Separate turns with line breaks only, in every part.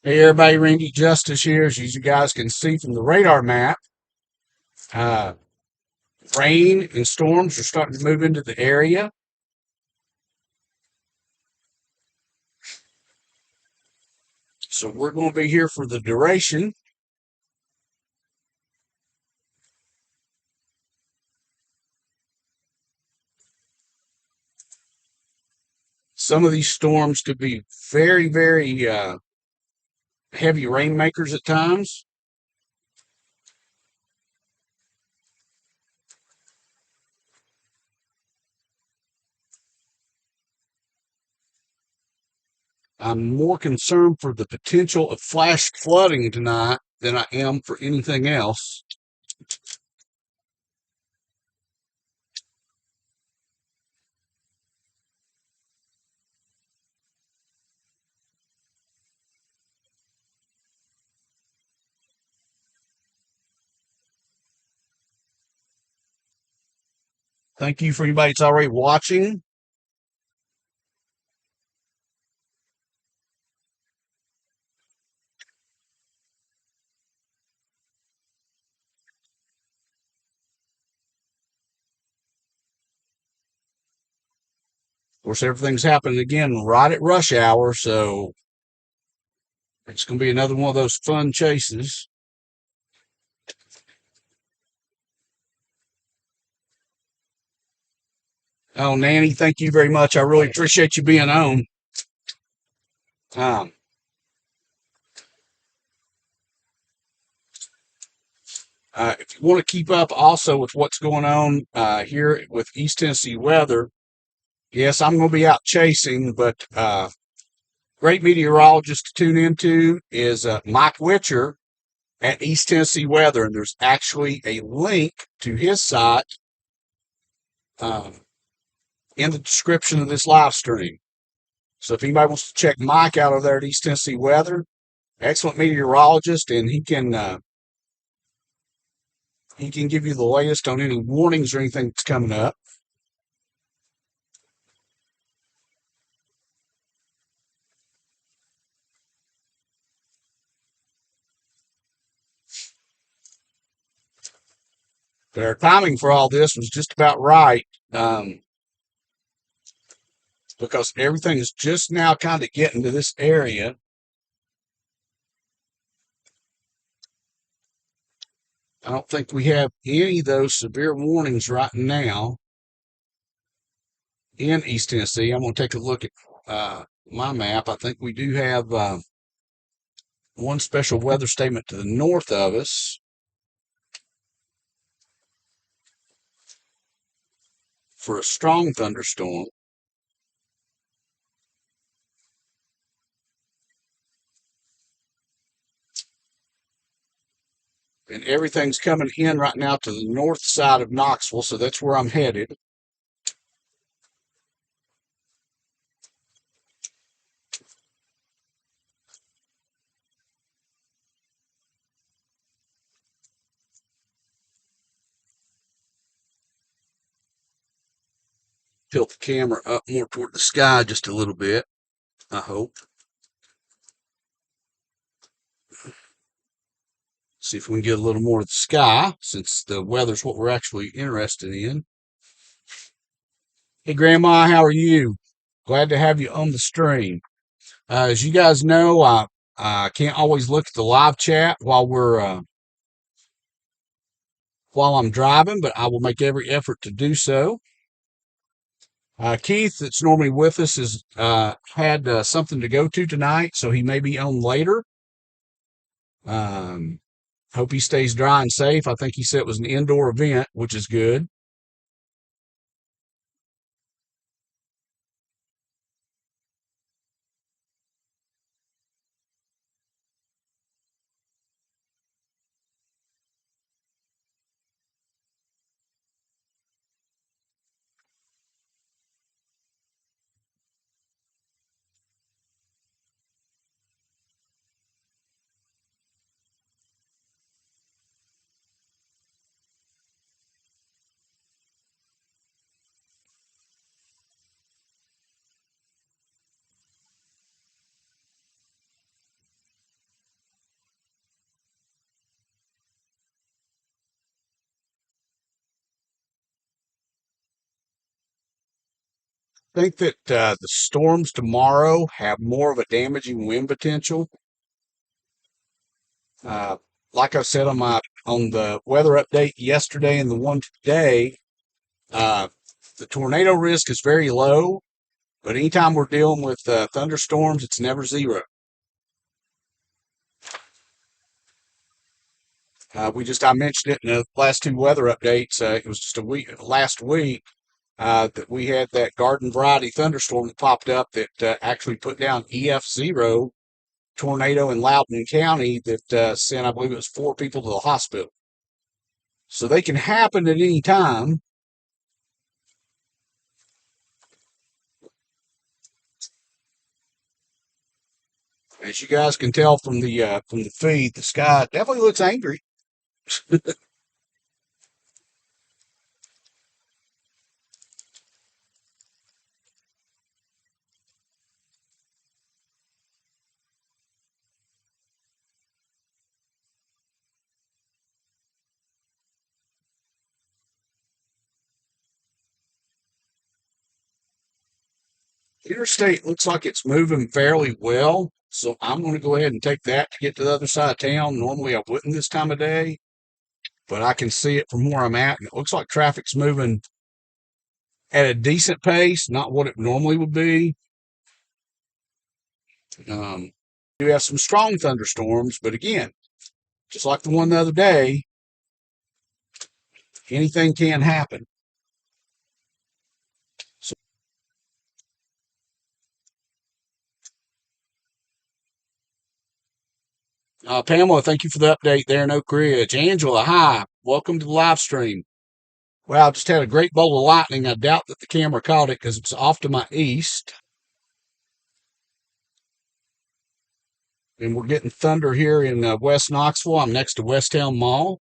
Hey everybody, Randy Justice here. As you guys can see from the radar map, uh, rain and storms are starting to move into the area. So we're going to be here for the duration. Some of these storms could be very heavy rainmakers at times. I'm more concerned for the potential of flash flooding tonight than I am for anything else. Thank you for anybody that's already watching. Of course, everything's happening again right at rush hour, so it's going to be another one of those fun chases. Oh, Nanny, thank you very much. I really appreciate you being on. Um, if you want to keep up also with what's going on here with East Tennessee weather, yes, I'm going to be out chasing, but great meteorologist to tune into is Mike Witcher at East Tennessee Weather, and there's actually a link to his site uh, in the description of this live stream. So if anybody wants to check Mike out over there at East Tennessee Weather, excellent meteorologist, and he can give you the latest on any warnings or anything that's coming up. But our timing for all this was just about right because everything is just now kind of getting to this area. I don't think we have any of those severe warnings right now in East Tennessee. I'm going to take a look at my map. I think we do have one special weather statement to the north of us for a strong thunderstorm. And everything's coming in right now to the north side of Knoxville, so that's where I'm headed. Tilt the camera up more toward the sky just a little bit, I hope. See if we can get a little more of the sky since the weather's what we're actually interested in. Hey, Grandma, how are you? Glad to have you on the stream. As you guys know, I can't always look at the live chat while I'm driving, but I will make every effort to do so. Keith, that's normally with us, has had something to go to tonight, so he may be on later. Um, Hope he stays dry and safe. I think he said it was an indoor event, which is good. think that the storms tomorrow have more of a damaging wind potential. Uh, like I said on the weather update yesterday and the one today, uh, the tornado risk is very low, but anytime we're dealing with thunderstorms, it's never zero. I mentioned it in the last two weather updates. It was just last week, that we had that garden variety thunderstorm that popped up that actually put down EF0 tornado in Loudoun County that sent, I believe it was 4 people to the hospital. So they can happen at any time. As you guys can tell from the feed, the sky definitely looks angry. Interstate looks like it's moving fairly well, so I'm going to go ahead and take that to get to the other side of town. Normally I wouldn't this time of day, but I can see it from where I'm at, and it looks like traffic's moving at a decent pace, not what it normally would be. We have some strong thunderstorms, but again, just like the one the other day, anything can happen. So, Pamela, thank you for the update there in Oak Ridge. Angela, hi. Welcome to the live stream. Well, I just had a great bolt of lightning. I doubt that the camera caught it because it's off to my east. And we're getting thunder here in West Knoxville. I'm next to Westtown Mall.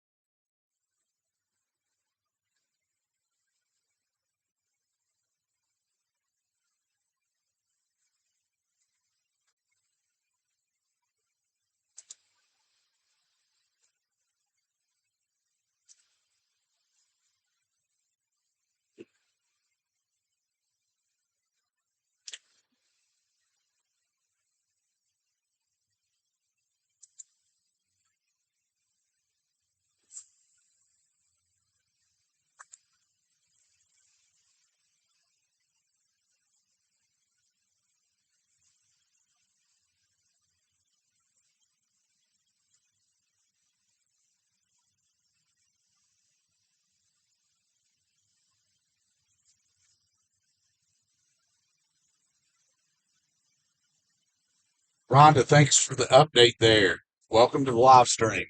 Rhonda, thanks for the update there. Welcome to the live stream.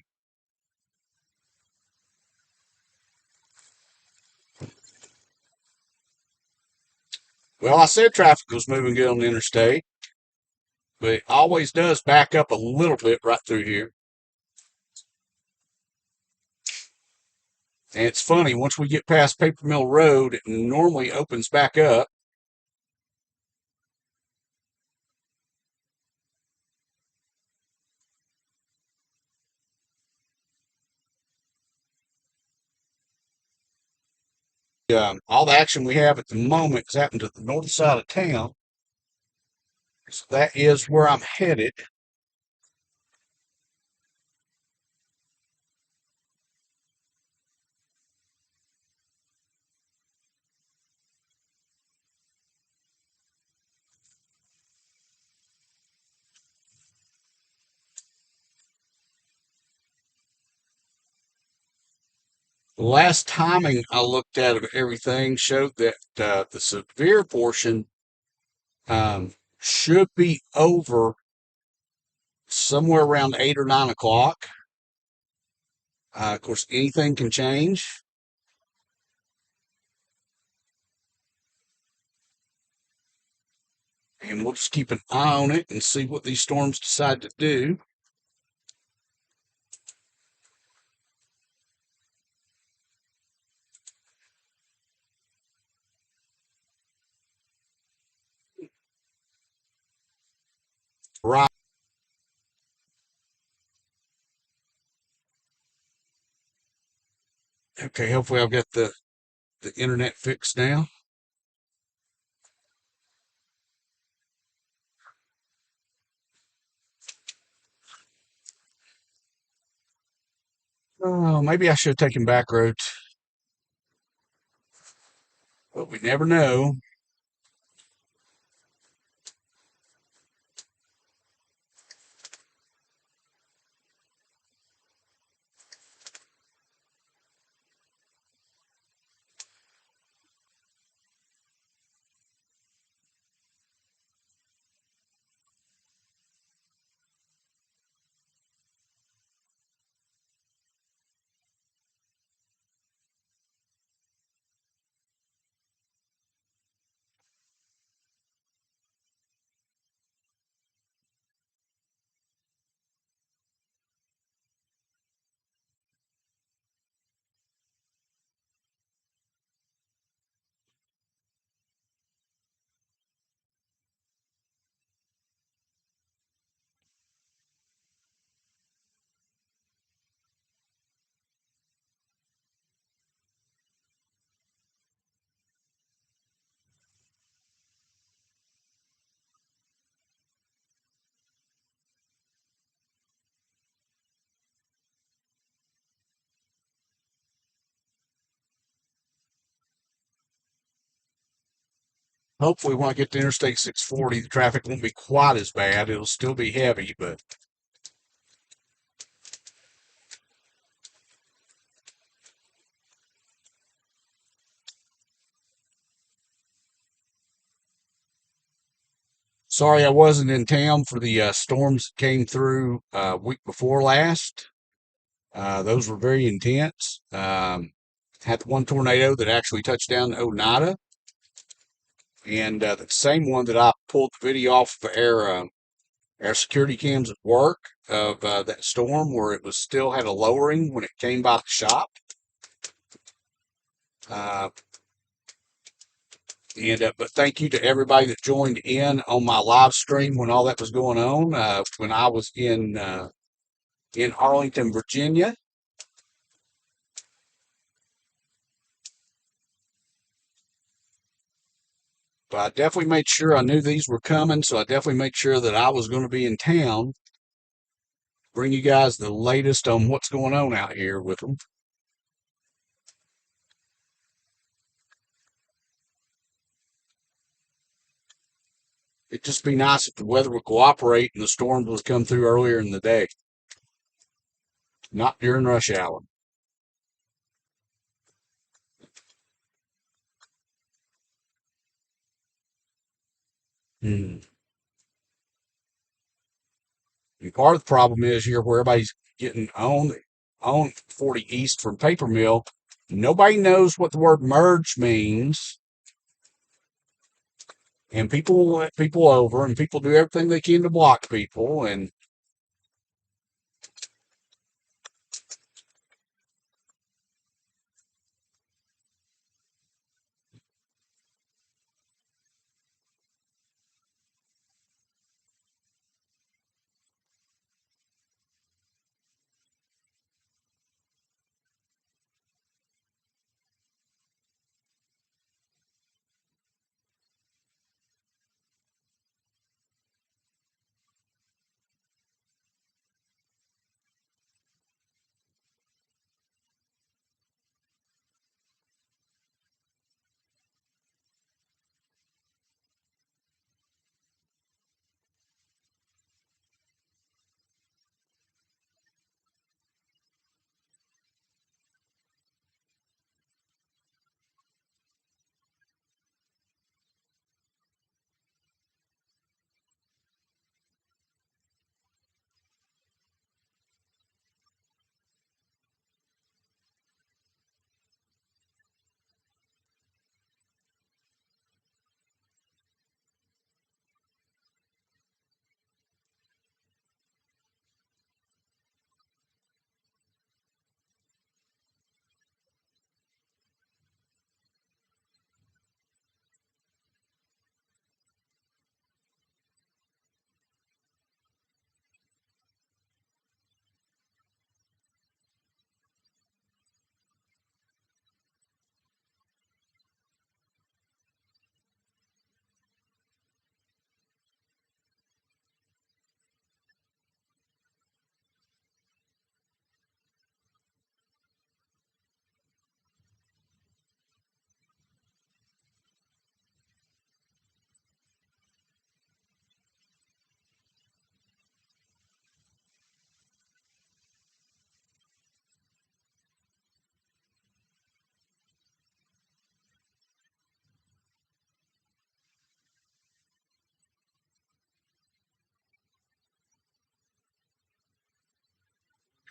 Well, I said traffic was moving good on the interstate, but it always does back up a little bit right through here. And it's funny, once we get past Paper Mill Road, it normally opens back up. All the action we have at the moment is happening to the north side of town. So that is where I'm headed. The last timing I looked at of everything showed that the severe portion should be over somewhere around 8 or 9 o'clock. Of course, anything can change, and we'll just keep an eye on it and see what these storms decide to do. Right. Okay, hopefully I've got the internet fixed now. Oh, maybe I should have taken back roads, but we never know. Hopefully, when I get to Interstate 640, the traffic won't be quite as bad. It'll still be heavy, but sorry I wasn't in town for the storms that came through week before last. Those were very intense. Had one tornado that actually touched down in Oneida, and the same one that I pulled the video off of our security cams at work of that storm where it was still had a lowering when it came by the shop. Uh, and but thank you to everybody that joined in on my live stream when all that was going on. When I was in Arlington, Virginia. But I definitely made sure I knew these were coming, so I definitely made sure that I was going to be in town. Bring you guys the latest on what's going on out here with them. It'd just be nice if the weather would cooperate and the storms would come through earlier in the day, not during rush hour. Hmm. And part of the problem is here where everybody's getting on 40 East from Paper Mill. Nobody knows what the word merge means, and people let people over, and people do everything they can to block people. And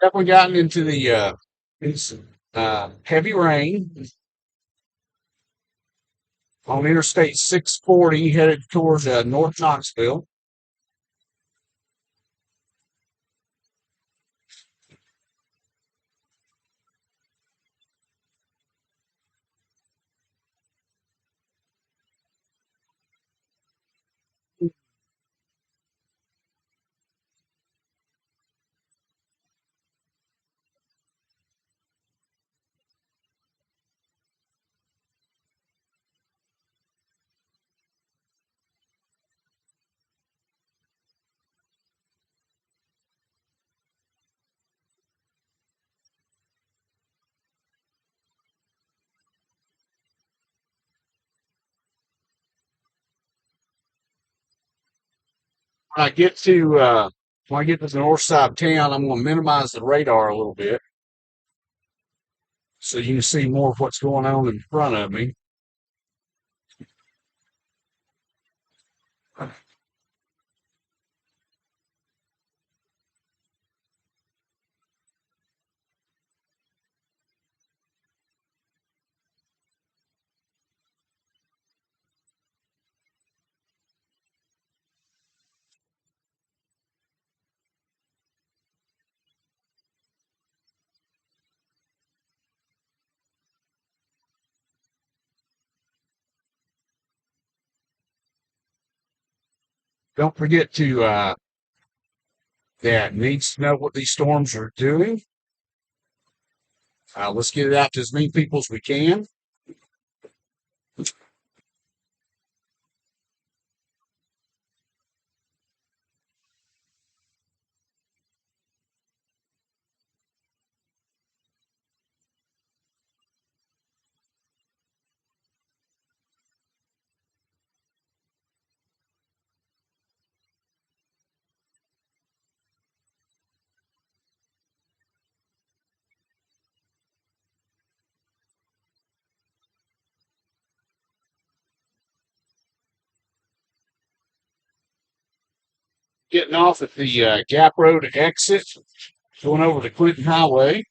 Definitely gotten into the it's, heavy rain on Interstate 640 headed towards North Knoxville. When I get to the north side of town, I'm going to minimize the radar a little bit so you can see more of what's going on in front of me. Don't forget to that needs to know what these storms are doing. Let's get it out to as many people as we can. Getting off at the Gap Road exit, going over the Clinton Highway.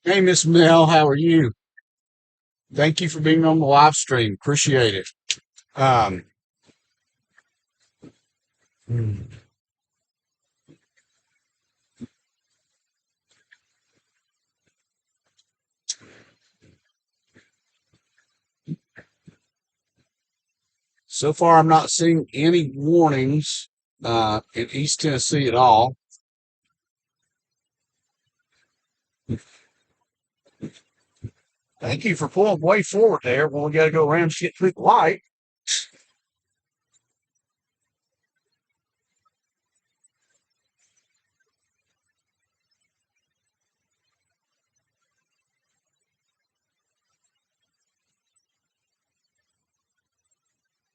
Hey, Miss Mel, how are you? Thank you for being on the live stream. Appreciate it. Um, so far, I'm not seeing any warnings in East Tennessee at all. Thank you for pulling way forward there when we got to go around and get through the light.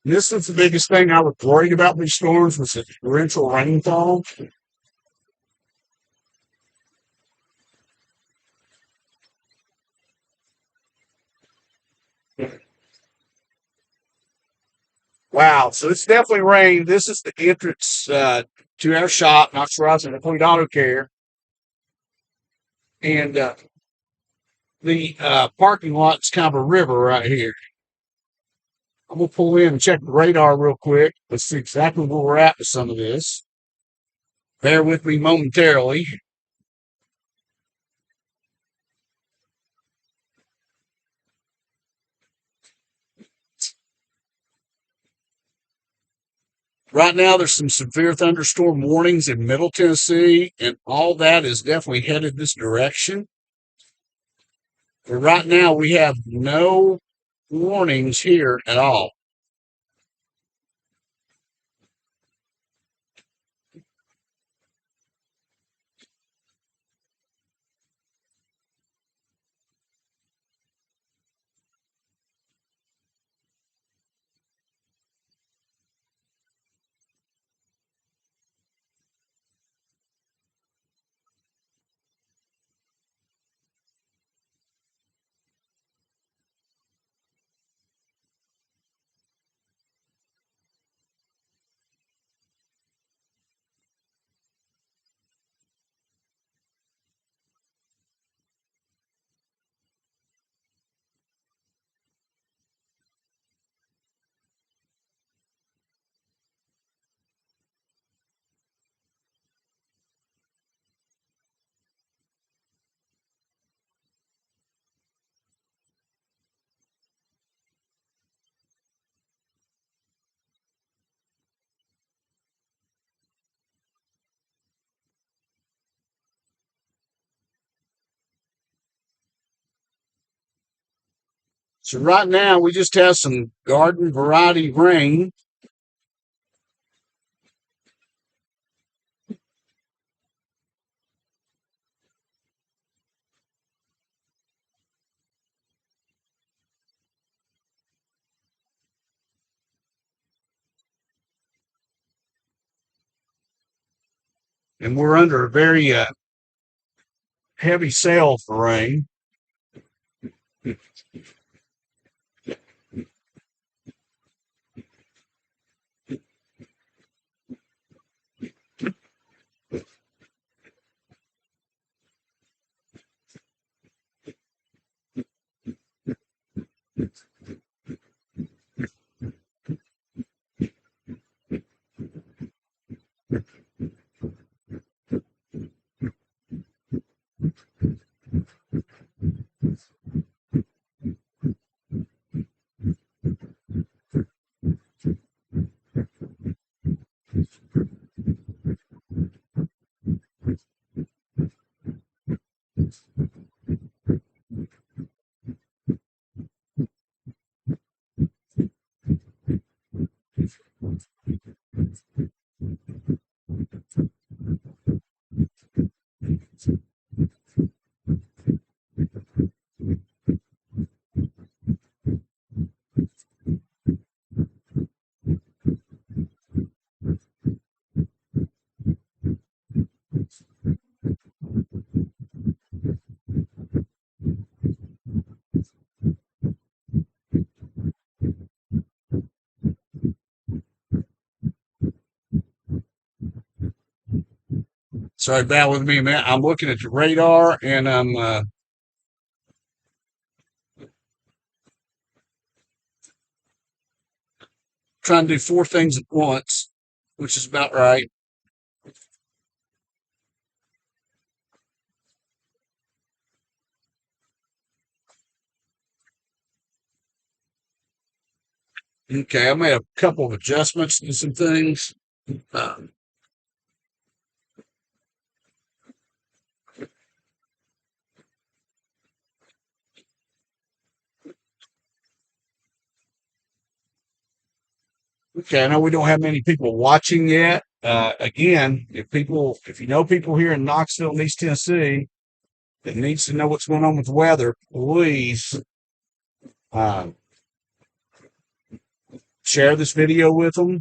This is the biggest thing I was worried about these storms was the torrential rainfall. Wow, so it's definitely rained. This is the entrance to our shop, Knox Horizon Complete Auto Care, and the parking lot's kind of a river right here. I'm gonna pull in and check the radar real quick. Let's see exactly where we're at with some of this. Bear with me momentarily. Right now, there's some severe thunderstorm warnings in Middle Tennessee, and all that is definitely headed this direction. But right now, we have no warnings here at all. So right now, we just have some garden variety rain. And we're under a very heavy sail for rain. Sorry, bear with me, man. I'm looking at the radar and I'm trying to do four things at once, which is about right. Okay, I made a couple of adjustments to some things. Uh, okay, I know we don't have many people watching yet. Again, if you know people here in Knoxville and East Tennessee that needs to know what's going on with the weather, please uh, share this video with them.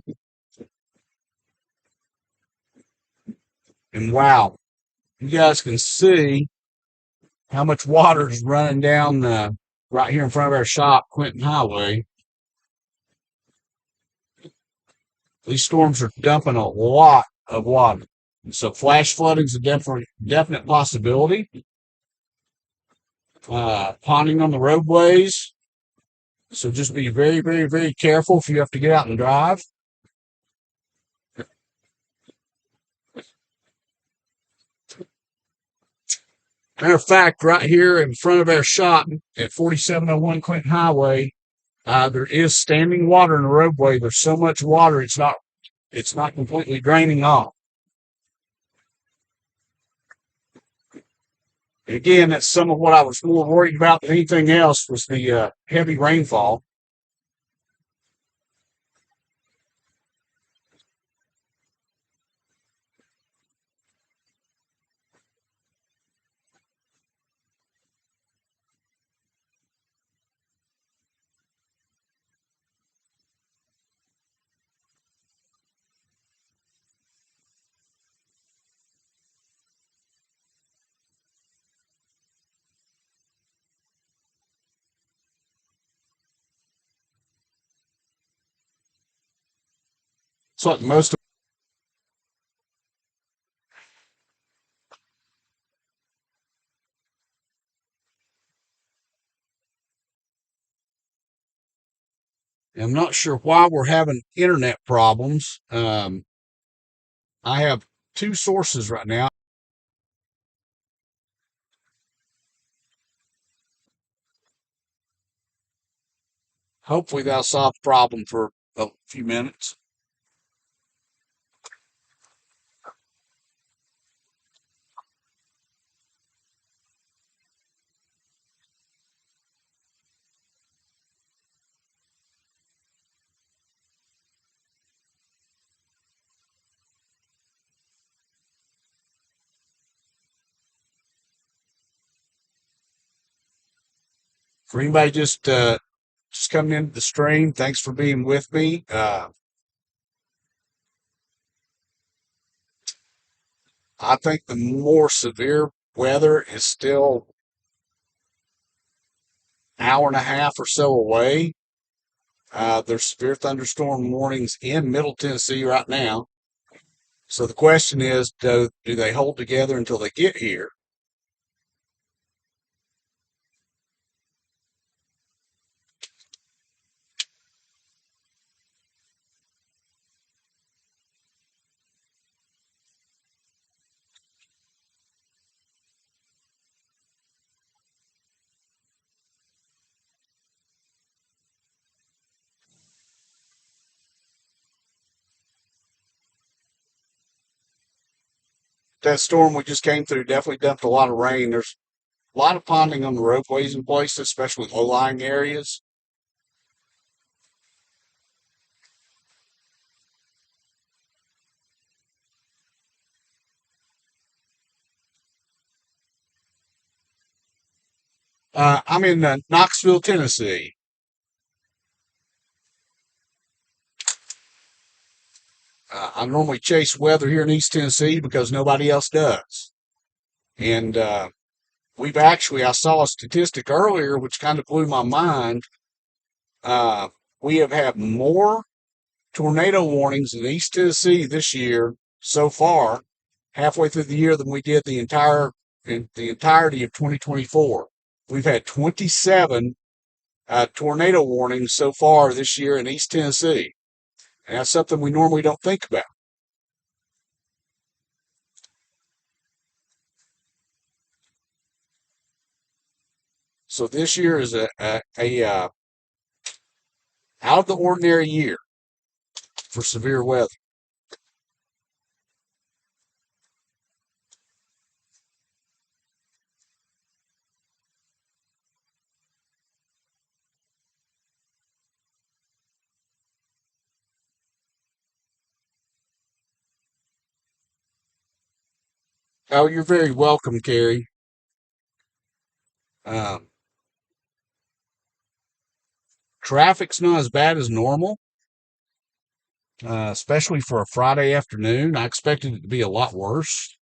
And wow, you guys can see how much water is running down right here in front of our shop, Clinton Highway. These storms are dumping a lot of water. So flash flooding is a definite possibility. Ponding on the roadways. So just be very, very, very careful if you have to get out and drive. Matter of fact, right here in front of our shop at 4701 Clinton Highway, there is standing water in the roadway. There's so much water, it's not completely draining off. And again, that's some of what I was more worried about than anything else was the heavy rainfall. It's like most of I'm not sure why we're having internet problems. I have two sources right now. Hopefully that'll solve the problem for a few minutes. For anybody just coming into the stream, thanks for being with me. I think the more severe weather is still hour and a half or so away. There's severe thunderstorm warnings in Middle Tennessee right now. So the question is, do they hold together until they get here? That storm we just came through definitely dumped a lot of rain. There's a lot of ponding on the roadways in places, especially low-lying areas. I'm in Knoxville, Tennessee. I normally chase weather here in East Tennessee because nobody else does. And I saw a statistic earlier which kind of blew my mind. Uh, we have had more tornado warnings in East Tennessee this year so far, halfway through the year, than we did in the entirety of 2024. We've had 27 tornado warnings so far this year in East Tennessee. And that's something we normally don't think about. So this year is a out of the ordinary year for severe weather. Oh, you're very welcome, Carrie. Um, Traffic's not as bad as normal. especially for a Friday afternoon. I expected it to be a lot worse.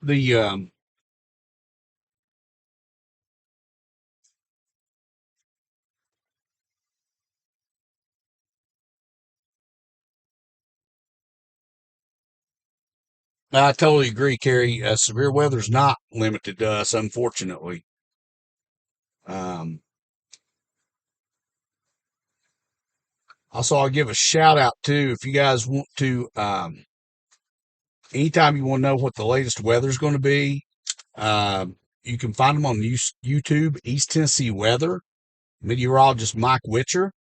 The I totally agree, Carrie. Severe weather's not limited to us, unfortunately. Um, Also, I'll give a shout out too if you guys want to. Anytime you want to know what the latest weather's going to be, you can find them on YouTube. East Tennessee Weather meteorologist Mike Witcher.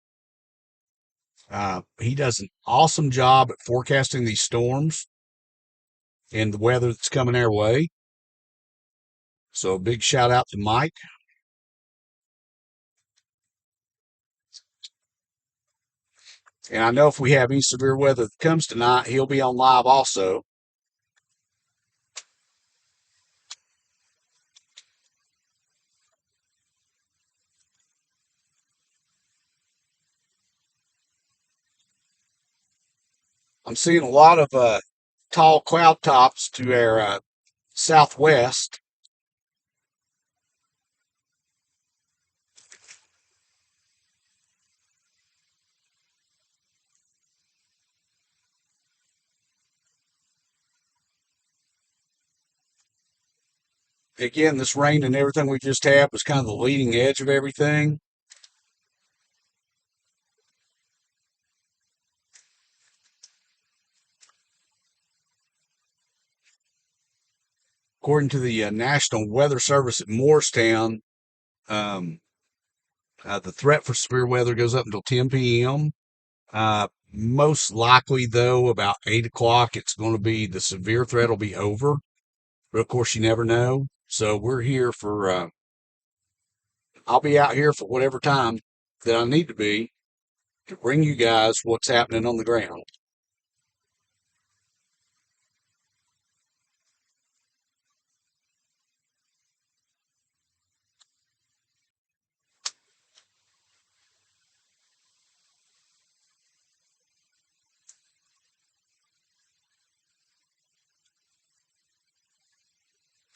He does an awesome job at forecasting these storms and the weather that's coming our way. So a big shout out to Mike. And I know if we have any severe weather that comes tonight, he'll be on live also. I'm seeing a lot of tall cloud tops to our southwest. Again, this rain and everything we just had was kind of the leading edge of everything. According to the National Weather Service at Morristown, um, the threat for severe weather goes up until 10 p.m. Most likely, though, about 8 o'clock, it's going to be the severe threat will be over. But of course, you never know. So we're here for, I'll be out here for whatever time that I need to be to bring you guys what's happening on the ground.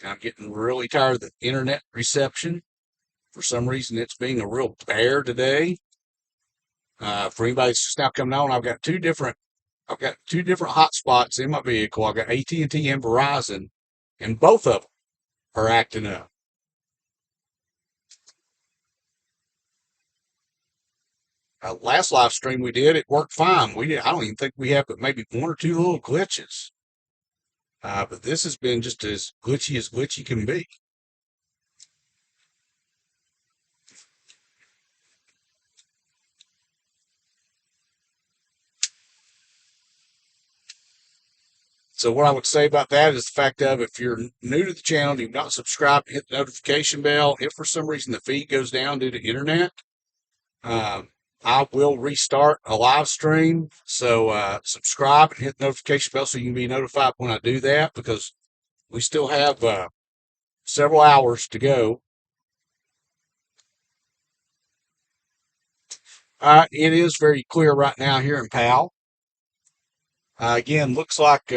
I'm getting really tired of the internet reception. For some reason, it's being a real bear today. For anybody that's just now coming on, I've got two different hotspots in my vehicle. I've got AT&T and Verizon, and both of them are acting up. Last live stream we did, it worked fine. I don't even think we have but maybe one or two little glitches. But this has been just as glitchy can be. So what I would say about that is the fact of if you're new to the channel, you've not subscribed, hit the notification bell. If for some reason the feed goes down due to internet, uh, I will restart a live stream. So subscribe and hit the notification bell so you can be notified when I do that because we still have several hours to go. It is very clear right now here in Powell. Again, looks like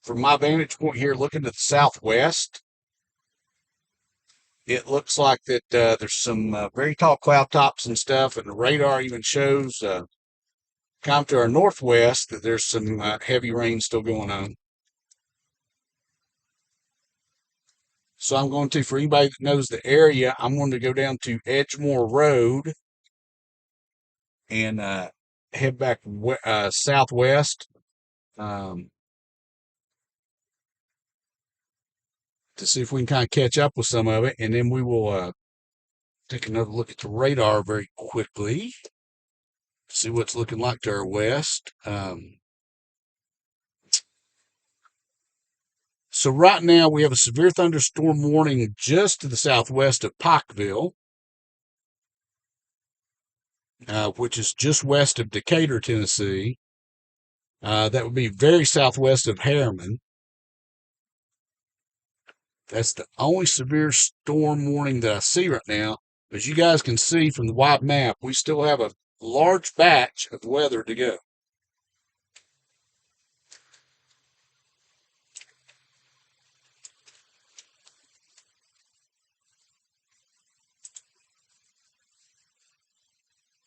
from my vantage point here, looking to the southwest, it looks like that there's some very tall cloud tops and stuff, and the radar even shows kind of to our northwest that there's some heavy rain still going on. So I'm going to, for anybody that knows the area, I'm going to go down to Edgemore Road and head back southwest to see if we can kind of catch up with some of it, and then we will take another look at the radar very quickly. See what's looking like to our west. So right now we have a severe thunderstorm warning just to the southwest of Pikeville, which is just west of Decatur, Tennessee. That would be very southwest of Harriman. That's the only severe storm warning that I see right now. As you guys can see from the wide map, we still have a large batch of weather to go.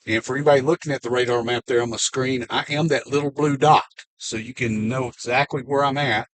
And for anybody looking at the radar map there on the screen, I am that little blue dot, so you can know exactly where I'm at.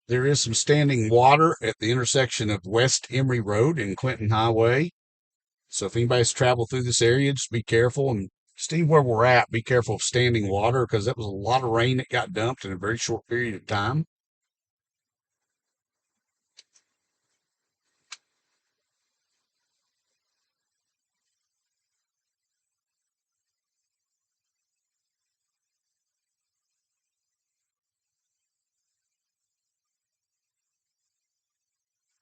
There is some standing water at the intersection of West Emory Road and Clinton Highway. So if anybody's traveled through this area, just be careful and stay where we're at. Be careful of standing water because that was a lot of rain that got dumped in a very short period of time.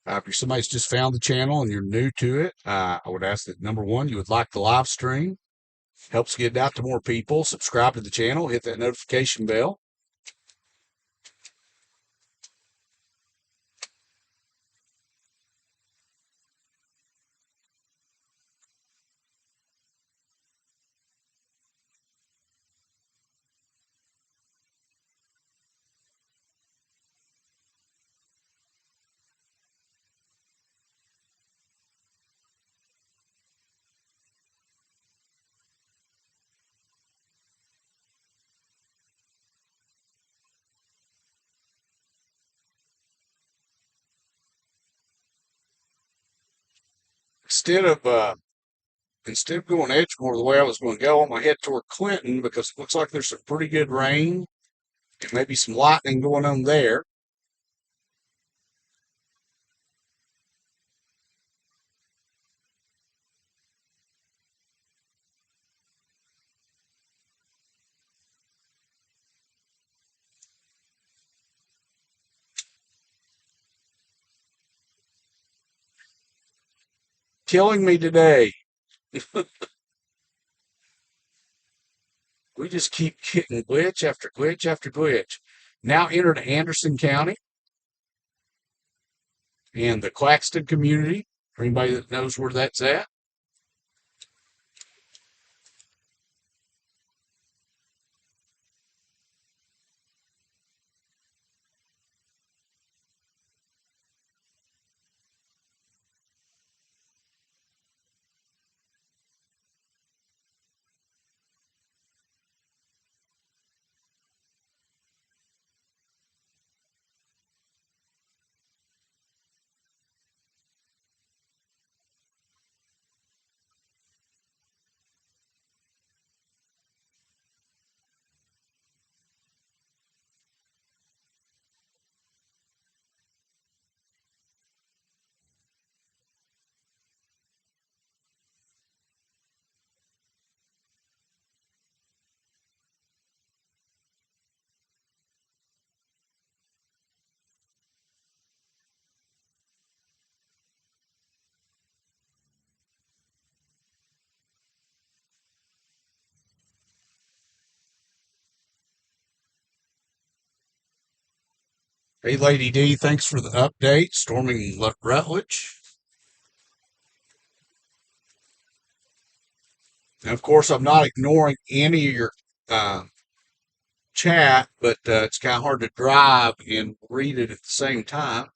If somebody's just found the channel and you're new to it, I would ask that number one, you would like the live stream. Helps get it out to more people. Subscribe to the channel, hit that notification bell. Instead of uh, Instead of going Edgemore the way I was going to go, I'm going to head toward Clinton because it looks like there's some pretty good rain and maybe some lightning going on there. Killing me today. We just keep getting glitch after glitch after glitch. Now entered Anderson County and the Claxton community. For anybody that knows where that's at. Hey, Lady D, thanks for the update. Storming Rutledge. And of course, I'm not ignoring any of your uh, chat, but it's kind of hard to drive and read it at the same time.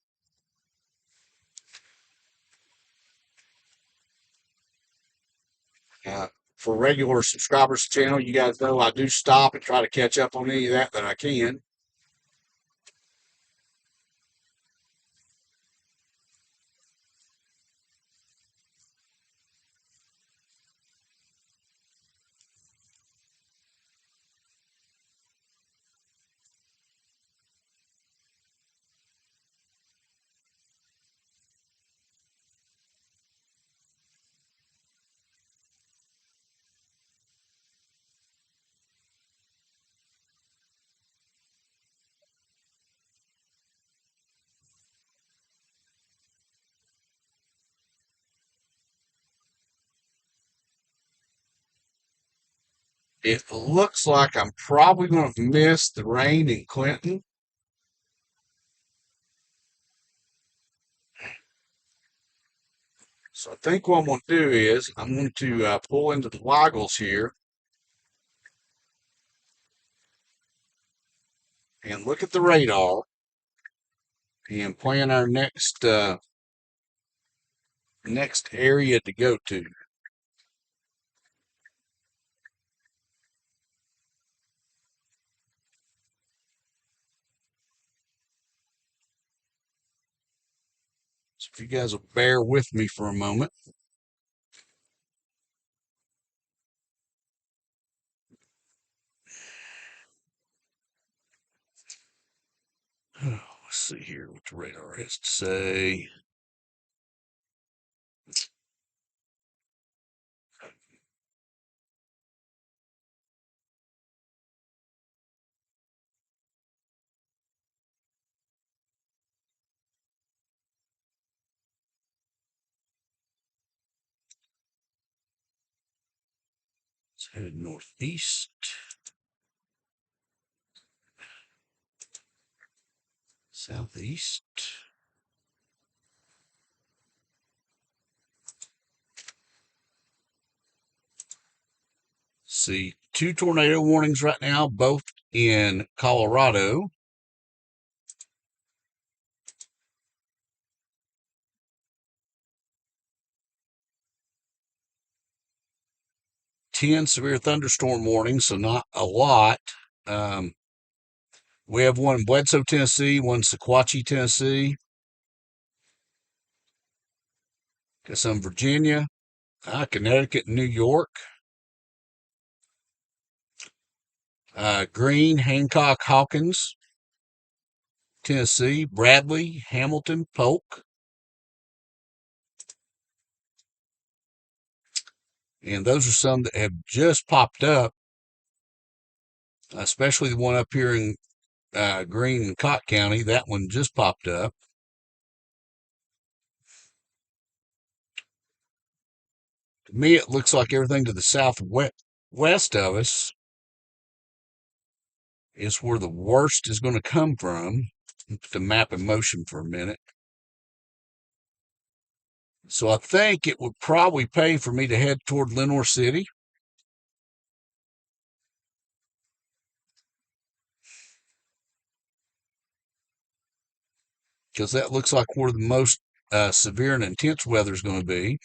Uh, for regular subscribers to the channel, you guys know I do stop and try to catch up on any of that I can. It looks like I'm probably going to miss the rain in Clinton. So I think what I'm going to do is I'm going to pull into the Wiggles here and look at the radar and plan our next area to go to. So if you guys will bear with me for a moment. Let's see here what the radar has to say. Let's head northeast, southeast. See, two tornado warnings right now, both in Colorado. Ten severe thunderstorm warnings, so not a lot. We have one in Bledsoe, Tennessee, one in Sequatchie, Tennessee. Got some in Virginia, Connecticut, and New York. Greene, Hancock, Hawkins, Tennessee, Bradley, Hamilton, Polk. And those are some that have just popped up, especially the one up here in Greene and Cott County. That one just popped up. To me, it looks like everything to the southwest of us is where the worst is going to come from. Put the map in motion for a minute. So I think it would probably pay for me to head toward Lenore City. Because that looks like where the most severe and intense weather is going to be.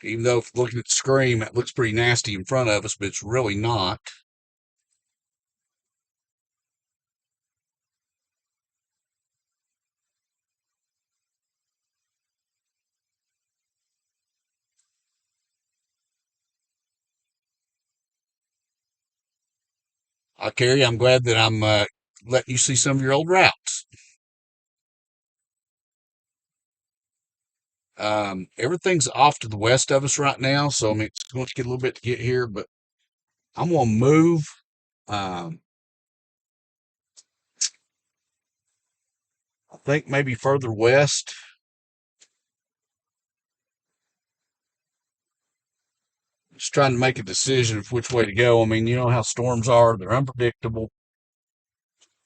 Even though, if looking at the screen, it looks pretty nasty in front of us, but it's really not. Carrie, I'm glad that I'm letting you see some of your old routes. Everything's off to the west of us right now, so I mean it's going to get a little bit to get here, but I'm going to move. Um, I think maybe further west. Just trying to make a decision of which way to go. I mean, you know how storms are, they're unpredictable.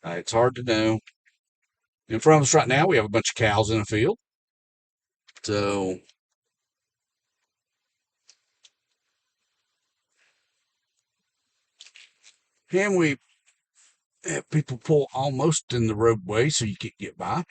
It's hard to know. In front of us right now, we have a bunch of cows in a field. So, and we have people pull almost in the roadway so you can get by.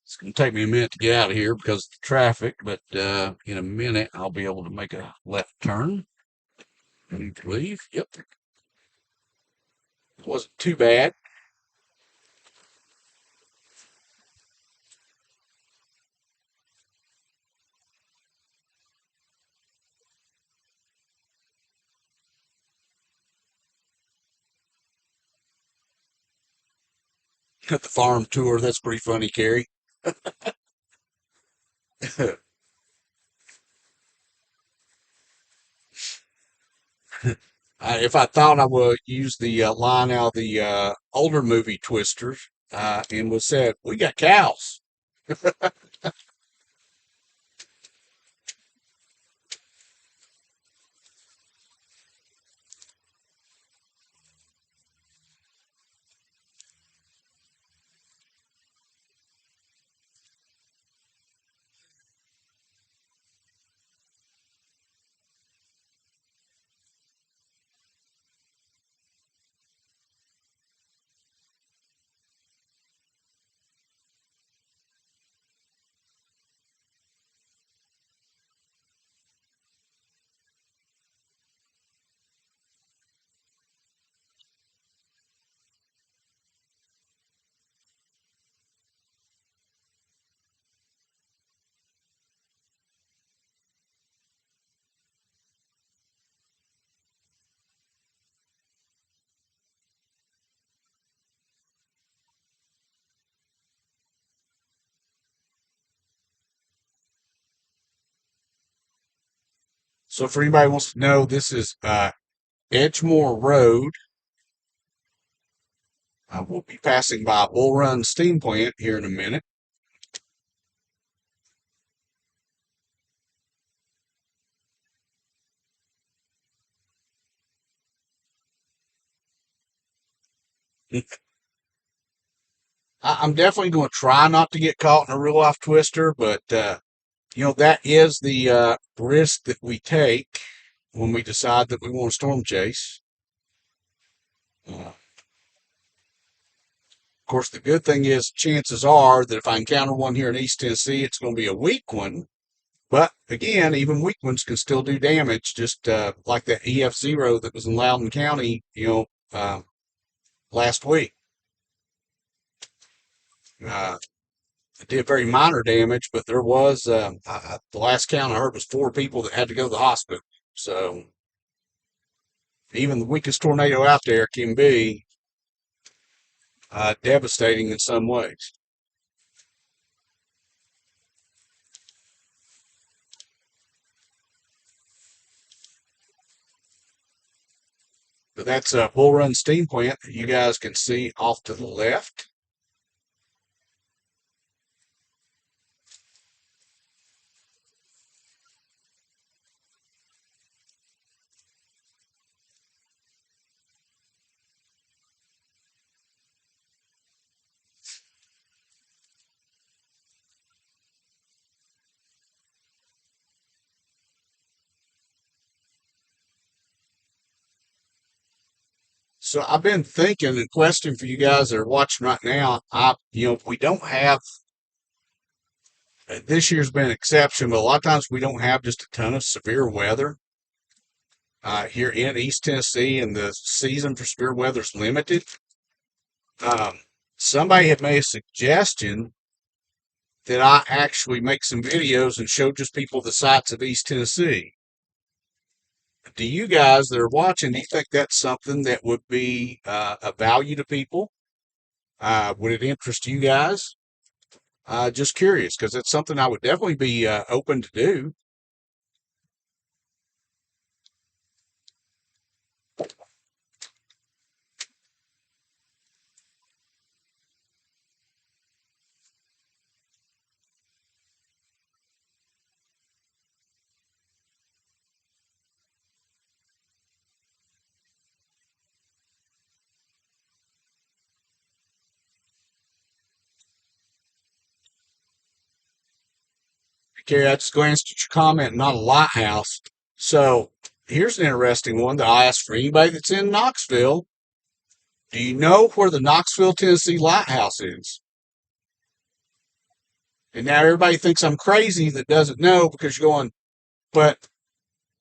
It's going to take me a minute to get out of here because of the traffic, but in a minute I'll be able to make a left turn. I need to leave. Yep. It wasn't too bad. At the farm tour, that's pretty funny, Carrie. If I thought I would use the line out of the older movie Twisters, and was said, "We got cows." So, for anybody who wants to know, this is Edgemore Road. We'll be passing by Bull Run Steam Plant here in a minute. I'm definitely going to try not to get caught in a real life twister, but that is the risk that we take when we decide that we want to storm chase. Of course, the good thing is chances are that if I encounter one here in East Tennessee, it's going to be a weak one. But again, even weak ones can still do damage, just like that EF0 that was in Loudoun County, last week. Uh, it did very minor damage, but there was, the last count I heard was 4 people that had to go to the hospital. So even the weakest tornado out there can be devastating in some ways. But that's a Bull Run Steam Plant that you guys can see off to the left. So I've been thinking and question for you guys that are watching right now. We don't have This year's been an exception, but a lot of times we don't have just a ton of severe weather here in East Tennessee, and the season for severe weather is limited. Um, Somebody had made a suggestion that I actually make some videos and show just people the sights of East Tennessee. Do you guys that are watching, do you think that's something that would be of value to people? Would it interest you guys? Just curious, because it's something I would definitely be open to do. Okay, I just glanced at your comment, not a lighthouse. So here's an interesting one that I asked for anybody that's in Knoxville. Do you know where the Knoxville, Tennessee lighthouse is? And now everybody thinks I'm crazy that doesn't know because you're going, but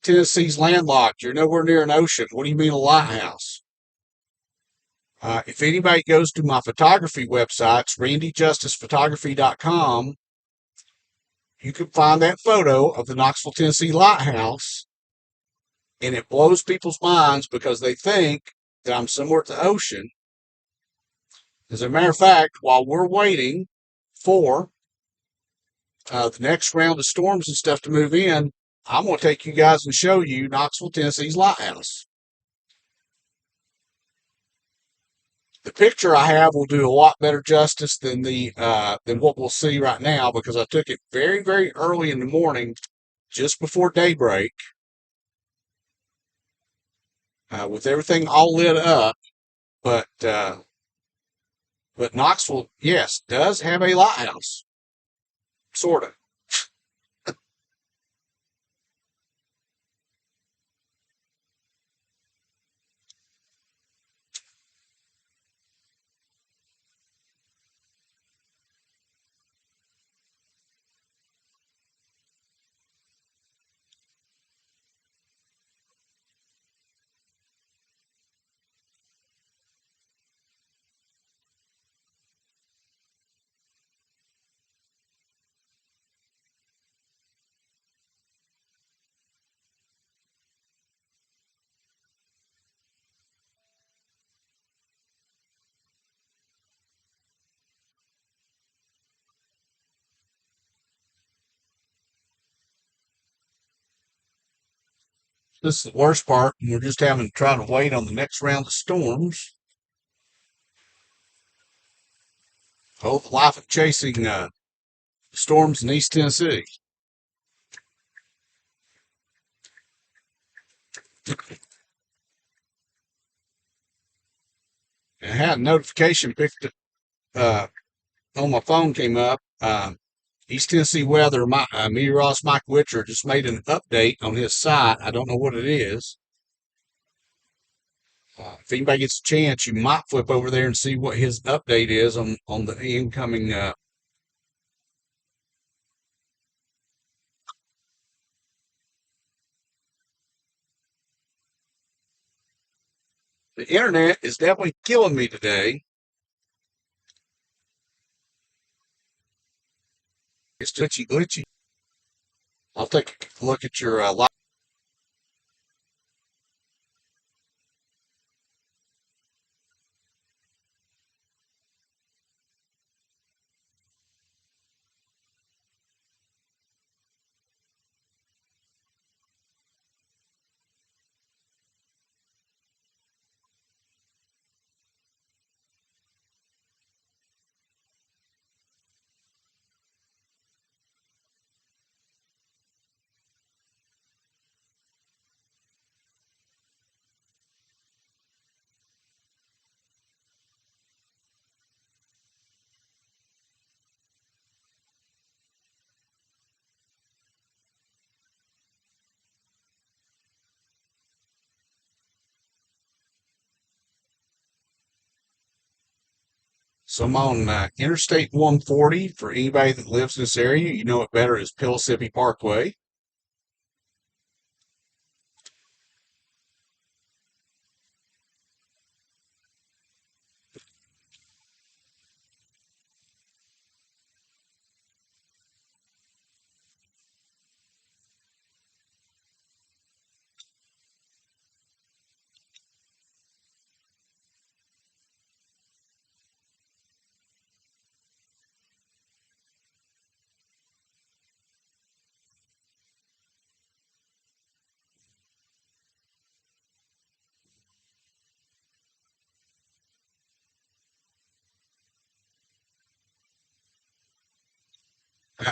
Tennessee's landlocked. You're nowhere near an ocean. What do you mean a lighthouse? If anybody goes to my photography websites, randyjusticephotography.com, you can find that photo of the Knoxville, Tennessee lighthouse, and it blows people's minds because they think that I'm somewhere at the ocean. As a matter of fact, while we're waiting for the next round of storms and stuff to move in, I'm going to take you guys and show you Knoxville, Tennessee's lighthouse. The picture I have will do a lot better justice than than what we'll see right now because I took it very, very early in the morning, just before daybreak, with everything all lit up. But Knoxville, yes, does have a lighthouse, sort of. This is the worst part. We're just having to try to wait on the next round of storms. Oh, the life of chasing storms in East Tennessee. I had a notification picked uh, on my phone came up. East Tennessee weather. My meteorologist Mike Witcher just made an update on his site. I don't know what it is. If anybody gets a chance, you might flip over there and see what his update is on the incoming. The internet is definitely killing me today. It's glitchy, glitchy. I'll take a look at your live. So I'm on Interstate 140. For anybody that lives in this area, you know it better as Pellissippi Parkway.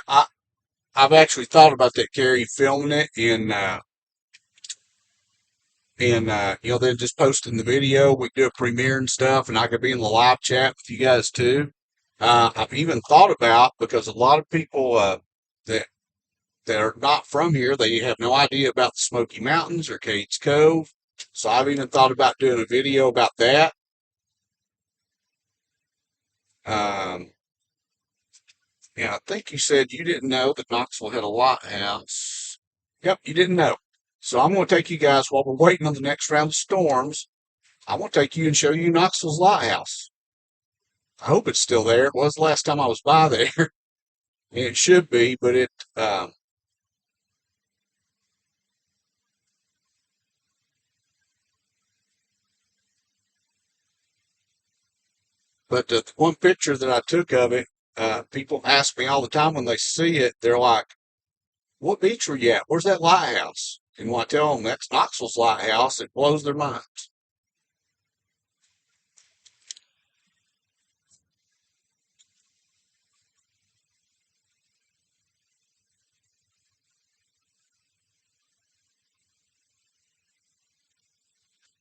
I, I've actually thought about that, Gary, filming it and then just posting the video. We do a premiere and stuff, and I could be in the live chat with you guys too. I've even thought about because a lot of people that that are not from here, they have no idea about the Smoky Mountains or Cades Cove. So I've even thought about doing a video about that. Um, yeah, I think you said you didn't know that Knoxville had a lighthouse. Yep, you didn't know. So I'm going to take you guys while we're waiting on the next round of storms. I'm going to take you and show you Knoxville's lighthouse. I hope it's still there. It was the last time I was by there. It should be, but the one picture that I took of it, people ask me all the time when they see it, they're like, "What beach were you at? Where's that lighthouse?" And when I tell them that's Knoxville's lighthouse, it blows their minds.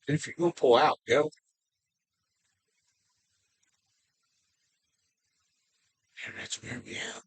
If you're gonna pull out, go. And that's where we at.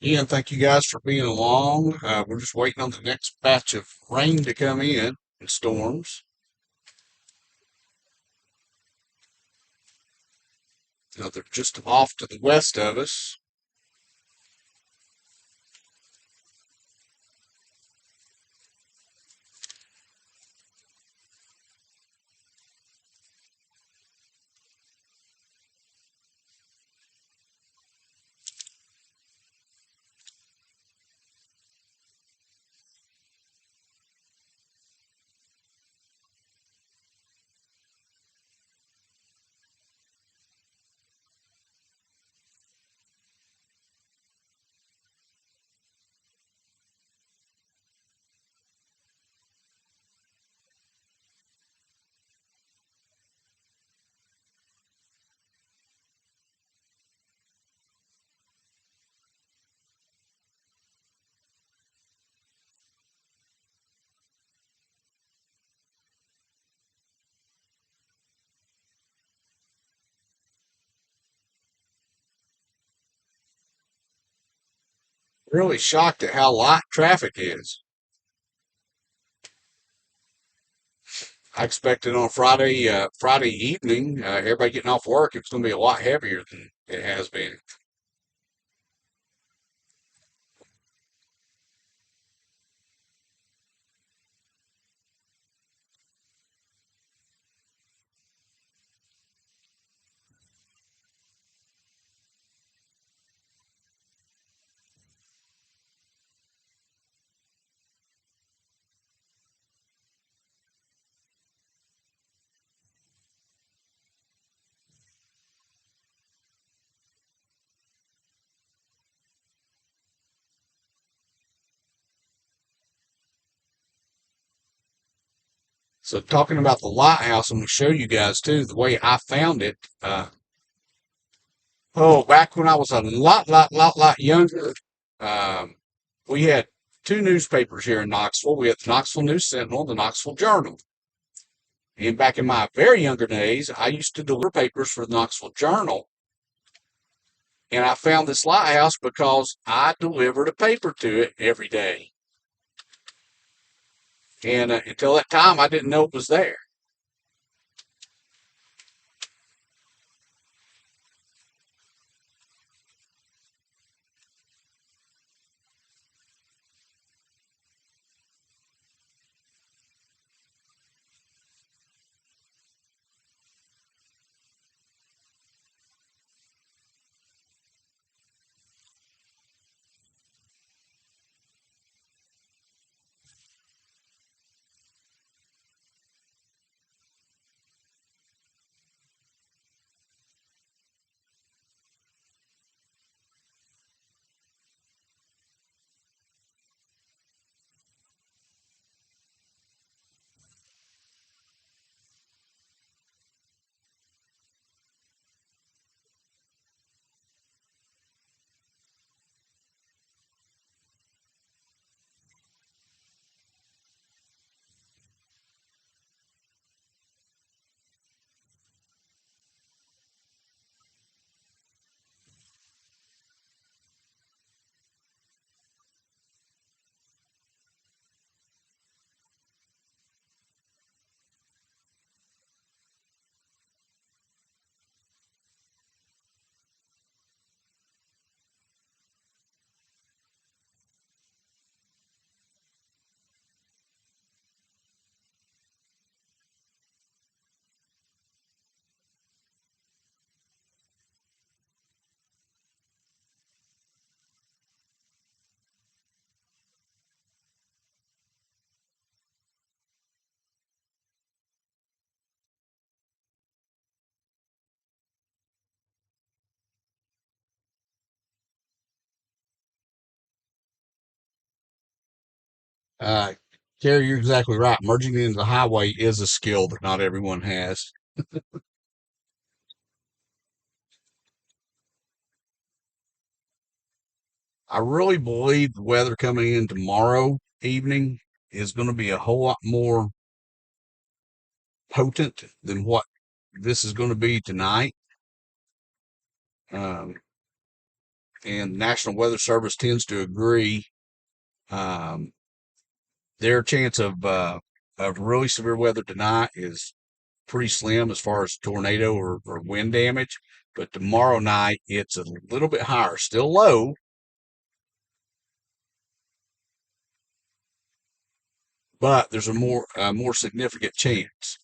Ian, thank you guys for being along. We're just waiting on the next batch of rain to come in and storms. They're just off to the west of us. Really shocked at how light traffic is. I expected on Friday evening, everybody getting off work, it's going to be a lot heavier than it has been. So talking about the lighthouse, I'm going to show you guys too the way I found it. Back when I was a lot younger, um, we had two newspapers here in Knoxville. We had the Knoxville News Sentinel, and the Knoxville Journal. And back in my very younger days, I used to deliver papers for the Knoxville Journal. And I found this lighthouse because I delivered a paper to it every day. And until that time, I didn't know it was there. Uh, Carrie, you're exactly right. Merging into the highway is a skill that not everyone has. I really believe the weather coming in tomorrow evening is going to be a whole lot more potent than what this is going to be tonight. Um, and the National Weather Service tends to agree. Um, their chance of really severe weather tonight is pretty slim as far as tornado or wind damage. But tomorrow night, it's a little bit higher, still low, but there's a more significant chance.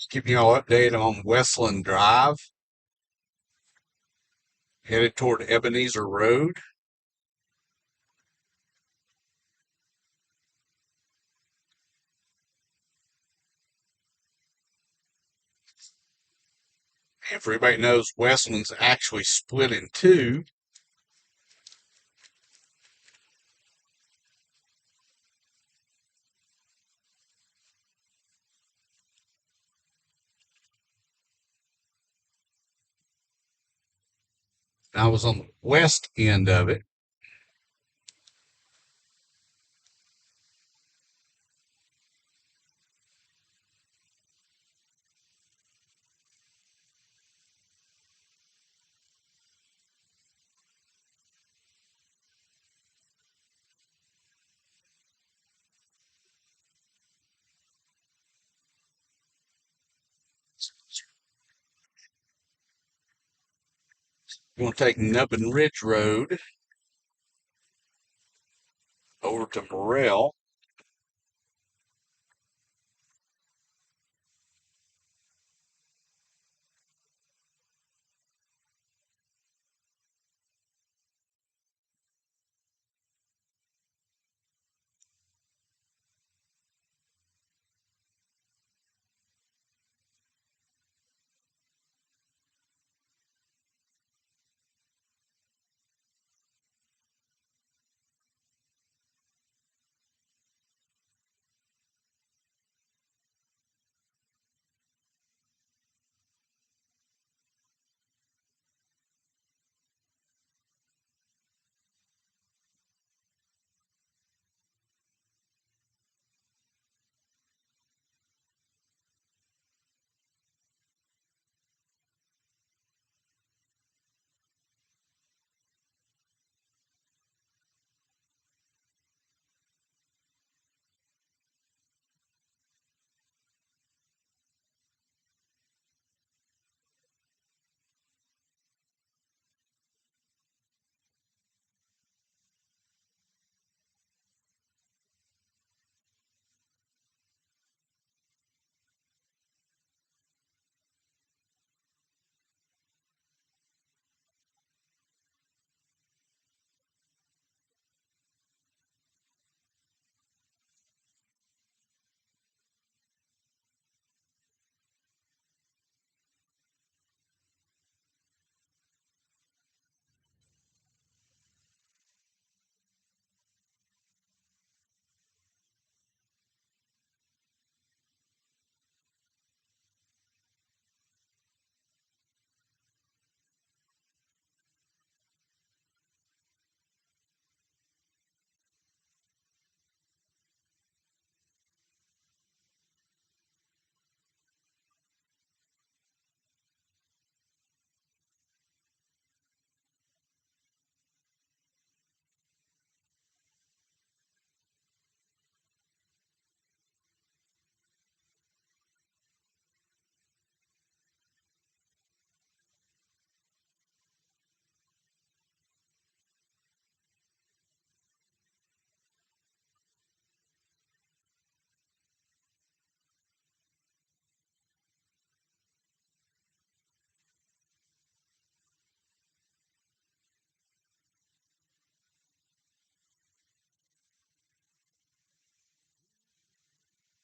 Keeping y'all updated on Westland Drive, headed toward Ebenezer Road. If everybody knows, Westland's actually split in two. I was on the west end of it. You want to take Nubbin Ridge Road over to Morrell.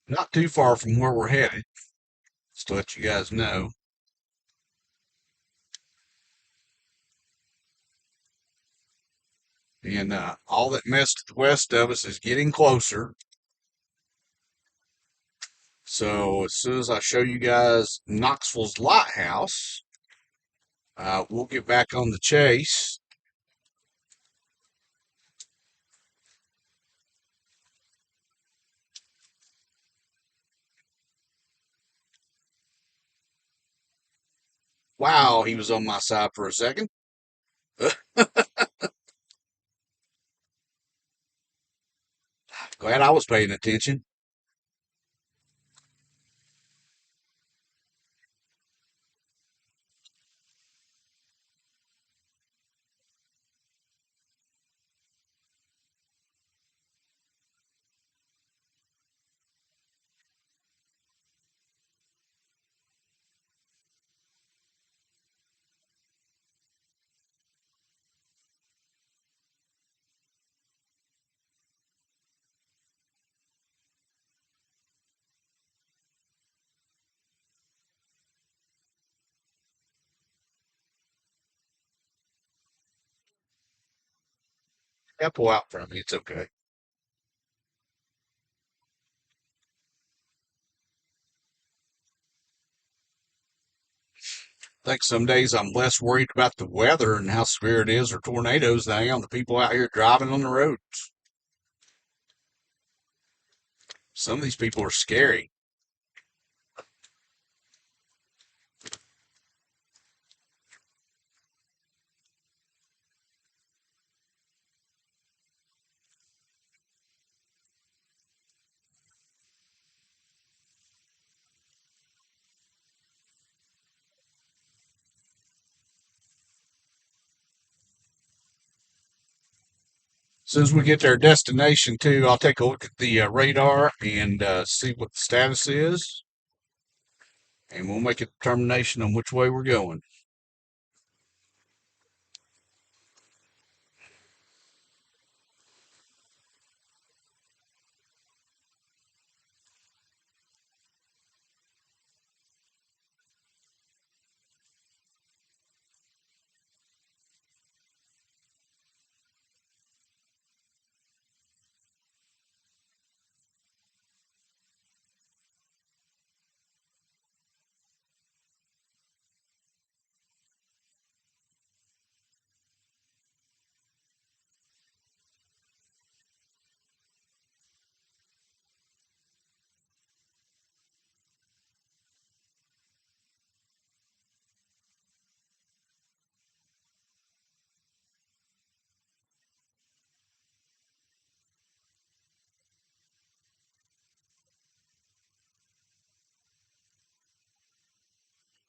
Not too far from where we're headed, just to let you guys know. And all that mess to the west of us is getting closer. So as soon as I show you guys Knoxville's lighthouse, we'll get back on the chase. Wow, he was on my side for a second. Glad I was paying attention. Yeah, pull out from me. It's okay. I think some days I'm less worried about the weather and how severe it is or tornadoes than I am the people out here driving on the roads. Some of these people are scary. As soon as we get to our destination, too, I'll take a look at the radar and see what the status is, and we'll make a determination on which way we're going.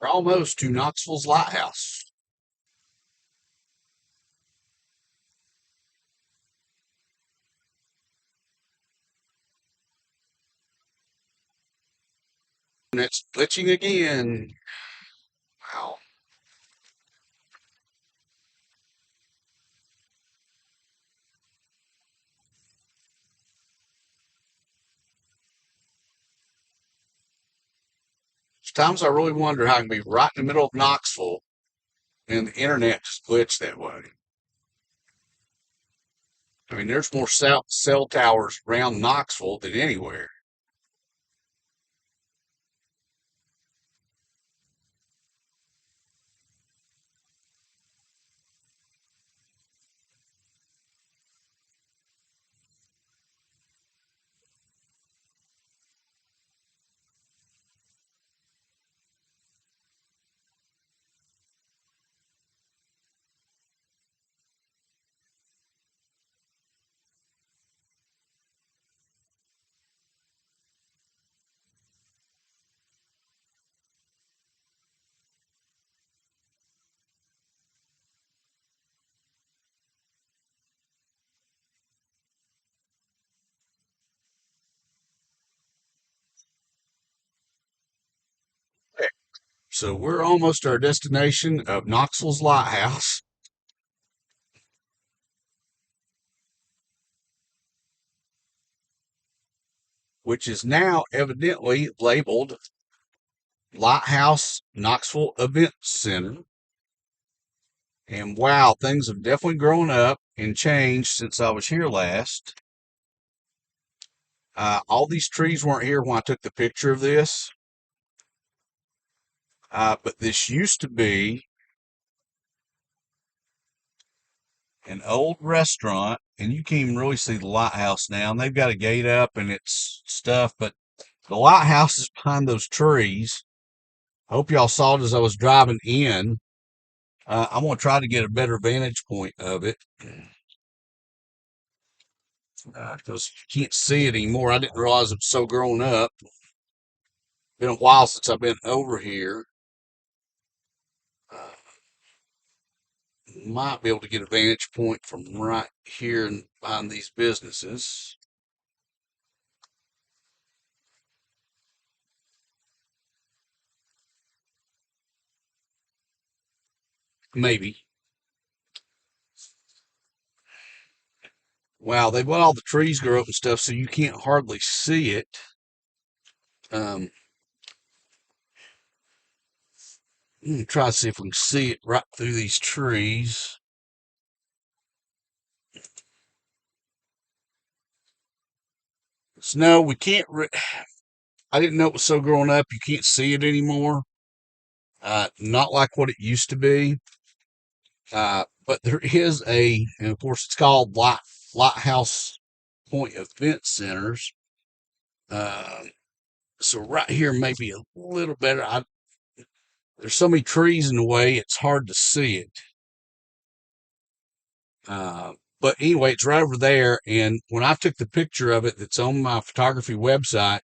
We're almost to Knoxville's lighthouse. And it's glitching again. Wow. Sometimes I really wonder how I can be right in the middle of Knoxville and the internet just glitch that way. I mean, there's more cell towers around Knoxville than anywhere. So we're almost to our destination of Knoxville's lighthouse, which is now evidently labeled Lighthouse Knoxville Event Center. And wow, things have definitely grown up and changed since I was here last. All these trees weren't here when I took the picture of this, but this used to be an old restaurant, and you can't even really see the lighthouse now. And they've got a gate up and it's stuff, but the lighthouse is behind those trees. I hope y'all saw it as I was driving in. I'm going to try to get a better vantage point of it because you can't see it anymore. I didn't realize it was so grown up. Been a while since I've been over here. Uh, might be able to get a vantage point from right here and behind these businesses. Maybe. Wow, they let all the trees grow up and stuff, so you can't hardly see it. Um, try to see if we can see it right through these trees. Snow, we can't. I didn't know it was so growing up. You can't see it anymore. Not like what it used to be. But there is and of course, it's called Lighthouse Point Event Centers. Uh, so right here, maybe a little better. There's so many trees in the way, it's hard to see it. But anyway, it's right over there. And when I took the picture of it, that's on my photography website,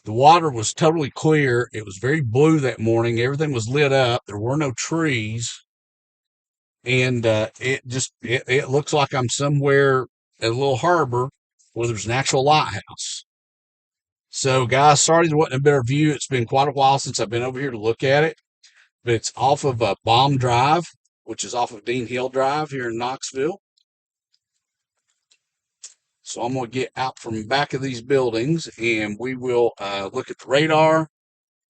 the water was totally clear. It was very blue that morning. Everything was lit up. There were no trees. And it looks like I'm somewhere at a little harbor where there's an actual lighthouse. So, guys, sorry there wasn't a better view. It's been quite a while since I've been over here to look at it. But it's off of Baum Drive, which is off of Dean Hill Drive here in Knoxville. So I'm going to get out from the back of these buildings and we will look at the radar,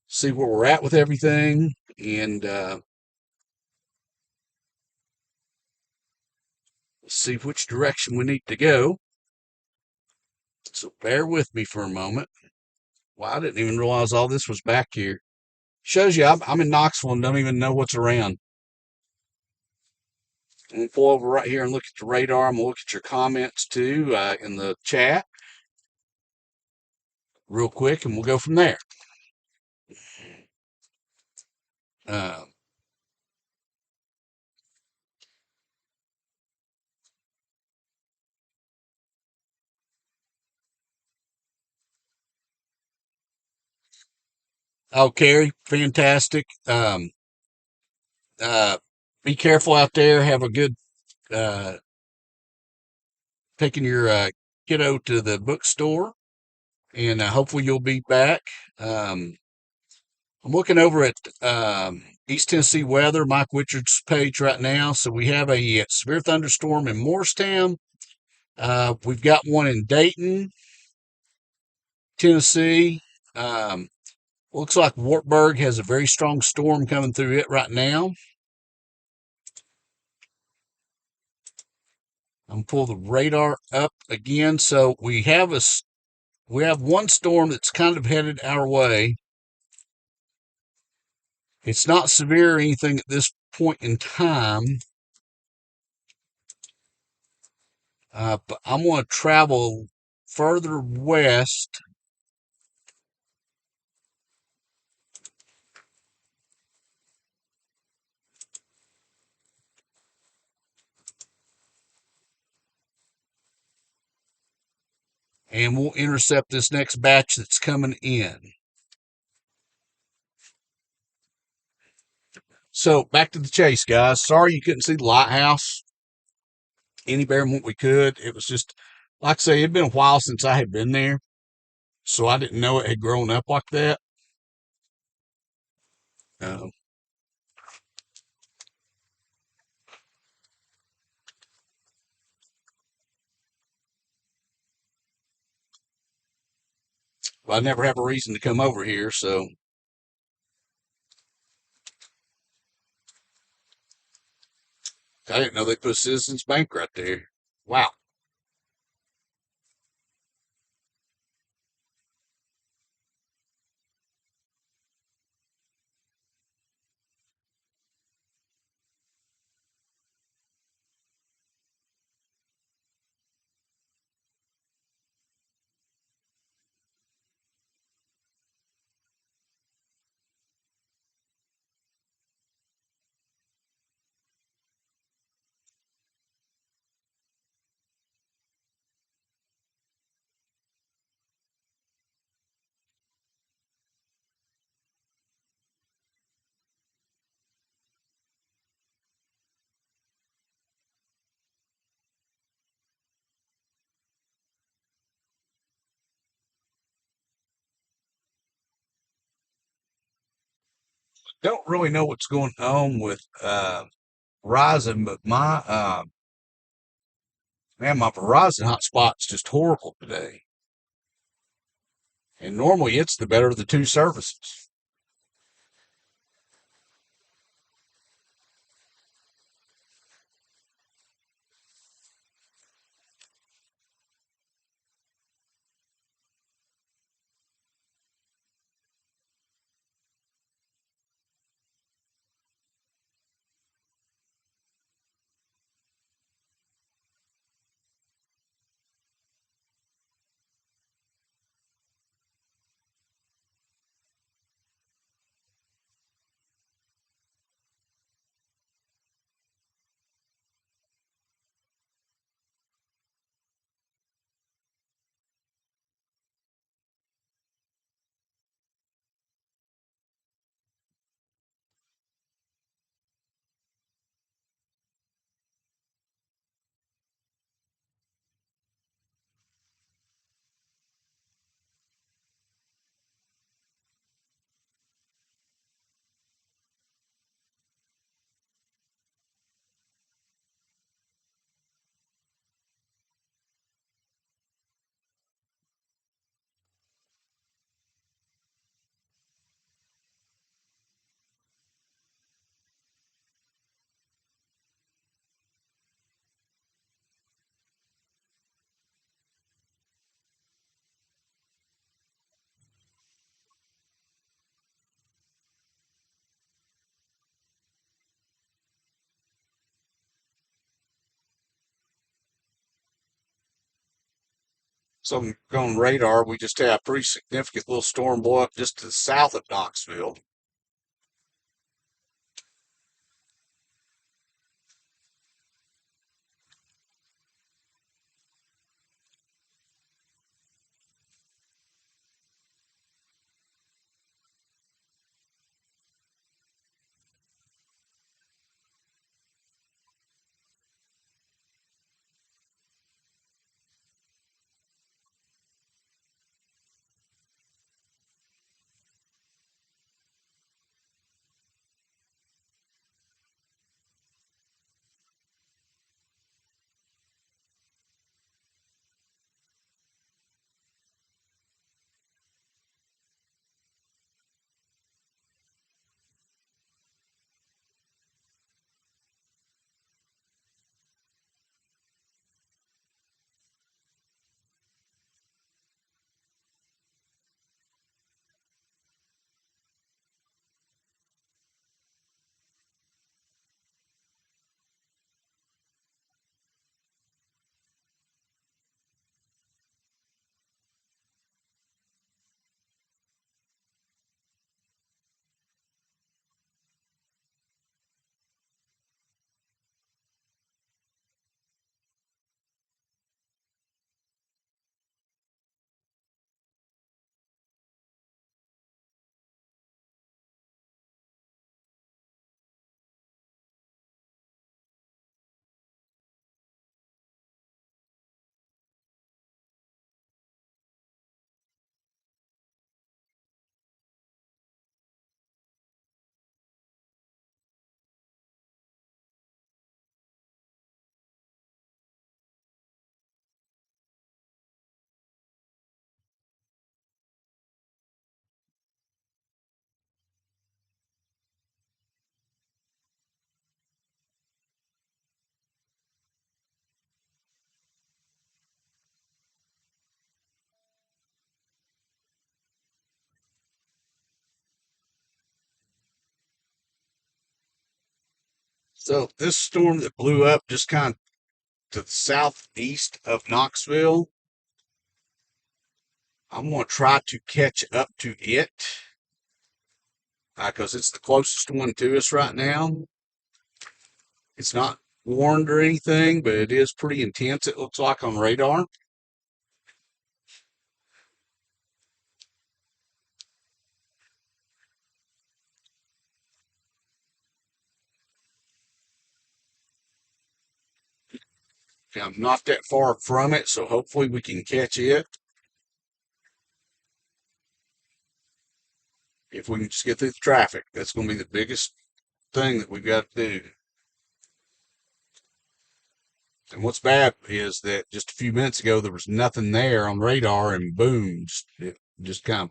see where we're at with everything, and see which direction we need to go. So bear with me for a moment. Well, I didn't even realize all this was back here. Shows you I'm in Knoxville and don't even know what's around. I'm going to pull over right here and look at the radar. I'm going to look at your comments too in the chat real quick, and we'll go from there. Uh, oh, Carrie, fantastic. Uh, be careful out there. Have a good uh, taking your kiddo to the bookstore, and hopefully you'll be back. I'm looking over at East Tennessee weather, Mike Richards' page right now. So we have a severe thunderstorm in Morristown. We've got one in Dayton, Tennessee. Um, looks like Wartburg has a very strong storm coming through it right now. I'm gonna pull the radar up again. So we have one storm that's kind of headed our way. It's not severe or anything at this point in time, but I'm going to travel further west. And we'll intercept this next batch that's coming in. So back to the chase, guys. Sorry you couldn't see the lighthouse any better than what we could. It was just, like I say, it'd been a while since I had been there, so I didn't know it had grown up like that. Uh, but I never have a reason to come over here, so I didn't know they put Citizens Bank right there. Wow. Don't really know what's going on with Verizon, but my Verizon hotspot's just horrible today. And normally it's the better of the two services. So on radar, we just have a pretty significant little storm blow up just to the south of Knoxville. So this storm that blew up just kind of to the southeast of Knoxville, I'm going to try to catch up to it because it's the closest one to us right now. It's not warned or anything, but it is pretty intense, it looks like on radar. I'm not that far from it, so hopefully we can catch it. If we can just get through the traffic, that's going to be the biggest thing that we've got to do. And what's bad is that just a few minutes ago there was nothing there on radar, and boom, it just kind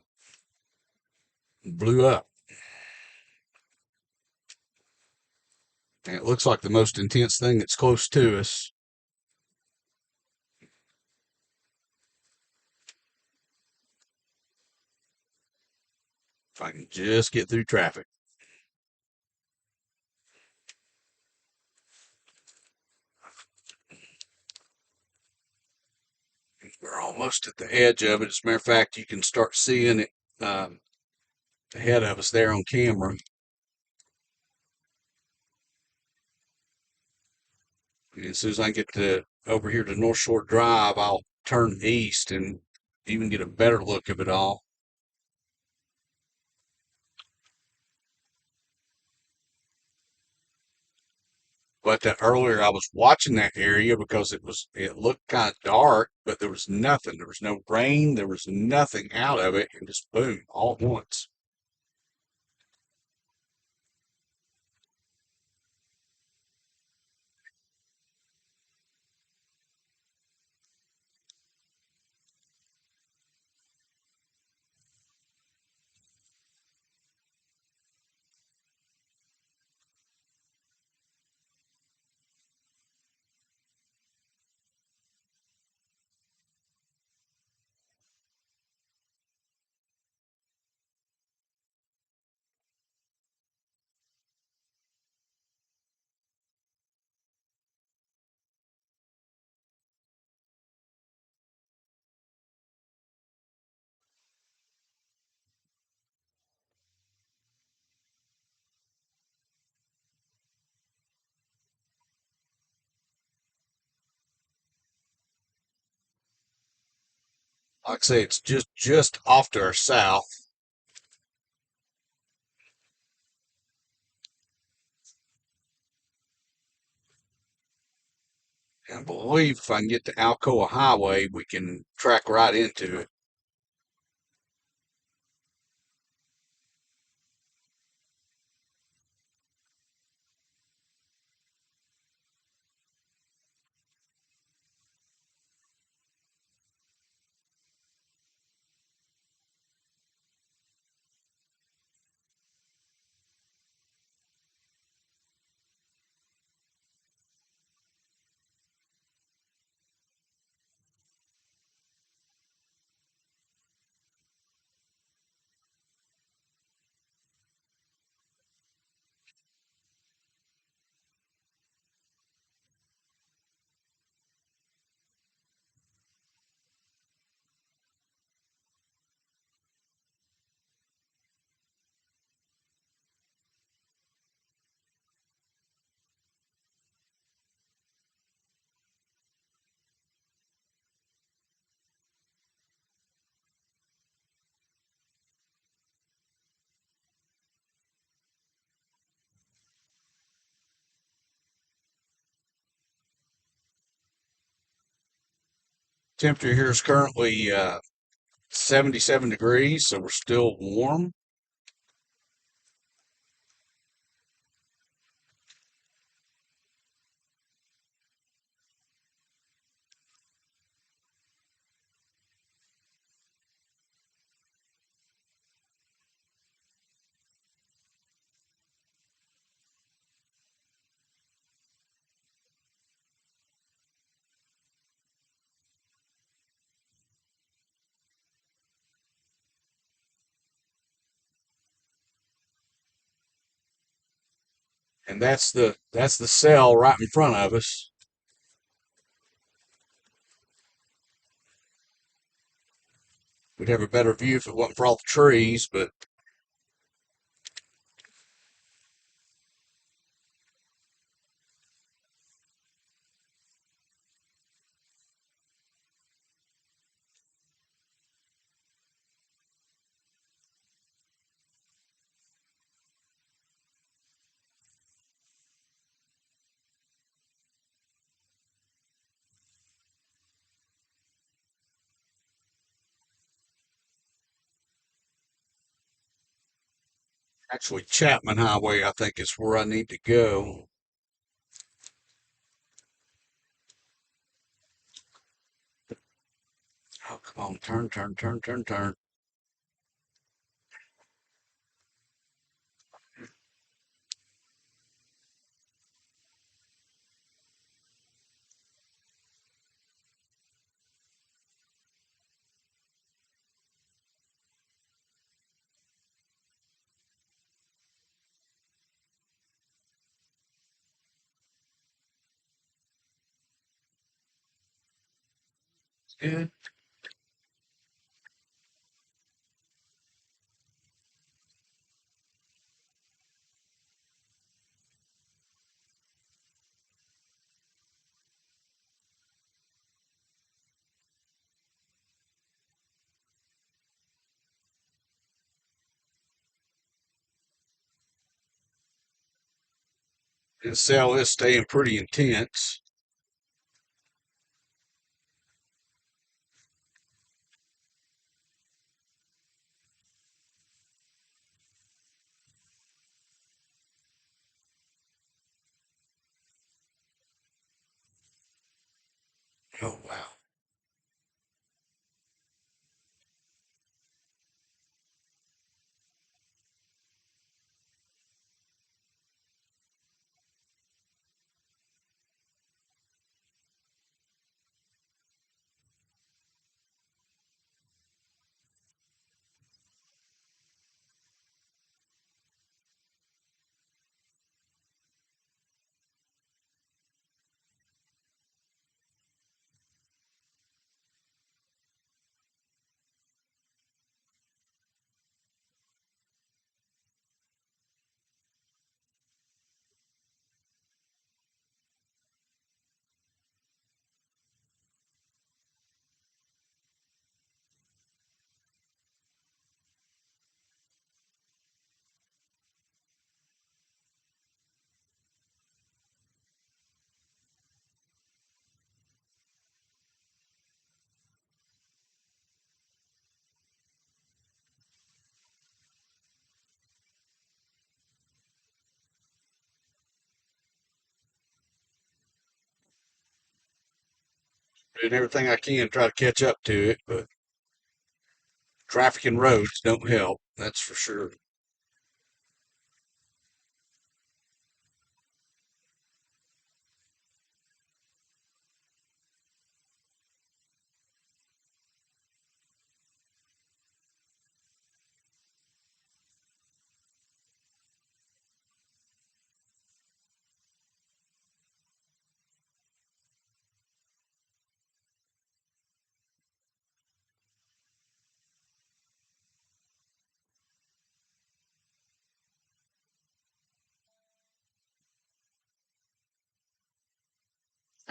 of blew up. And it looks like the most intense thing that's close to us. If I can just get through traffic. We're almost at the edge of it. As a matter of fact, you can start seeing it ahead of us there on camera. And as soon as I get to over here to North Shore Drive, I'll turn east and even get a better look of it all. But earlier I was watching that area because it looked kind of dark, but there was nothing. There was no rain. There was nothing out of it, and just boom, all at once. Like I say, it's just off to our south. I believe if I can get to Alcoa Highway, we can track right into it. Temperature here is currently 77 degrees, so we're still warm. And that's the cell right in front of us. We'd have a better view if it wasn't for all the trees, but actually Chapman Highway, I think, is where I need to go. Oh, come on, turn, turn, turn, turn, turn. Good. This cell is staying pretty intense. Oh, wow. Doing everything I can to try to catch up to it, but traffic and roads don't help. That's for sure.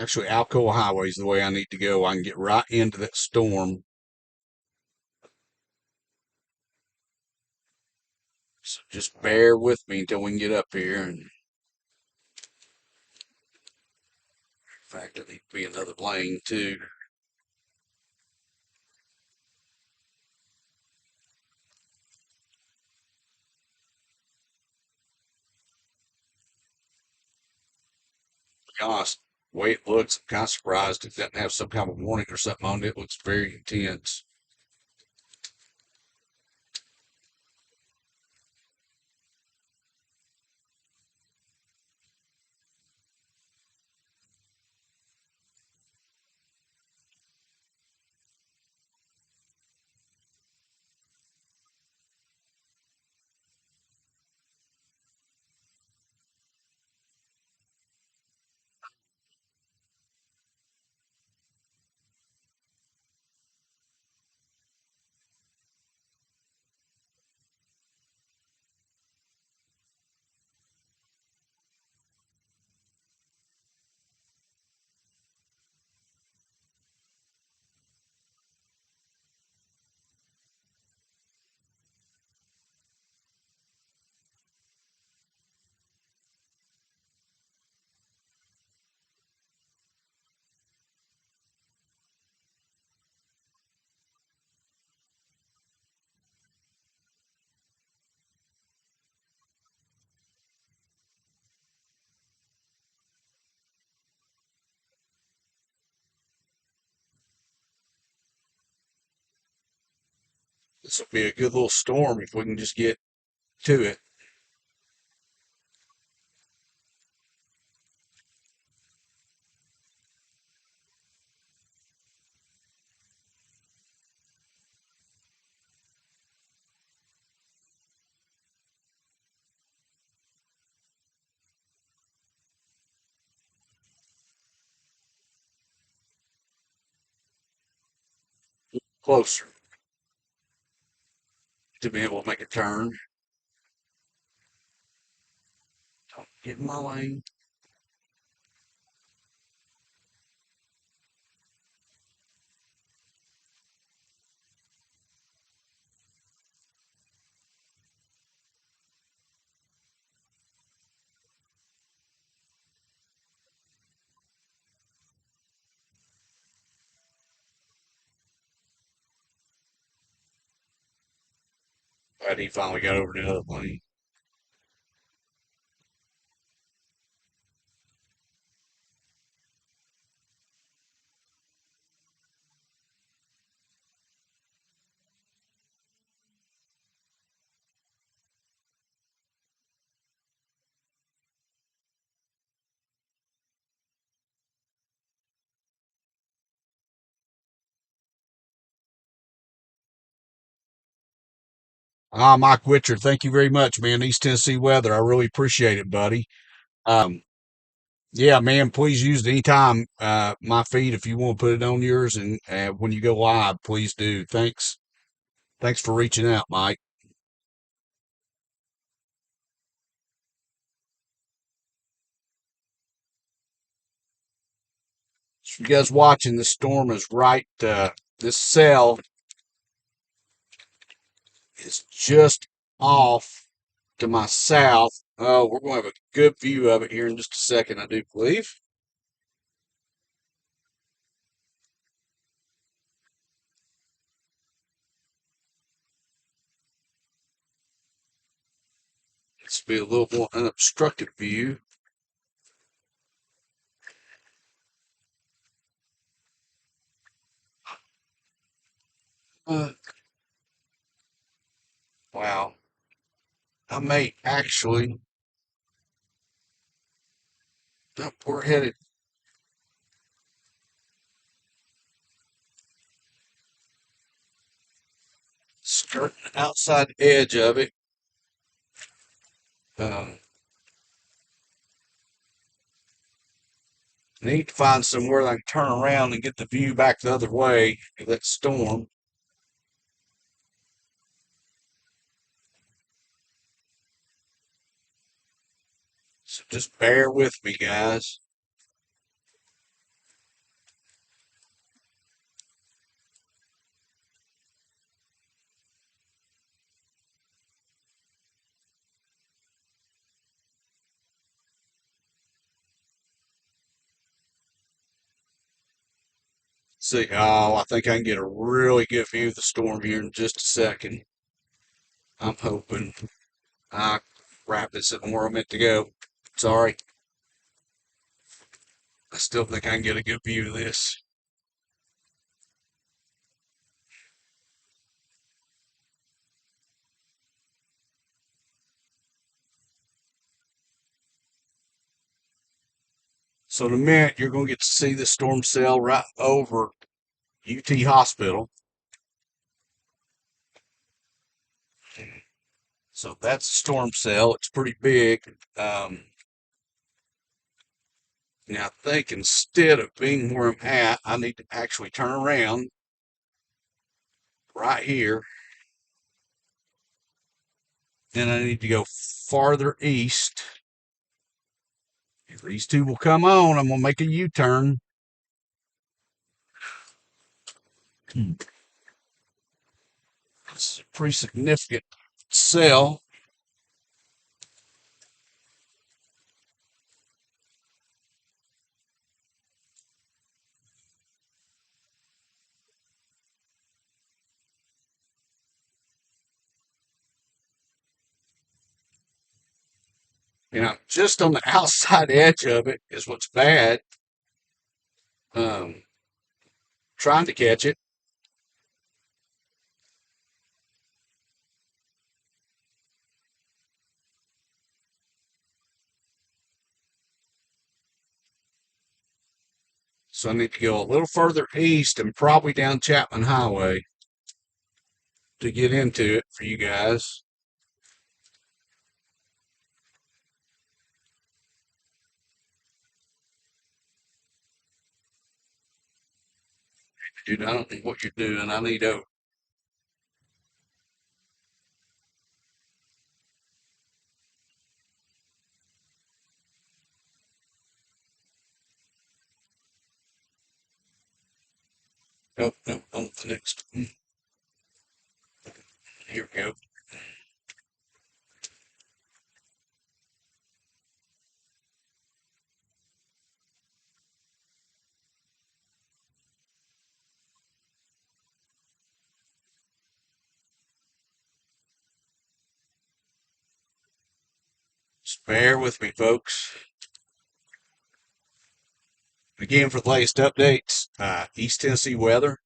Actually, Alcoa Highway is the way I need to go. I can get right into that storm. So just bear with me until we can get up here. And in fact, I need to be another lane too. To be honest, the way it looks, I'm kind of surprised it doesn't have some kind of warning or something on it. It looks very intense. This will be a good little storm if we can just get to it. Closer to be able to make a turn. Don't get in my lane. Glad he finally got over to the other lane. Mike Witcher, thank you very much, man. East Tennessee weather. I really appreciate it, buddy. Um, yeah, man, please use it anytime. My feed, if you want to put it on yours and when you go live, please do. Thanks. Thanks for reaching out, Mike. So you guys watching, this storm is right, this cell is just off to my south. Oh, we're going to have a good view of it here in just a second, I do believe. This will be a little more unobstructed view. Uh, wow. I may actually, oh, we're headed skirting the outside edge of it. Um, Need to find somewhere that I can turn around and get the view back the other way of that storm. So just bear with me, guys. See, oh, I think I can get a really good view of the storm here in just a second. I'm hoping. Ah, crap, this isn't where I meant to go. Sorry. I still think I can get a good view of this. So in a minute, you're going to get to see the storm cell right over UT Hospital. So that's the storm cell. It's pretty big. Now I think instead of being where I'm at, I need to actually turn around right here. Then I need to go farther east. If these two will come on, I'm going to make a U-turn. It's a pretty significant cell. You know, just on the outside edge of it is what's bad. Um, Trying to catch it. So I need to go a little further east and probably down Chapman Highway to get into it for you guys. Dude, I don't know what you're doing. I need to. Nope, nope, on the next one. Here we go. Just bear with me, folks. Again, for the latest updates, East Tennessee weather,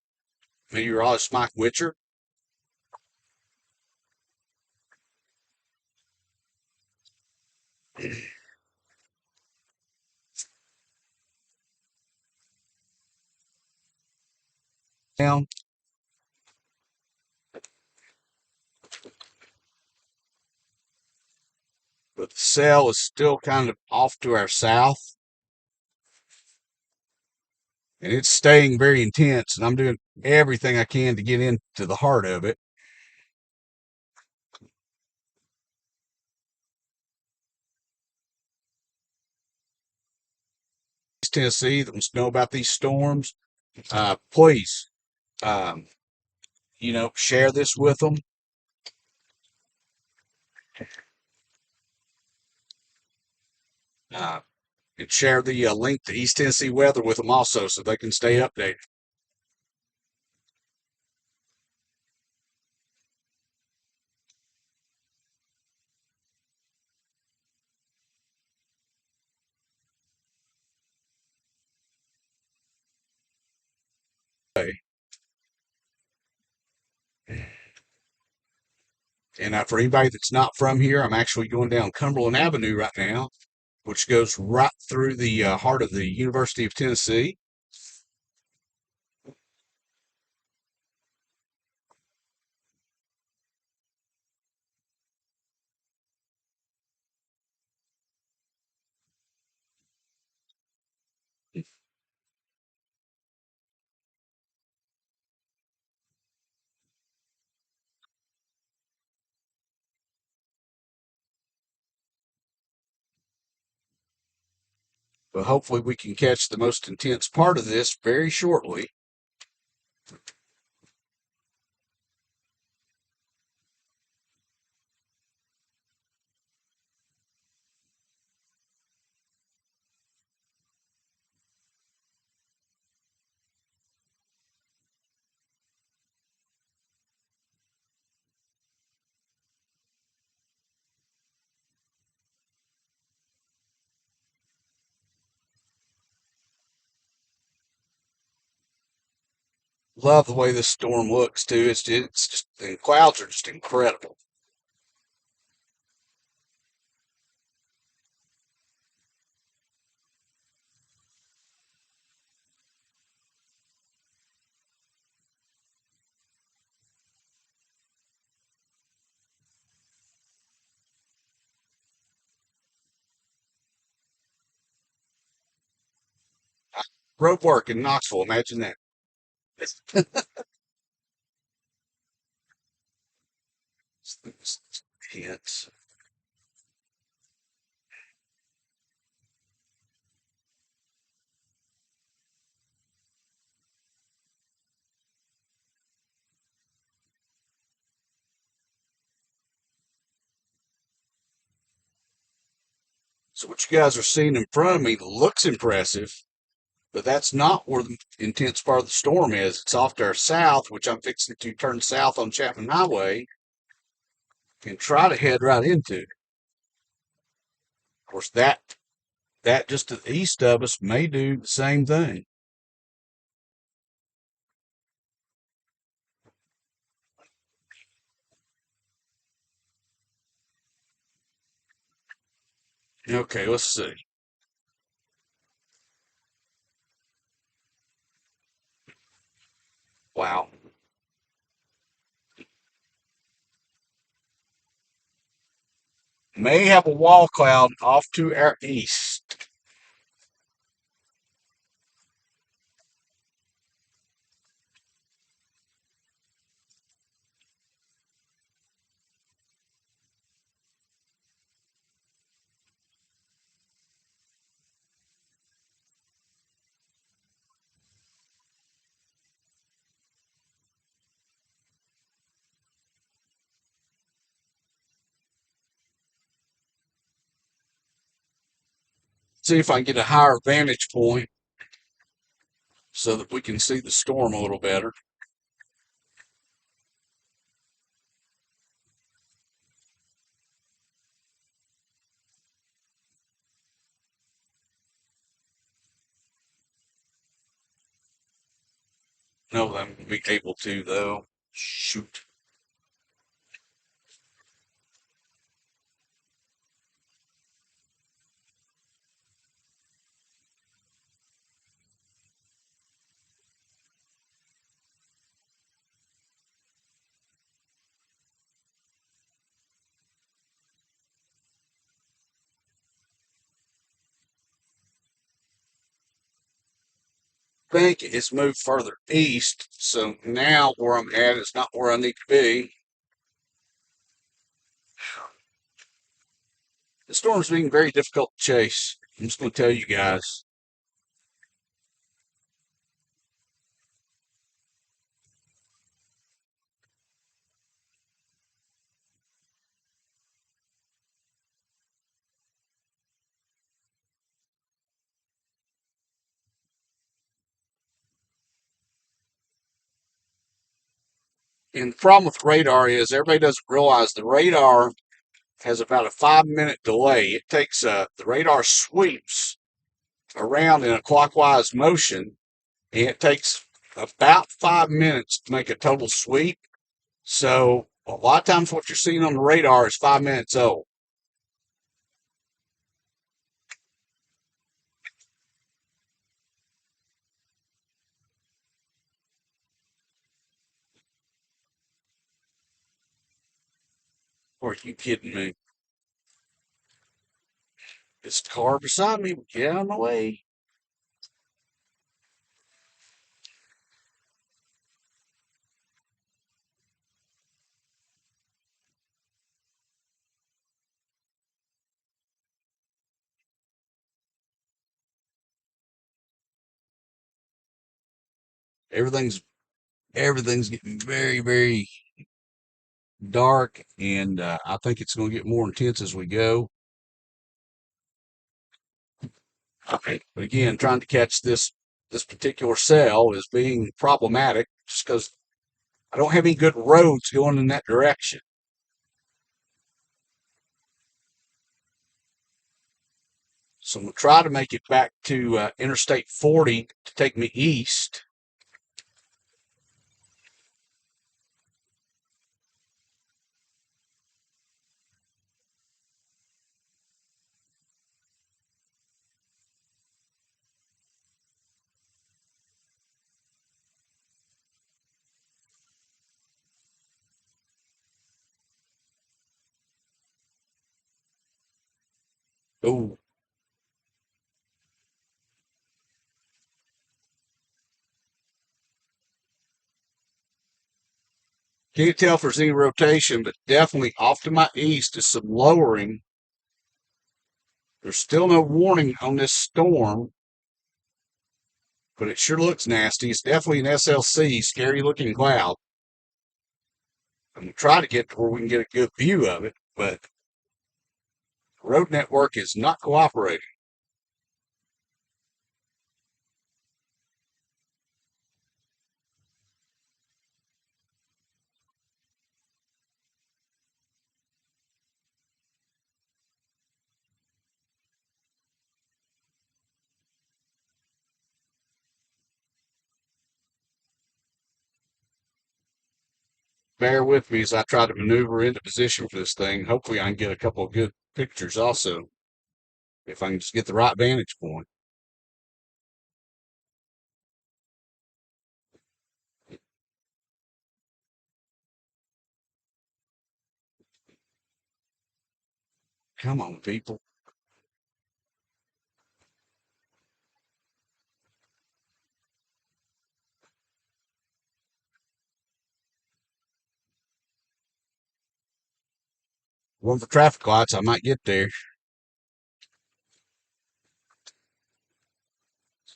meteorologist Mike Witcher. Down, but the cell is still kind of off to our south, and it's staying very intense, and I'm doing everything I can to get into the heart of it. East Tennessee that wants to know about these storms, please, um, share this with them. Uh, and share the link to East Tennessee weather with them also so they can stay updated. And for anybody that's not from here, I'm actually going down Cumberland Avenue right now, which goes right through the heart of the University of Tennessee. But hopefully we can catch the most intense part of this very shortly. Love the way this storm looks too. It's just the clouds are just incredible. Road work in Knoxville, imagine that. It's intense. So what you guys are seeing in front of me looks impressive, but that's not where the intense part of the storm is. It's off to our south, which I'm fixing to turn south on Chapman Highway and try to head right into. Of course, that just to the east of us may do the same thing. Okay, let's see. Wow. May have a wall cloud off to our east. See if I can get a higher vantage point so that we can see the storm a little better. No, I'm gonna be able to though. Shoot. I think it's moved further east, so now where I'm at is not where I need to be. The storm's being very difficult to chase. I'm just going to tell you guys. And the problem with radar is everybody doesn't realize the radar has about a 5 minute delay. It takes the radar sweeps around in a clockwise motion, and it takes about 5 minutes to make a total sweep. So A lot of times what you're seeing on the radar is 5 minutes old. Or are you kidding me? This car beside me, get out of my way. Everything's everything's getting very, very dark, and I think it's going to get more intense as we go. Okay. But again, trying to catch this particular cell is being problematic just because I don't have any good roads going in that direction. So I'm gonna try to make it back to Interstate 40 to take me east. Oh, can't tell if there's any rotation, but definitely off to my east is some lowering. There's still no warning on this storm, but it sure looks nasty. It's definitely an SLC, scary looking cloud. I'm gonna try to get to where we can get a good view of it, but the road network is not cooperating. Bear with me as I try to maneuver into position for this thing. Hopefully, I can get a couple of good pictures also, if I can just get the right vantage point. Come on, people. One for traffic lights, I might get there.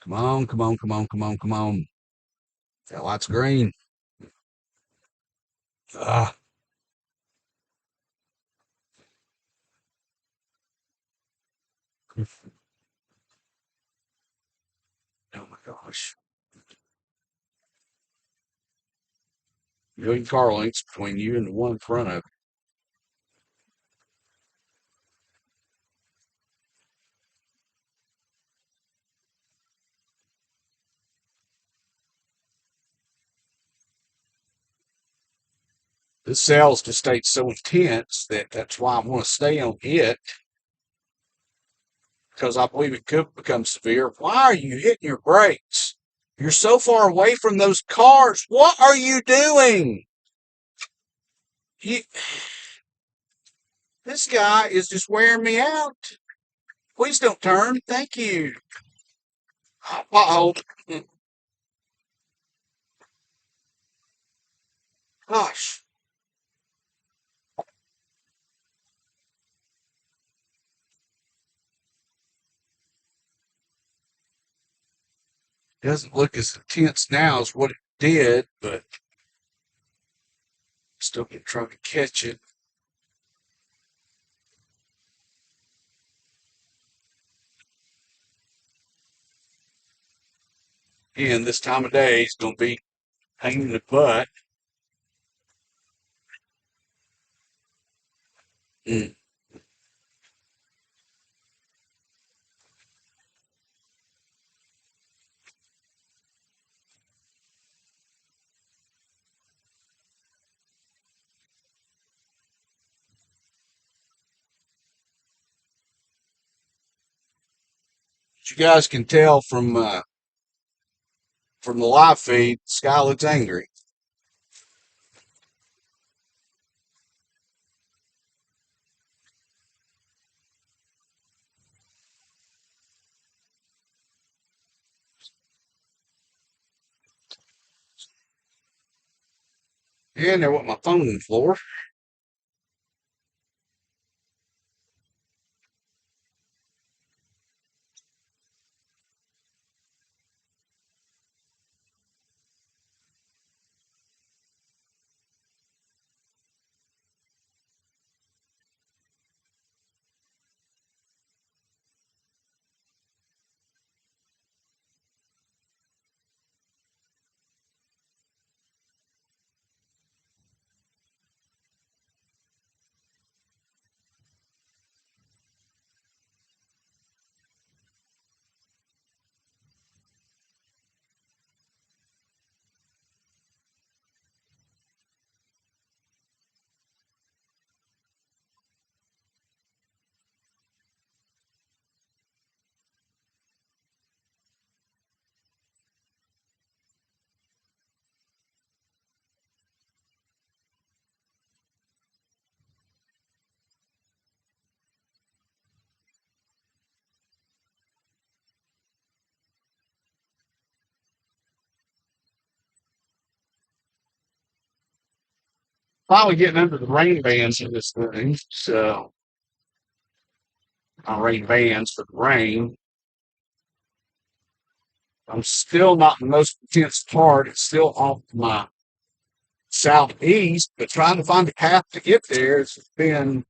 Come on, come on, come on, come on, come on. That light's green. Ah, oh my gosh. Million car lengths between you and the one in front of it. This cell's just stayed so intense that that's why I want to stay on it because I believe it could become severe. Why are you hitting your brakes? You're so far away from those cars. What are you doing? You, this guy is just wearing me out. Please don't turn. Thank you. Uh-oh. Gosh. Doesn't look as intense now as what it did, but still can try to catch it. And this time of day is going to be hanging the butt. Mm. You guys can tell from the live feed, Sky looks angry. And there went my phone on the floor. Finally getting under the rain bands of this thing. So, my rain bands for the rain. I'm still not in the most intense part. It's still off my southeast, but trying to find a path to get there has been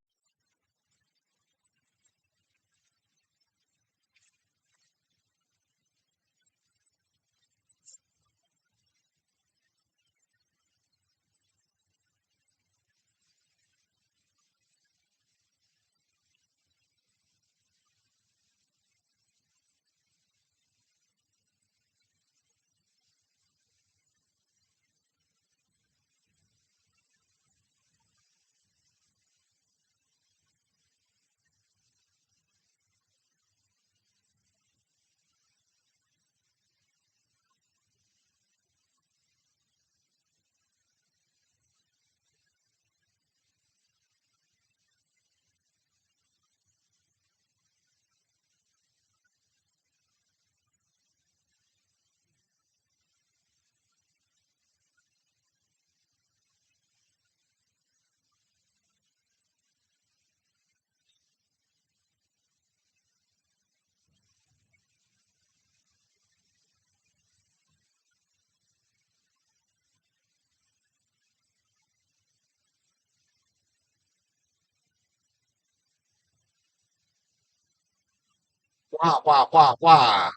why.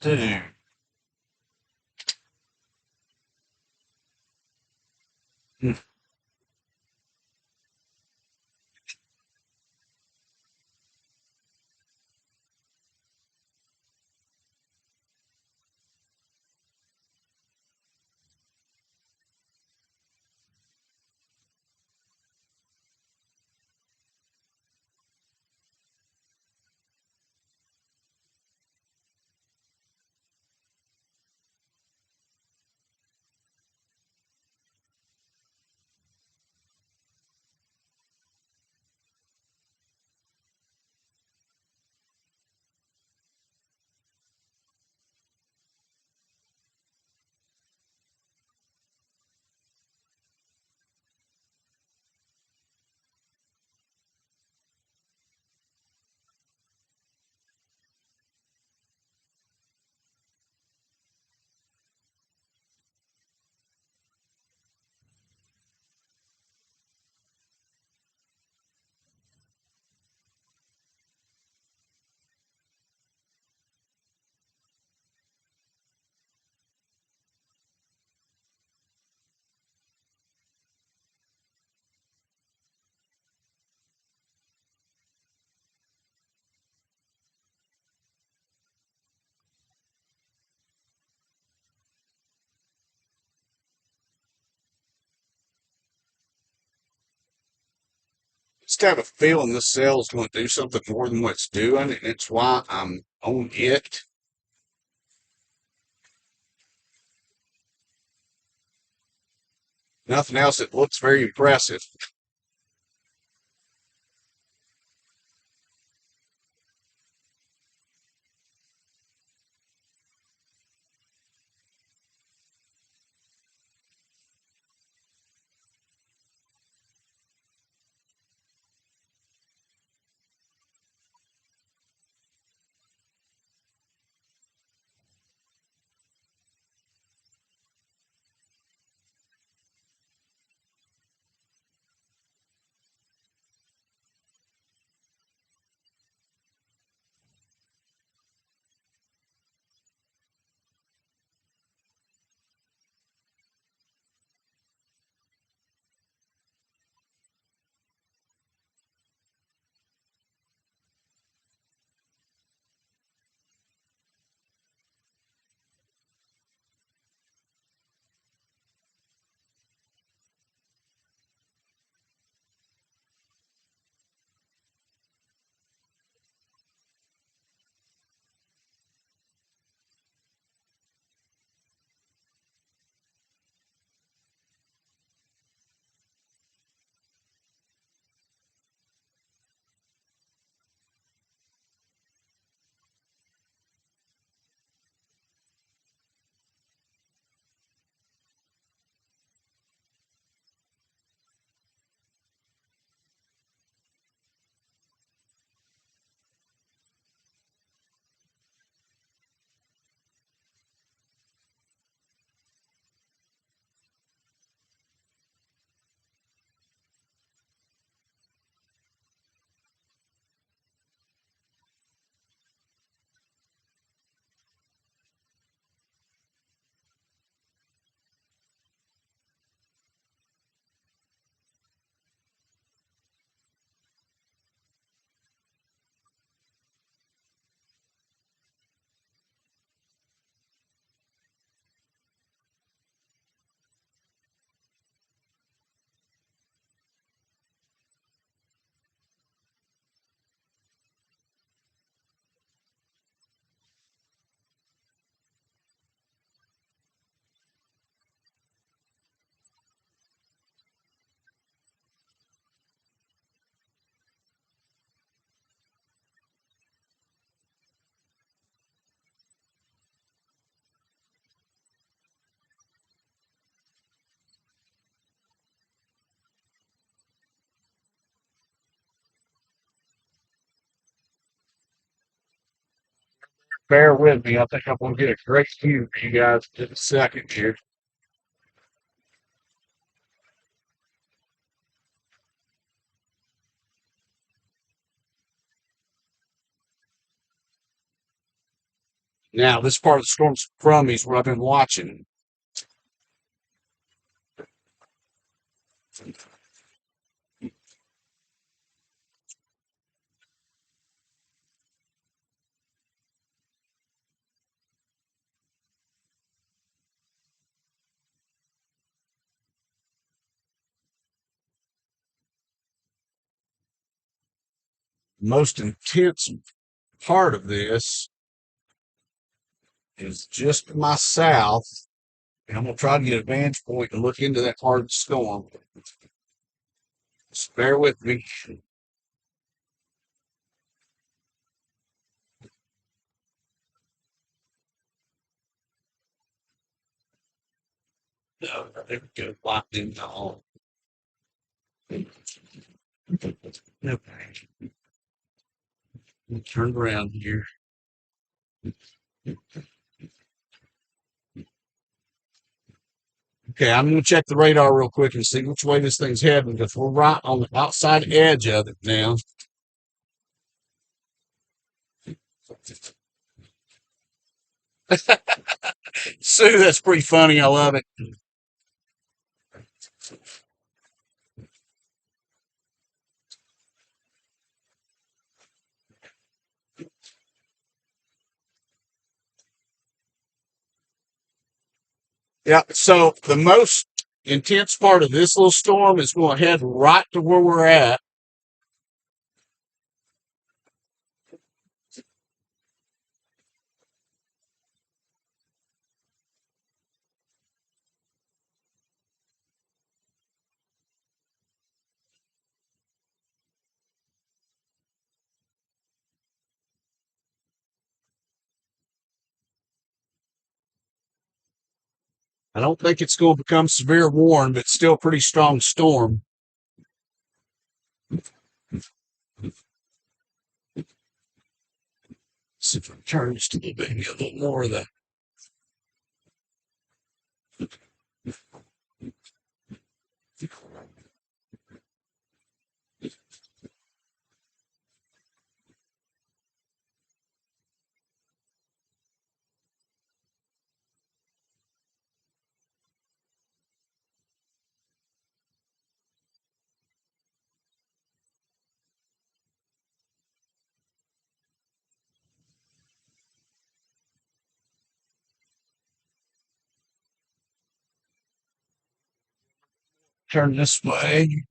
Dude. Hmm. Just have a feeling this cell is going to do something more than what it's doing, and it's why I'm on it. Nothing else. It looks very impressive. Bear with me. I think I'm going to get a great view for you guys in just a second here. Now, this part of the storm's from me is what I've been watching. The most intense part of this is just to my south. And I'm going to try to get a vantage point and look into that part of the storm. Just bear with me. No, there we go. Locked in the hall. Okay. Turn around here. Okay, I'm going to check the radar real quick and see which way this thing's heading because we're right on the outside edge of it now. Sue, that's pretty funny. I love it. Yeah, so the most intense part of this little storm is going to head right to where we're at. I don't think it's going to become severe warm, but still pretty strong storm. See if I can turn just a little bit, get a little more of that. Turn this way.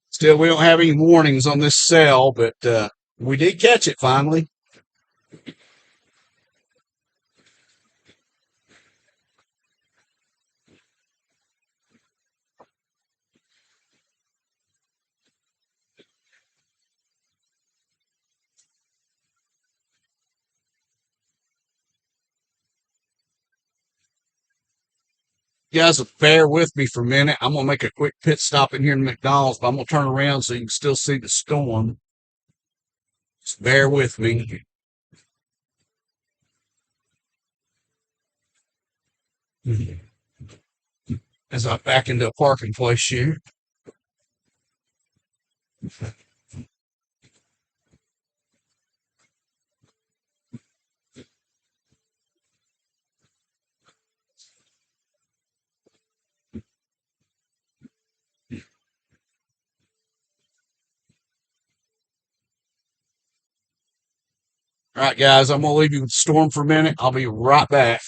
Still, we don't have any warnings on this cell, but we did catch it finally. You guys, will bear with me for a minute. I'm gonna make a quick pit stop in here in McDonald's, but I'm gonna turn around so you can still see the storm. Just bear with me. As I back into a parking place here. All right, guys, I'm gonna leave you with the storm for a minute. I'll be right back.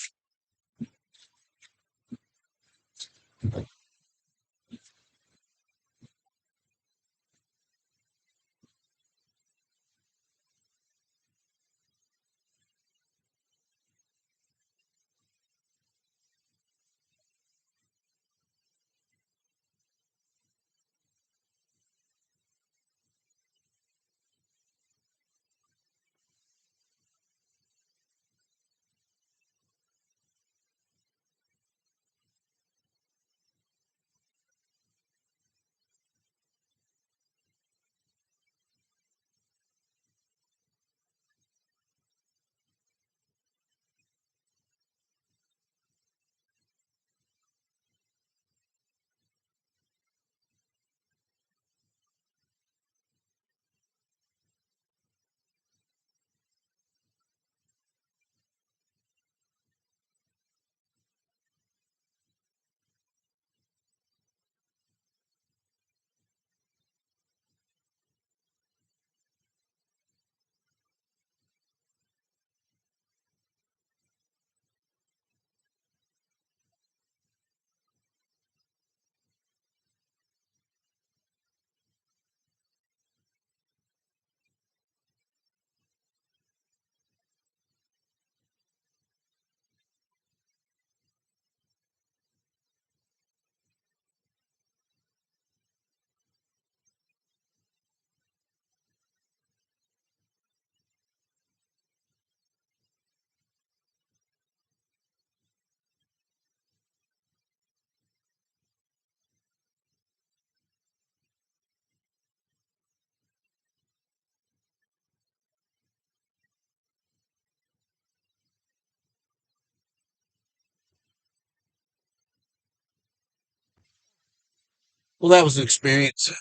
Well, that was an experience.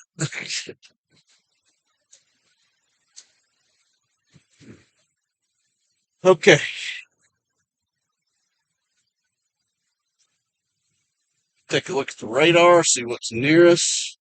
Okay, take a look at the radar, see what's near us.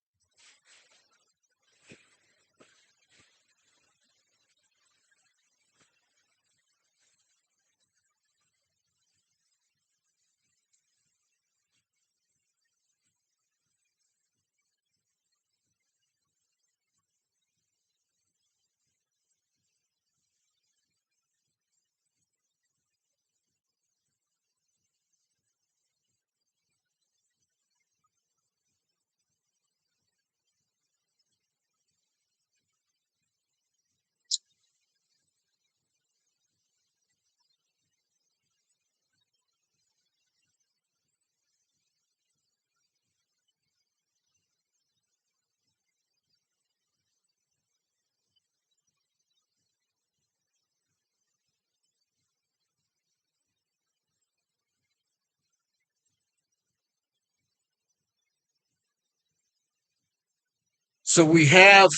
So we have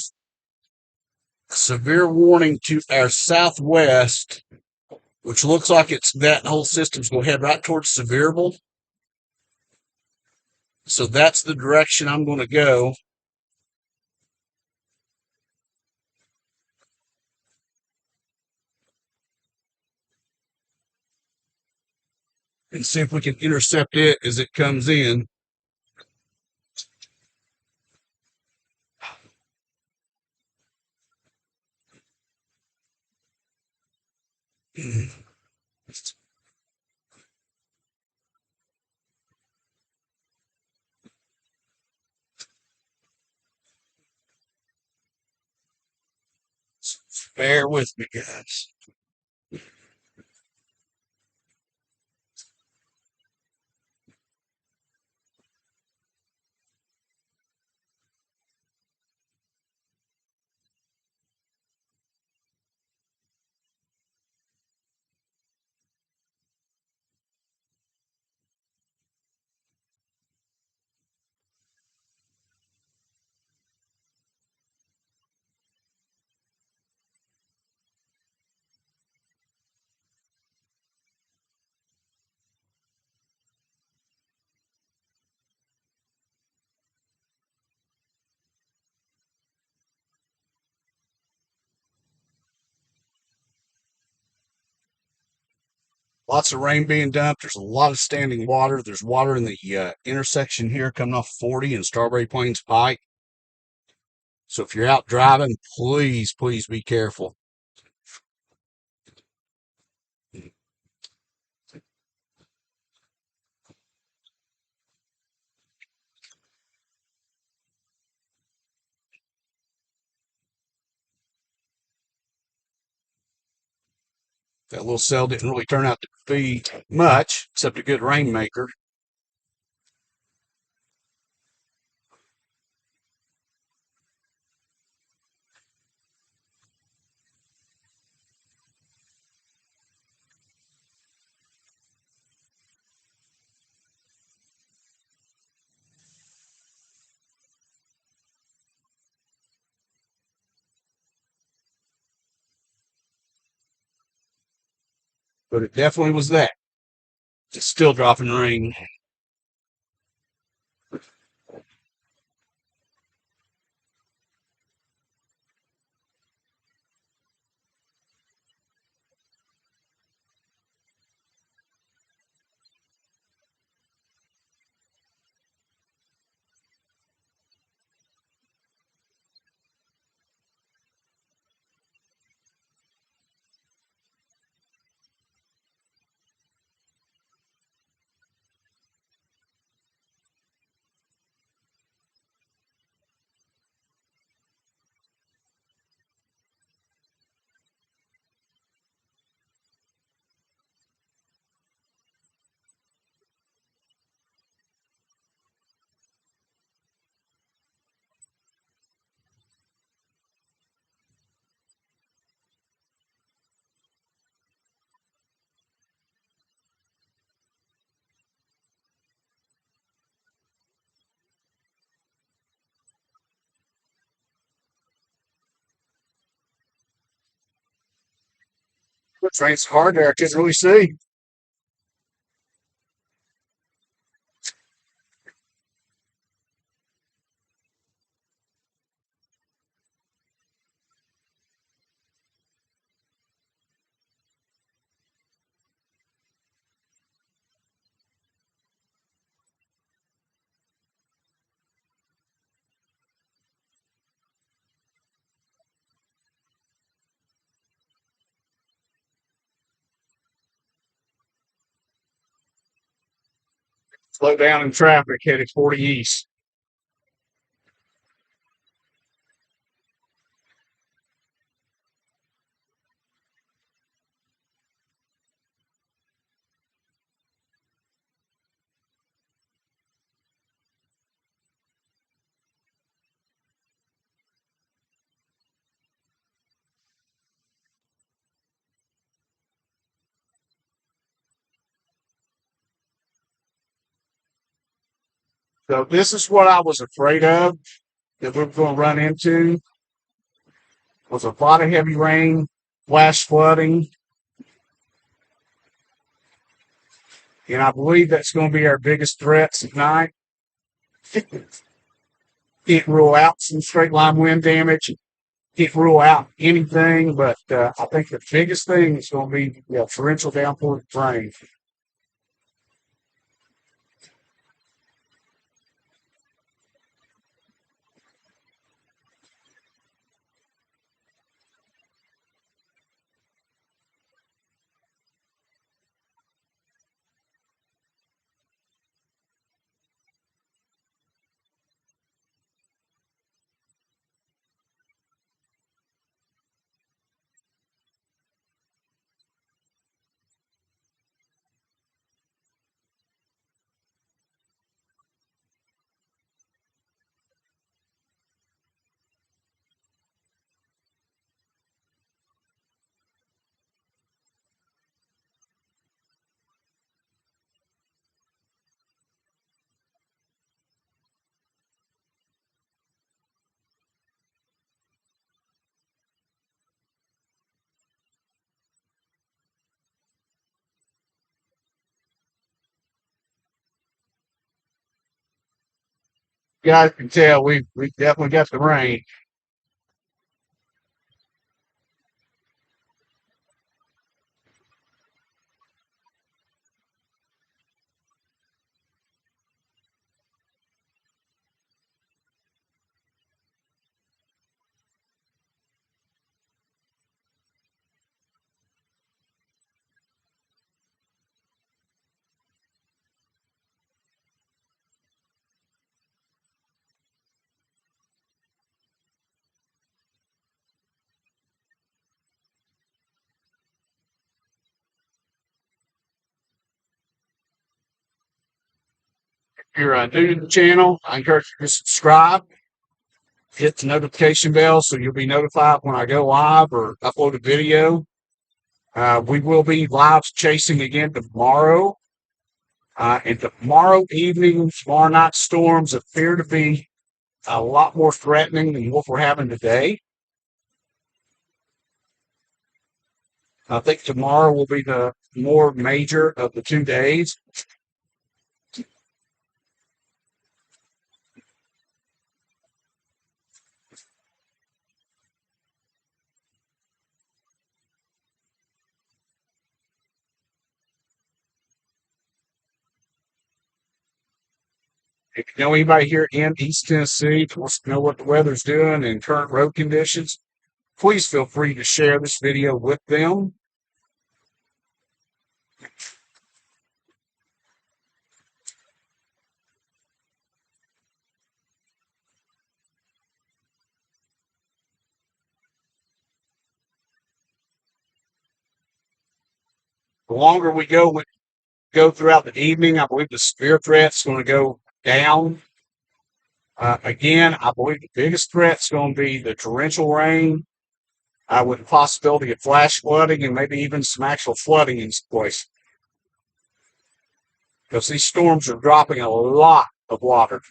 severe warning to our southwest, which looks like it's that whole system's going to head right towards Sevierville. So that's the direction I'm going to go. And see if we can intercept it as it comes in. Bear with me, guys. Lots of rain being dumped. There's a lot of standing water. There's water in the intersection here coming off 40 and Strawberry Plains Pike. So if you're out driving, please, please be careful. That little cell didn't really turn out to be much, except a good rainmaker. But it definitely was that. It's still dropping rain. The train's hard there. I can't really see. Slow down in traffic headed 40 east. So this is what I was afraid of. that we're going to run into was a lot of heavy rain, flash flooding, and I believe that's going to be our biggest threats tonight. Can't rule out some straight line wind damage. Can't rule out anything, but I think the biggest thing is going to be torrential downpour rain. You guys can tell we definitely got the rain. If you're new to the channel, I encourage you to subscribe, hit the notification bell so you'll be notified when I go live or upload a video. We will be live chasing again tomorrow. And tomorrow evening, tomorrow night storms appear to be a lot more threatening than what we're having today. I think tomorrow will be the more major of the 2 days. If you know anybody here in East Tennessee who wants to know what the weather's doing and current road conditions, please feel free to share this video with them. The longer we go throughout the evening, I believe the severe threat's going to go down. Again, I believe the biggest threat's going to be the torrential rain, with the possibility of flash flooding and maybe even some actual flooding in some places. Because these storms are dropping a lot of water.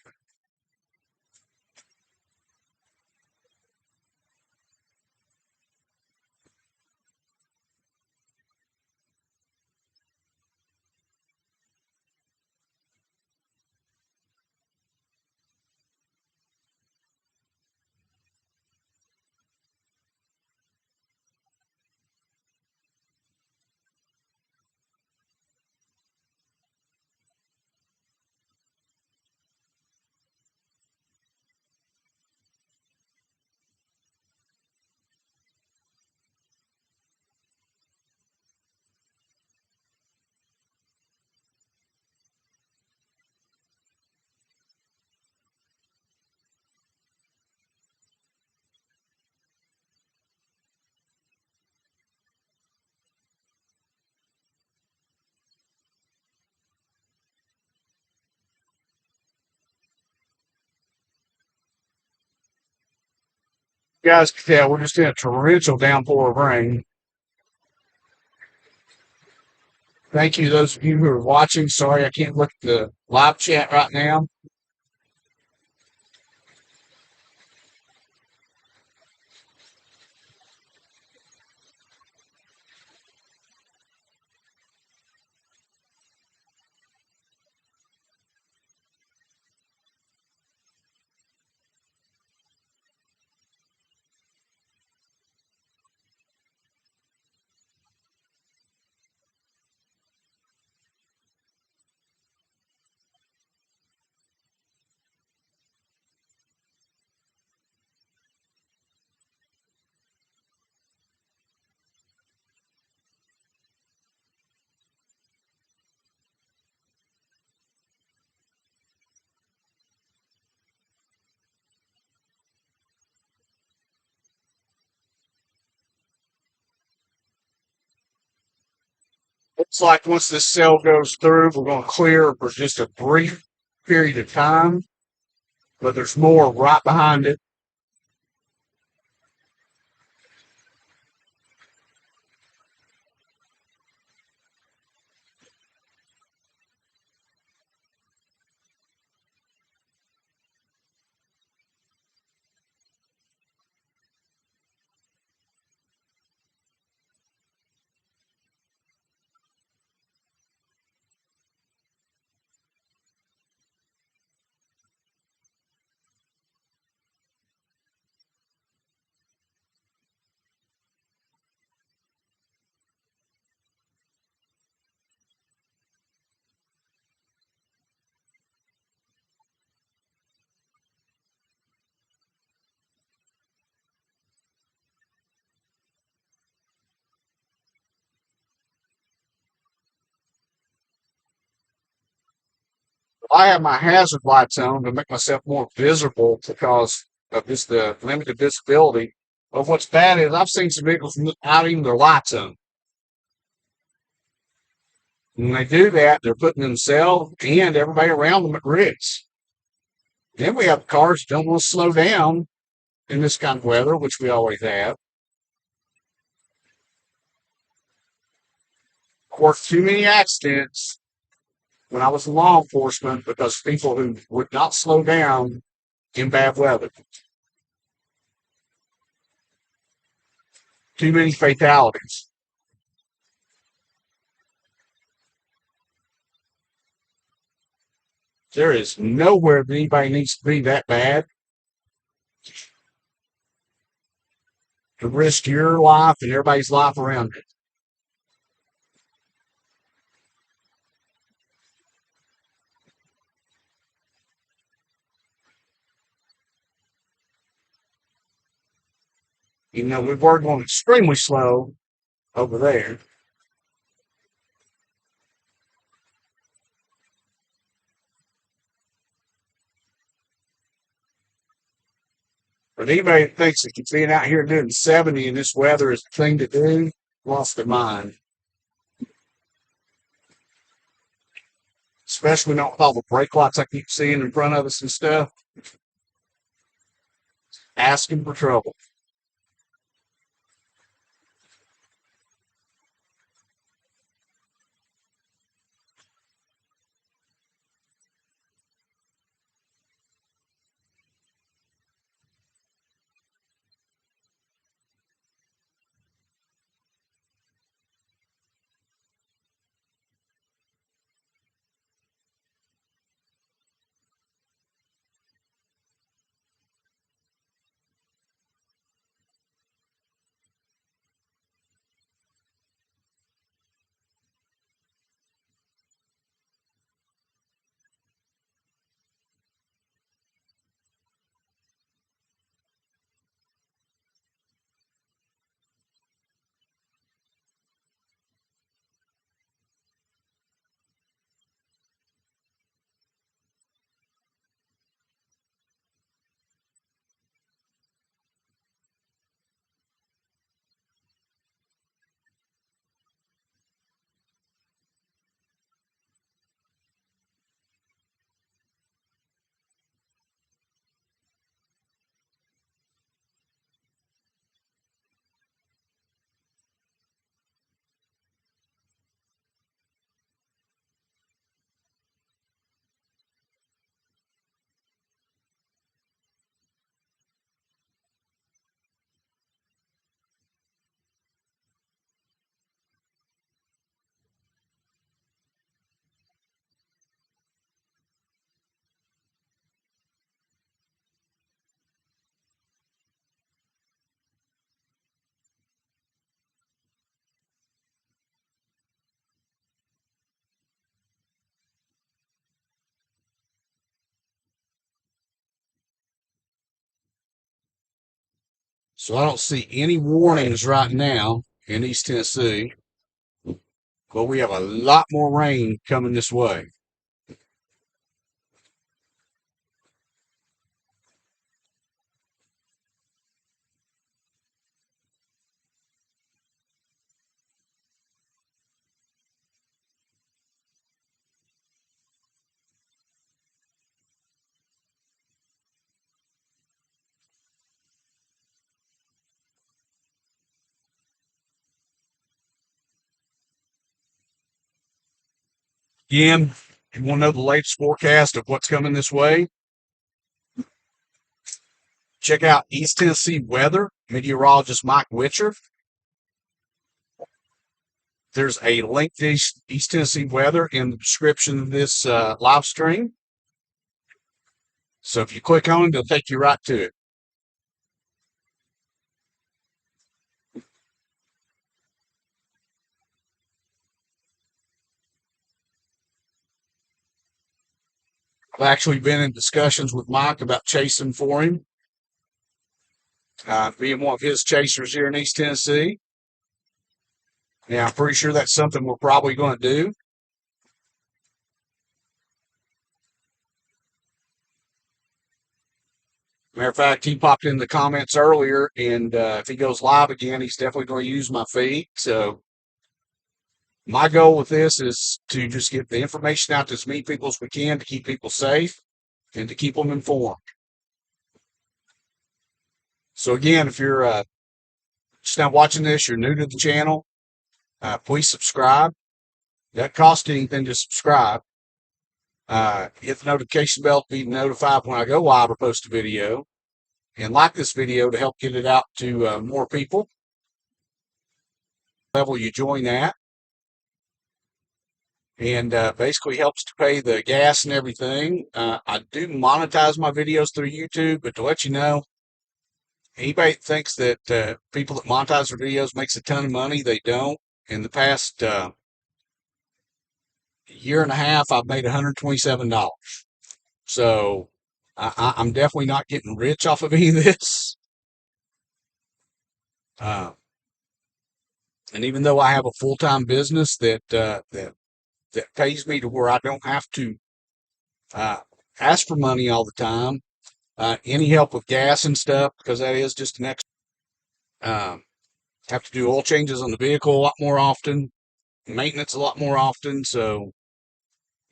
You guys can tell we're just in a torrential downpour of rain. Thank you, those of you who are watching. Sorry I can't look at the live chat right now. Looks like once this cell goes through, we're going to clear for just a brief period of time, but there's more right behind it. I have my hazard lights on to make myself more visible because of just the limited visibility. But what's bad is I've seen some vehicles without even their lights on. When they do that, they're putting themselves and everybody around them at risk. Then we have cars that don't want to slow down in this kind of weather, which we always have. Of course, too many accidents when I was in law enforcement because people who would not slow down in bad weather. Too many fatalities. There is nowhere that anybody needs to be that bad to risk your life and everybody's life around it. You know, we were going extremely slow over there. But anybody that thinks that being out here doing 70 in this weather is the thing to do, lost their mind. Especially not with all the brake lights I keep seeing in front of us and stuff. Asking for trouble. So I don't see any warnings right now in East Tennessee, but we have a lot more rain coming this way. Again, if you want to know the latest forecast of what's coming this way, check out East Tennessee weather, meteorologist Mike Witcher. There's a link to East Tennessee weather in the description of this live stream. So if you click on it, it'll take you right to it. I've actually been in discussions with Mike about chasing for him, being one of his chasers here in East Tennessee. Yeah, I'm pretty sure that's something we're probably going to do. Matter of fact, he popped in the comments earlier, and if he goes live again, he's definitely going to use my feed. So my goal with this is to just get the information out to as many people as we can to keep people safe and to keep them informed. So again, if you're just now watching this, you're new to the channel, please subscribe. Doesn't cost anything to subscribe. Hit the notification bell to be notified when I go live or post a video. And like this video to help get it out to more people. Level you join that. And basically helps to pay the gas and everything. I do monetize my videos through YouTube, but to let you know, anybody that thinks that people that monetize their videos makes a ton of money, they don't. In the past year and a half, I've made $127. So I'm definitely not getting rich off of any of this. And even though I have a full-time business that pays me to where I don't have to ask for money all the time, any help with gas and stuff, because that is just an extra. Have to do oil changes on the vehicle a lot more often, maintenance a lot more often. So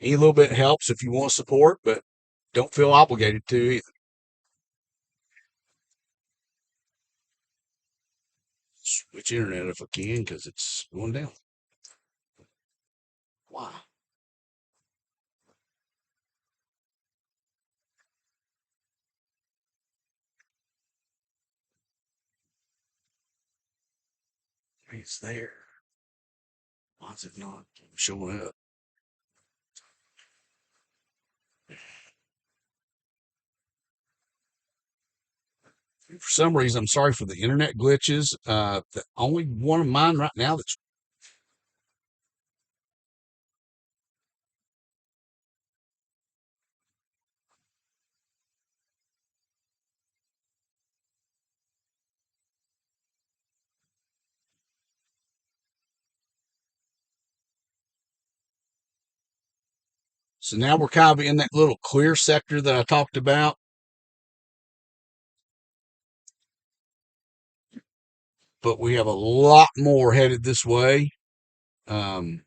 any little bit helps if you want to support, but don't feel obligated to either. Switch internet if I can, because it's going down. Wow. It's there. Why is it not showing up? For some reason, I'm sorry for the internet glitches. The only one of mine right now that's so now we're kind of in that little clear sector that I talked about. But we have a lot more headed this way. And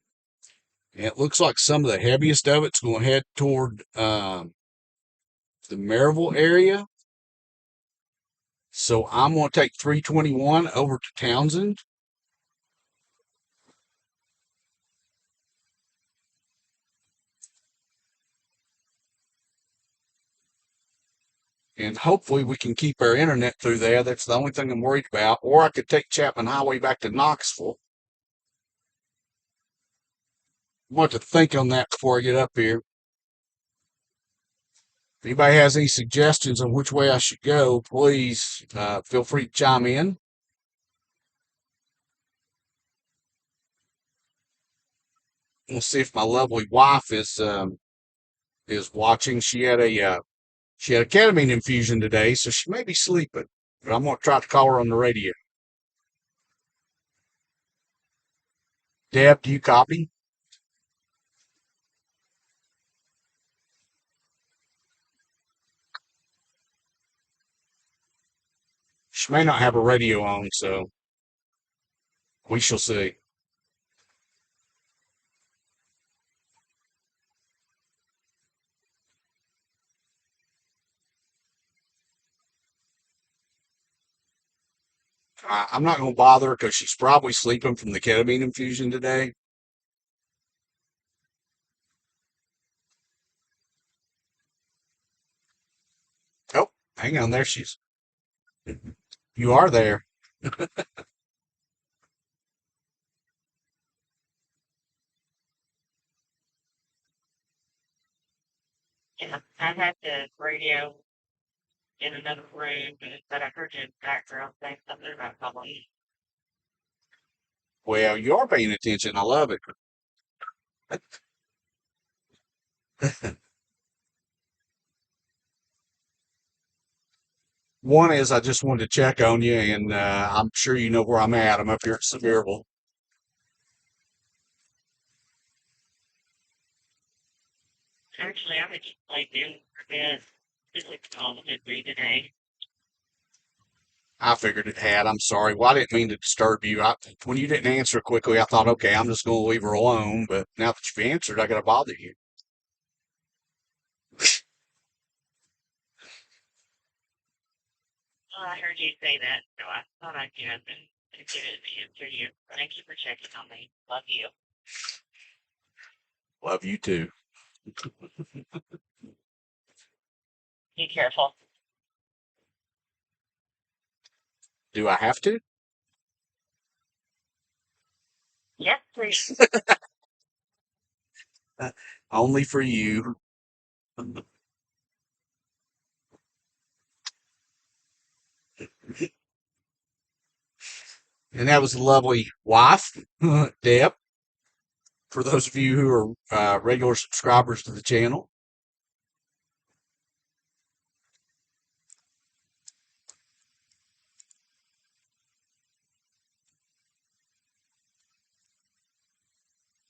it looks like some of the heaviest of it's going to head toward the Maryville area. So I'm going to take 321 over to Townsend. And hopefully we can keep our internet through there. That's the only thing I'm worried about. Or I could take Chapman Highway back to Knoxville. I want to think on that before I get up here. If anybody has any suggestions on which way I should go, please feel free to chime in. We'll see if my lovely wife is watching. She had a ketamine infusion today, so she may be sleeping. But I'm going to try to call her on the radio. Deb, do you copy? She may not have a radio on, so we shall see. I'm not going to bother her because she's probably sleeping from the ketamine infusion today. Hang on, there she's. You are there.
Yeah, I had the radio in another room, but I heard you in the background saying something about Halloween.
Well, you are paying attention. I love it. One is I just wanted to check on you, and I'm sure you know where I'm at. I'm up here at Sevierville.
Actually, I'm just laid down for bed. This is calling me today.
I figured it had. I'm sorry. Well, I didn't mean to disturb you. When you didn't answer quickly, I thought, okay, I'm just going to leave her alone. But now that you've answered, I got to bother you.
Well, I heard you say that, so I thought I'd get up and get it and answer you. Thank you for checking on me. Love you.
Love you too.
Be careful.
Do I have to?
Yes, please.
Only for you. And that was a lovely wife, Deb, for those of you who are regular subscribers to the channel.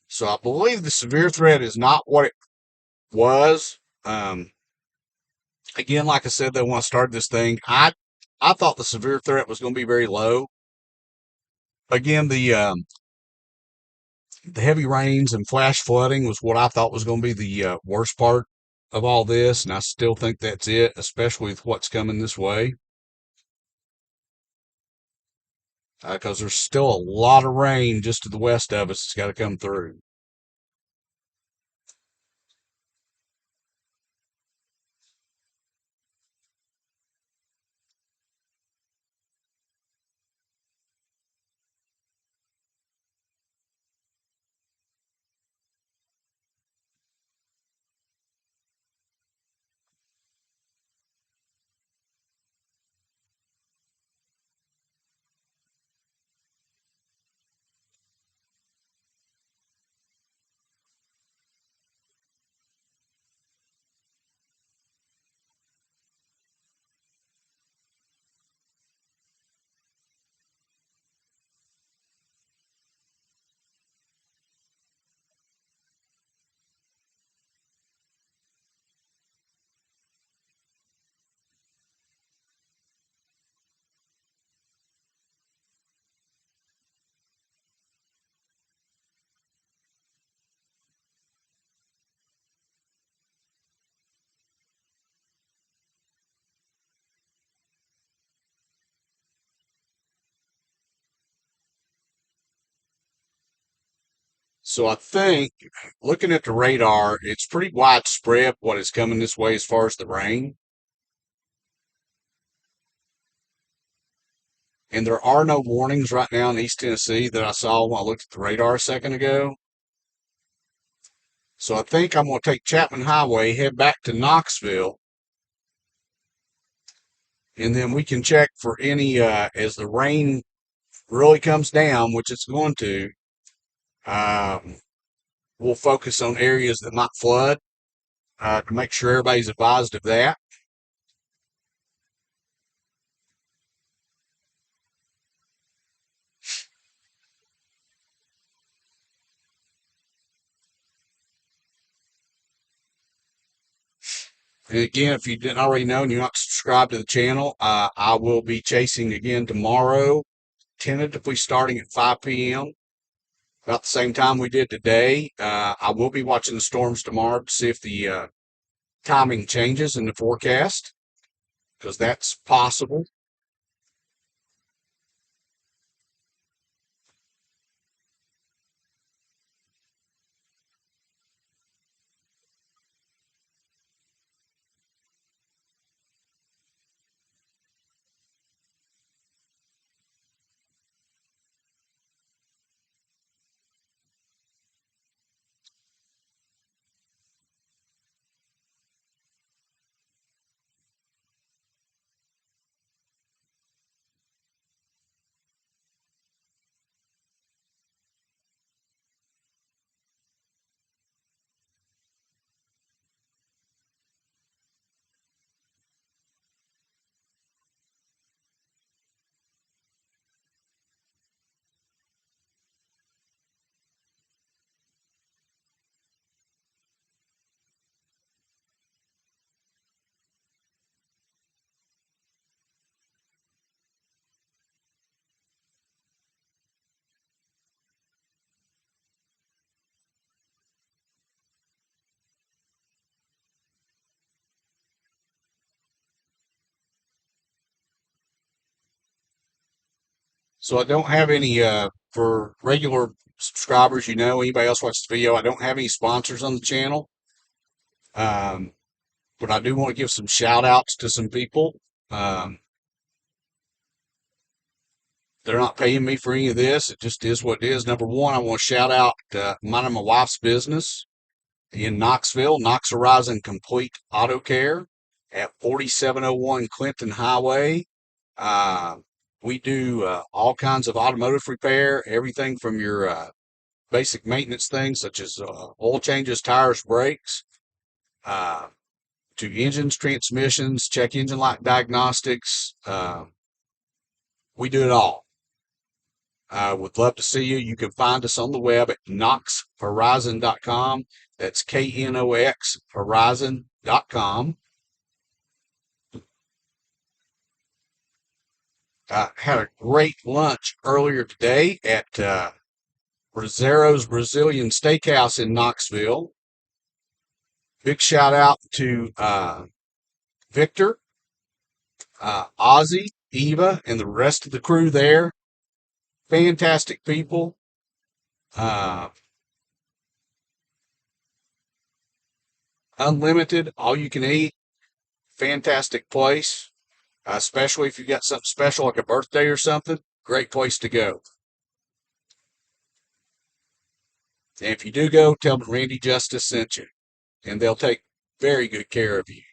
So I believe the severe threat is not what it was. Again, like I said, though, when I started this thing, I thought the severe threat was going to be very low. Again, the heavy rains and flash flooding was what I thought was going to be the worst part of all this, and I still think that's it, especially with what's coming this way, because there's still a lot of rain just to the west of us. It's got to come through. So I think, looking at the radar, it's pretty widespread what is coming this way as far as the rain. And there are no warnings right now in East Tennessee that I saw when I looked at the radar a second ago. So I think I'm going to take Chapman Highway, head back to Knoxville, and then we can check for any, as the rain really comes down, which it's going to, um, we'll focus on areas that might flood to make sure everybody's advised of that. And again, if you didn't already know and you're not subscribed to the channel, I will be chasing again tomorrow, tentatively starting at 5 p.m. about the same time we did today. I will be watching the storms tomorrow to see if the timing changes in the forecast, because that's possible. So I don't have any for regular subscribers. Anybody else watches the video, I don't have any sponsors on the channel. Um, but I do want to give some shout outs to some people. Um, they're not paying me for any of this. It just is what it is. Number one, I want to shout out mine and my wife's business in Knoxville, Knox Horizon Complete Auto Care at 4701 Clinton Highway. Uh, we do all kinds of automotive repair, everything from your basic maintenance things such as oil changes, tires, brakes, uh, to engines, transmissions, check engine light diagnostics. We do it all. Would love to see you. You can find us on the web at knoxhorizon.com. That's KNOX horizon.com. Had a great lunch earlier today at Rosero's Brazilian Steakhouse in Knoxville. Big shout out to Victor, Ozzy, Eva, and the rest of the crew there. Fantastic people. Unlimited, all you can eat. Fantastic place. Especially if you got something special like a birthday or something. Great place to go. And if you do go, tell them Randy Justice sent you. And they'll take very good care of you.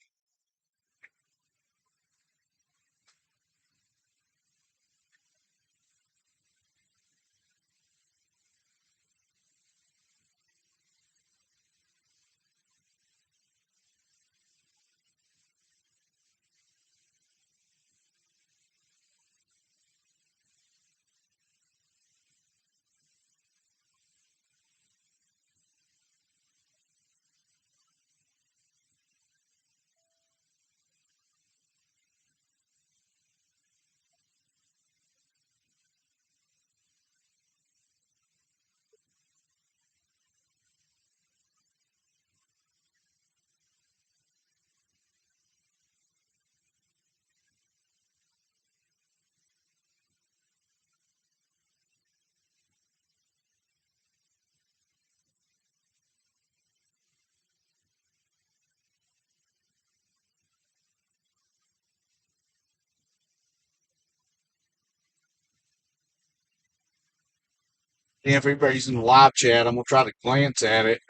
And if everybody's in the live chat, I'm going to try to glance at it.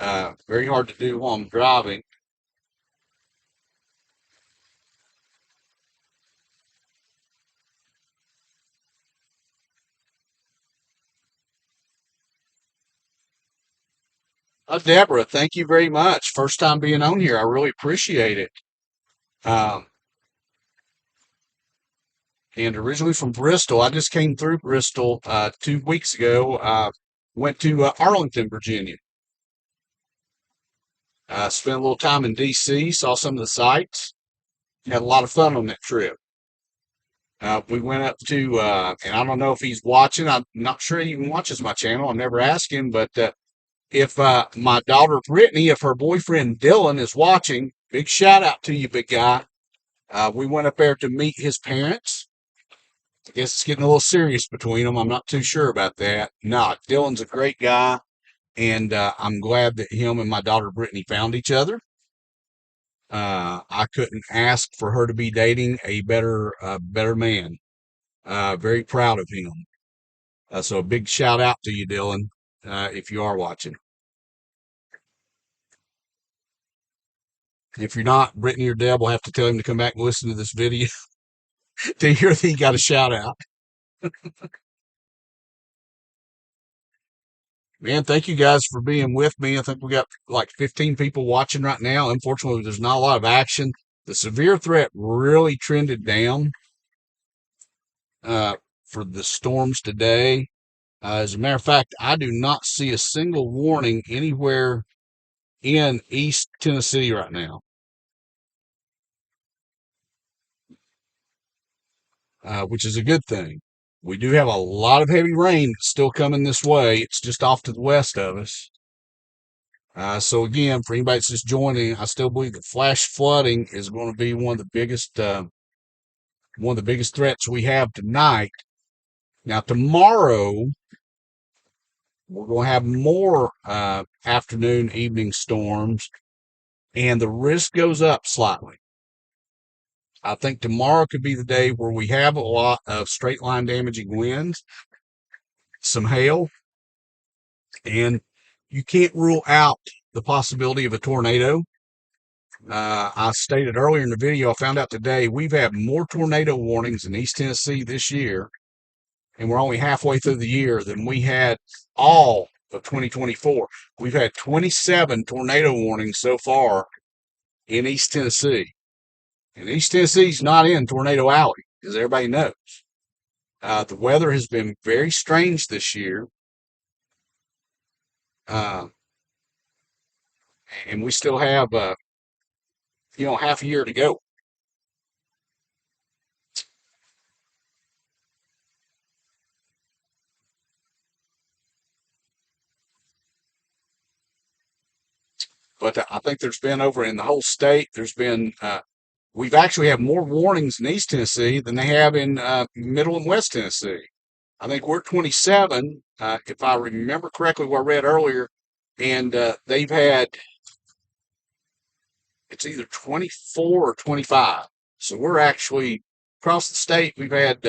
Very hard to do while I'm driving. Deborah, thank you very much. First time being on here. I really appreciate it. Um, and originally from Bristol, I just came through Bristol 2 weeks ago. Went to Arlington, Virginia. Spent a little time in D.C., saw some of the sights. Had a lot of fun on that trip. We went up to, and I don't know if he's watching. I'm not sure he even watches my channel. I never asked him, but if my daughter Brittany, if her boyfriend Dylan is watching, big shout out to you, big guy. We went up there to meet his parents. I guess it's getting a little serious between them. I'm not too sure about that. No, Dylan's a great guy, and I'm glad that him and my daughter Brittany found each other. I couldn't ask for her to be dating a better man. Very proud of him. So a big shout out to you, Dylan, if you are watching. If you're not, Brittany or Deb will have to tell him to come back and listen to this video to hear that he got a shout out. Man, thank you guys for being with me. I think we got like 15 people watching right now. Unfortunately, there's not a lot of action. The severe threat really trended down for the storms today. As a matter of fact, I do not see a single warning anywhere in East Tennessee right now, which is a good thing. We do have a lot of heavy rain still coming this way. It's just off to the west of us. So again, for anybody that's just joining, I still believe that flash flooding is going to be one of the biggest threats we have tonight. Now, tomorrow, we're going to have more afternoon, evening storms, and the risk goes up slightly. I think tomorrow could be the day where we have a lot of straight line damaging winds, some hail, and you can't rule out the possibility of a tornado. I stated earlier in the video, I found out today we've had more tornado warnings in East Tennessee this year, and we're only halfway through the year, than we had all of 2024. We've had 27 tornado warnings so far in East Tennessee. And East Tennessee's not in Tornado Alley, as everybody knows. The weather has been very strange this year. And we still have, half a year to go. But I think there's been over in the whole state, we've actually had more warnings in East Tennessee than they have in Middle and West Tennessee. I think we're 27, if I remember correctly what I read earlier, and they've had, it's either 24 or 25. So we're actually, across the state, we've had,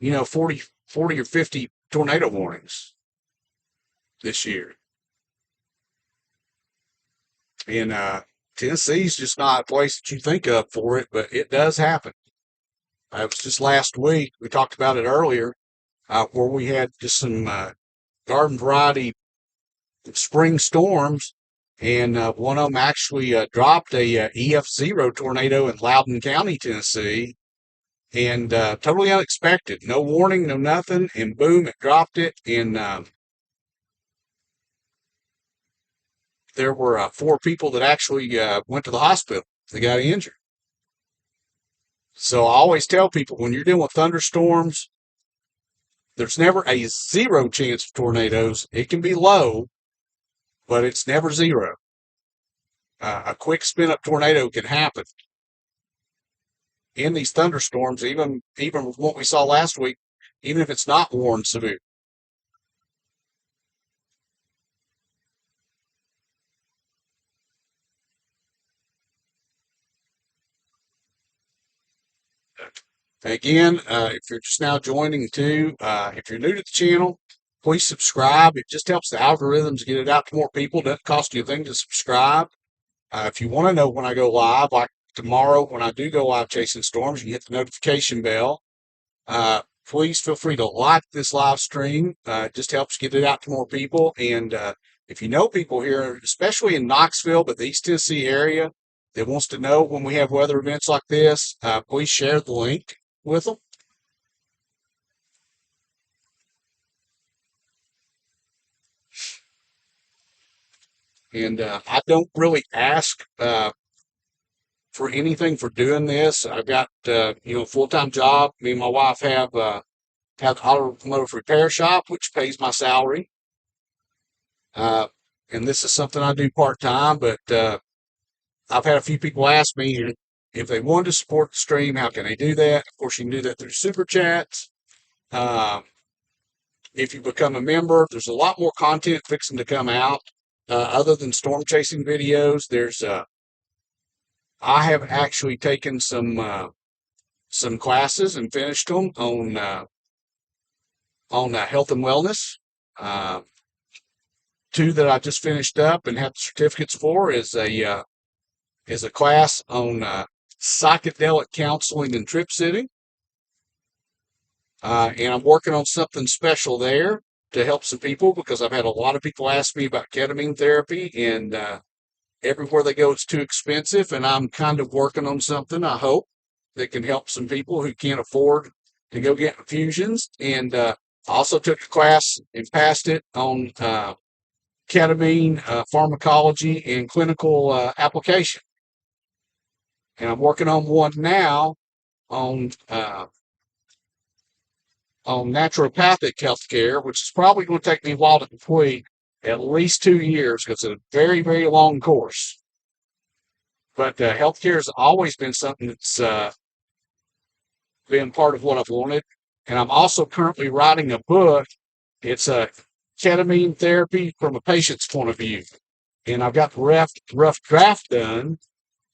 40 or 50 tornado warnings this year. And Tennessee's just not a place that you think of for it, but it does happen. It was just last week, we talked about it earlier, where we had just some garden variety spring storms, and one of them actually dropped a EF0 tornado in Loudoun County, Tennessee, and totally unexpected. No warning, no nothing, and boom, it dropped it, and there were 4 people that actually went to the hospital. They got injured. So I always tell people, when you're dealing with thunderstorms, there's never a 0 chance of tornadoes. It can be low, but it's never 0. A quick spin up tornado can happen in these thunderstorms, even what we saw last week, even if it's not warned severe. Again, if you're just now joining too, if you're new to the channel, please subscribe. It just helps the algorithms get it out to more people. It doesn't cost you a thing to subscribe. If you want to know when I go live, like tomorrow when I do go live chasing storms, you hit the notification bell. Please feel free to like this live stream. It just helps get it out to more people. And if you know people here, especially in Knoxville, but the East Tennessee area, that wants to know when we have weather events like this, please share the link with them. And I don't really ask for anything for doing this. I've got full-time job. Me and my wife have an automotive repair shop, which pays my salary. And this is something I do part-time, but I've had a few people ask me if they want to support the stream, how can they do that? Of course, you can do that through Super Chats. If you become a member, there's a lot more content fixing to come out. Other than storm chasing videos, I have actually taken some classes and finished them on health and wellness. 2 that I just finished up and have certificates for is a class on psychedelic counseling and trip sitting. And I'm working on something special there to help some people, because I've had a lot of people ask me about ketamine therapy, and everywhere they go, it's too expensive. And I'm kind of working on something, I hope, that can help some people who can't afford to go get infusions. And I also took a class and passed it on ketamine pharmacology and clinical application. And I'm working on one now on naturopathic healthcare, which is probably going to take me a while to complete, at least 2 years, because it's a very, very long course. But healthcare has always been something that's been part of what I've wanted. And I'm also currently writing a book. It's a ketamine therapy from a patient's point of view. And I've got the rough draft done,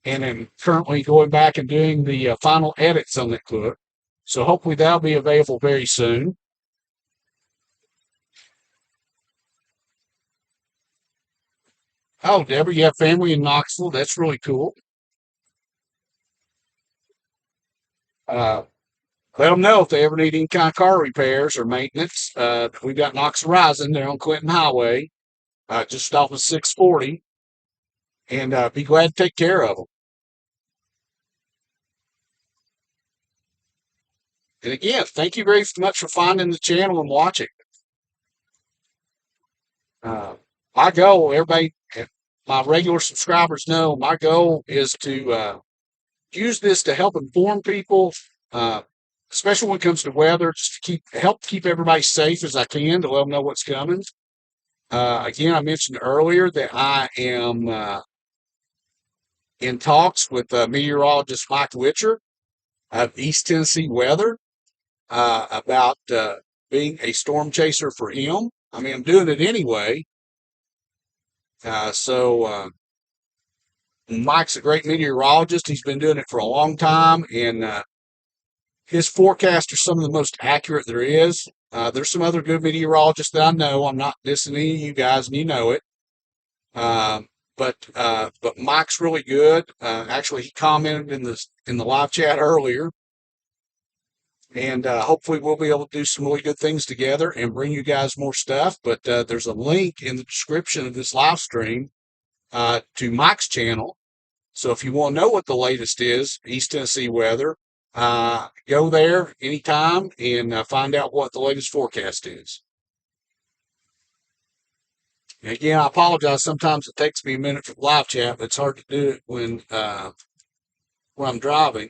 and I'm currently going back and doing the final edits on that book. So hopefully that'll be available very soon. Oh, Deborah, you have family in Knoxville. That's really cool. Uh, Let them know if they ever need any kind of car repairs or maintenance. We've got Knox Horizon there on Clinton Highway, just off of 640, and be glad to take care of them. And again, thank you very much for finding the channel and watching. Uh, my goal, everybody, my regular subscribers know, my goal is to use this to help inform people, uh, especially when it comes to weather, just to help keep everybody safe as I can, to let them know what's coming. Again, I mentioned earlier that I am in talks with meteorologist Mike Witcher of East Tennessee Weather about being a storm chaser for him. I mean, I'm doing it anyway. So Mike's a great meteorologist. He's been doing it for a long time, and his forecasts are some of the most accurate there is. There's some other good meteorologists that I know. I'm not dissing any of you guys, and you know it. But Mike's really good. Actually, he commented in the live chat earlier, and hopefully we'll be able to do some really good things together and bring you guys more stuff. But there's a link in the description of this live stream to Mike's channel. So if you want to know what the latest is, East Tennessee weather, go there anytime and find out what the latest forecast is. And again, I apologize. Sometimes it takes me a minute for live chat, but it's hard to do it when I'm driving.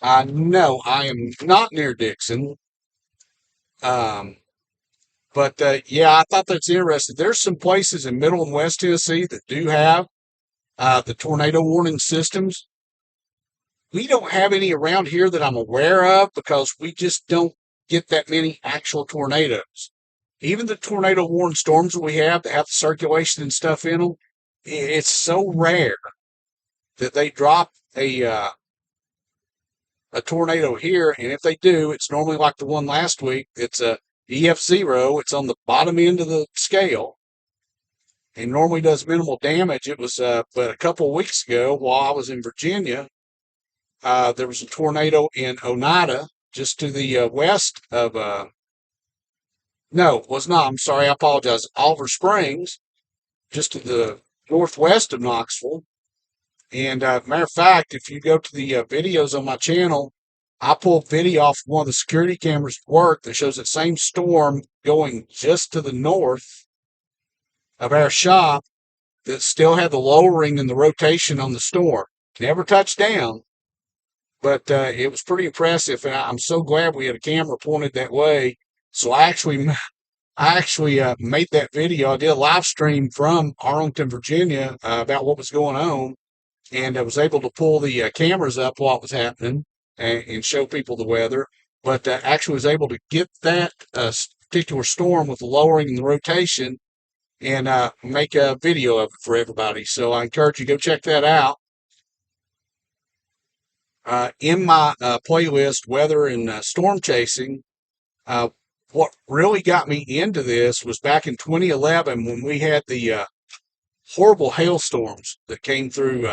No, I am not near Dixon. Um, but yeah, I thought that's interesting. There's some places in Middle and West Tennessee that do have the tornado warning systems. We don't have any around here that I'm aware of because we just don't get that many actual tornadoes. Even the tornado warning storms that we have that have the circulation and stuff in them, it's so rare that they drop a tornado here, and if they do, it's normally like the one last week. It's a EF0. It's on the bottom end of the scale, and normally does minimal damage. It was, but a couple of weeks ago, while I was in Virginia, there was a tornado in Oneida, just to the west of. No, it was not. I'm sorry. I apologize. Oliver Springs, just to the northwest of Knoxville. And matter of fact, if you go to the videos on my channel, I pulled video off one of the security cameras at work that shows that same storm going just to the north of our shop that still had the lowering and the rotation on the storm. Never touched down, but it was pretty impressive. And I'm so glad we had a camera pointed that way. So I actually made that video. I did a live stream from Arlington, Virginia, about what was going on. And I was able to pull the cameras up while it was happening and show people the weather, but actually was able to get that particular storm with the lowering and the rotation and make a video of it for everybody. So I encourage you to go check that out. In my playlist, weather and storm chasing, what really got me into this was back in 2011 when we had the horrible hailstorms that came through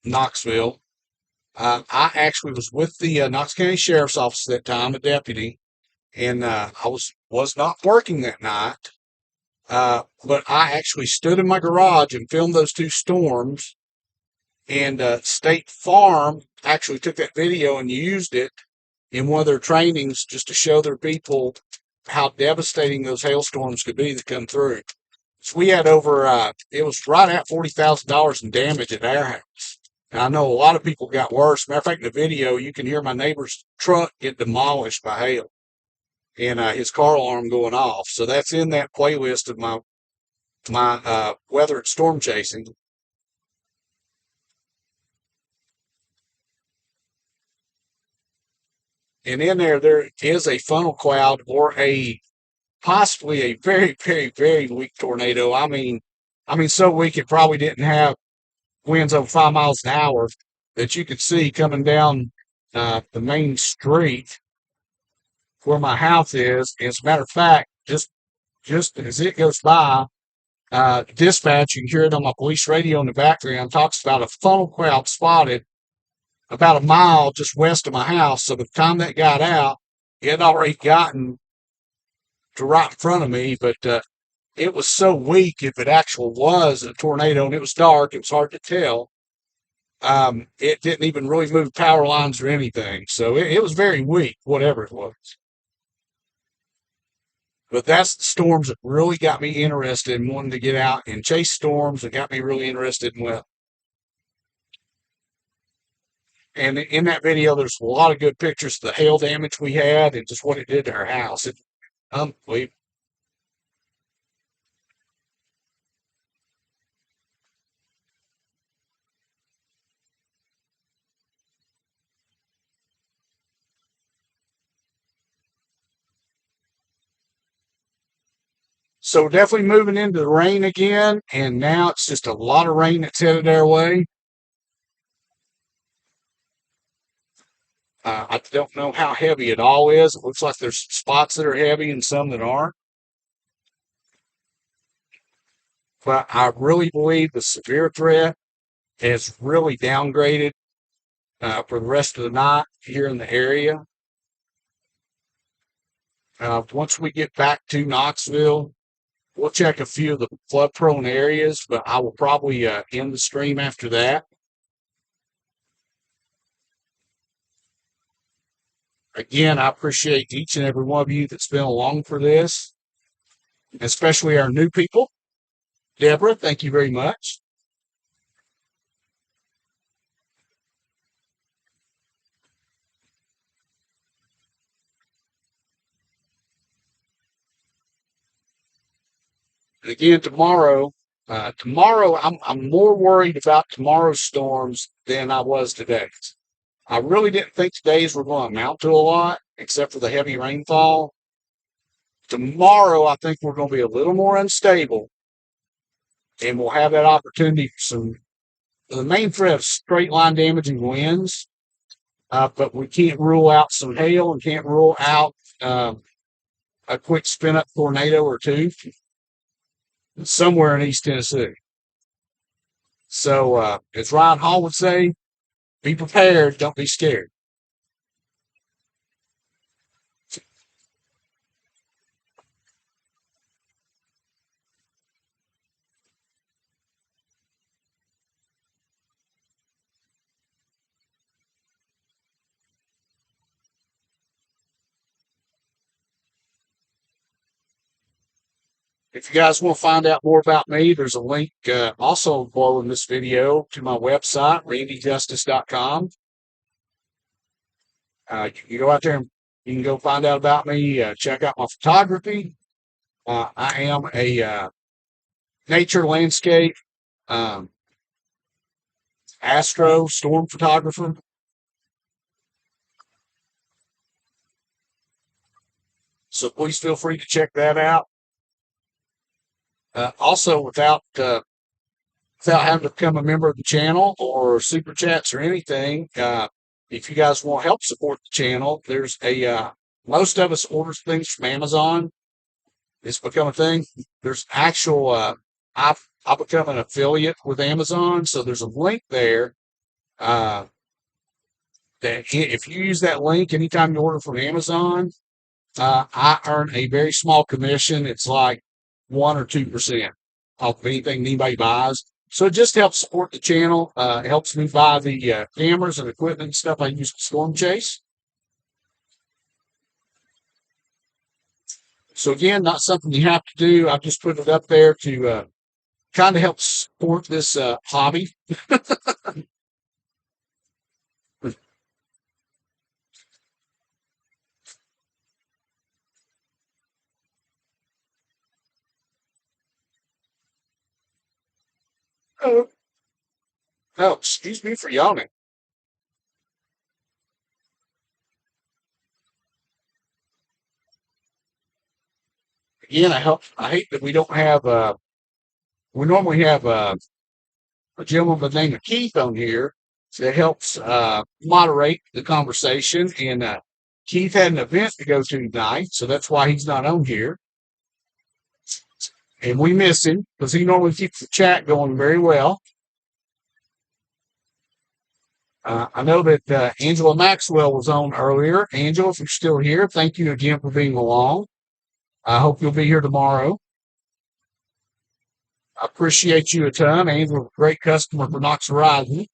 Knoxville. I actually was with the Knox County Sheriff's Office at that time, a deputy, and I was not working that night. But I actually stood in my garage and filmed those two storms. And State Farm actually took that video and used it in one of their trainings just to show their people how devastating those hailstorms could be that come through. So we had over, it was right at $40,000 in damage at our house. And I know a lot of people got worse. Matter of fact, in the video, you can hear my neighbor's truck get demolished by hail and his car alarm going off. So that's in that playlist of my weather and storm chasing. And in there is a funnel cloud or a possibly a very, very, very weak tornado. I mean, so weak it probably didn't have winds over 5 miles an hour that you could see coming down the main street where my house is. As a matter of fact, just as it goes by, dispatch, you can hear it on my police radio in the background, talks about a funnel cloud spotted about a mile just west of my house. So by the time that got out, it had already gotten to right in front of me, but it was so weak if it actually was a tornado, and it was dark, it was hard to tell. It didn't even really move power lines or anything. So it was very weak, whatever it was. But that's the storms that really got me interested in wanting to get out and chase storms and got me really interested in weather. And in that video, there's a lot of good pictures of the hail damage we had and just what it did to our house. It's unbelievable. So definitely moving into the rain again, and now it's just a lot of rain that's headed our way. I don't know how heavy it all is. It looks like there's spots that are heavy and some that aren't. But I really believe the severe threat has really downgraded for the rest of the night here in the area. Once we get back to Knoxville, we'll check a few of the flood prone areas, but I will probably end the stream after that. Again, I appreciate each and every one of you that's been along for this, especially our new people. Deborah, thank you very much. And again, tomorrow I'm more worried about tomorrow's storms than I was today. I really didn't think today's were going to amount to a lot, except for the heavy rainfall. Tomorrow, I think we're going to be a little more unstable, and we'll have that opportunity for some. The main threat of straight line damaging winds, but we can't rule out some hail and can't rule out a quick spin up tornado or two somewhere in East Tennessee. So, as Ryan Hall would say, be prepared, don't be scared. If you guys want to find out more about me, there's a link also below in this video to my website, randyjustice.com. You can go out there and you can go find out about me, check out my photography. I am a nature landscape um, astro storm photographer. So please feel free to check that out. Also, without having to become a member of the channel or super chats or anything, if you guys want to help support the channel, there's most of us orders things from Amazon. It's become a thing. There's actual, I've become an affiliate with Amazon, so there's a link there that if you use that link anytime you order from Amazon, I earn a very small commission. It's like 1 or 2% off anything anybody buys. So it just helps support the channel. It helps me buy the cameras and equipment and stuff I use to storm chase. So again, not something you have to do. I've just put it up there to kind of help support this hobby. Oh, oh, excuse me for yawning. Again, I hate that we don't have, we normally have a gentleman by the name of Keith on here that helps moderate the conversation. And Keith had an event to go to tonight, so that's why he's not on here. And we miss him because he normally keeps the chat going very well. I know that Angela Maxwell was on earlier. Angela, if you're still here, thank you again for being along. I hope you'll be here tomorrow. I appreciate you a ton. Angela's a great customer for Knox Horizon.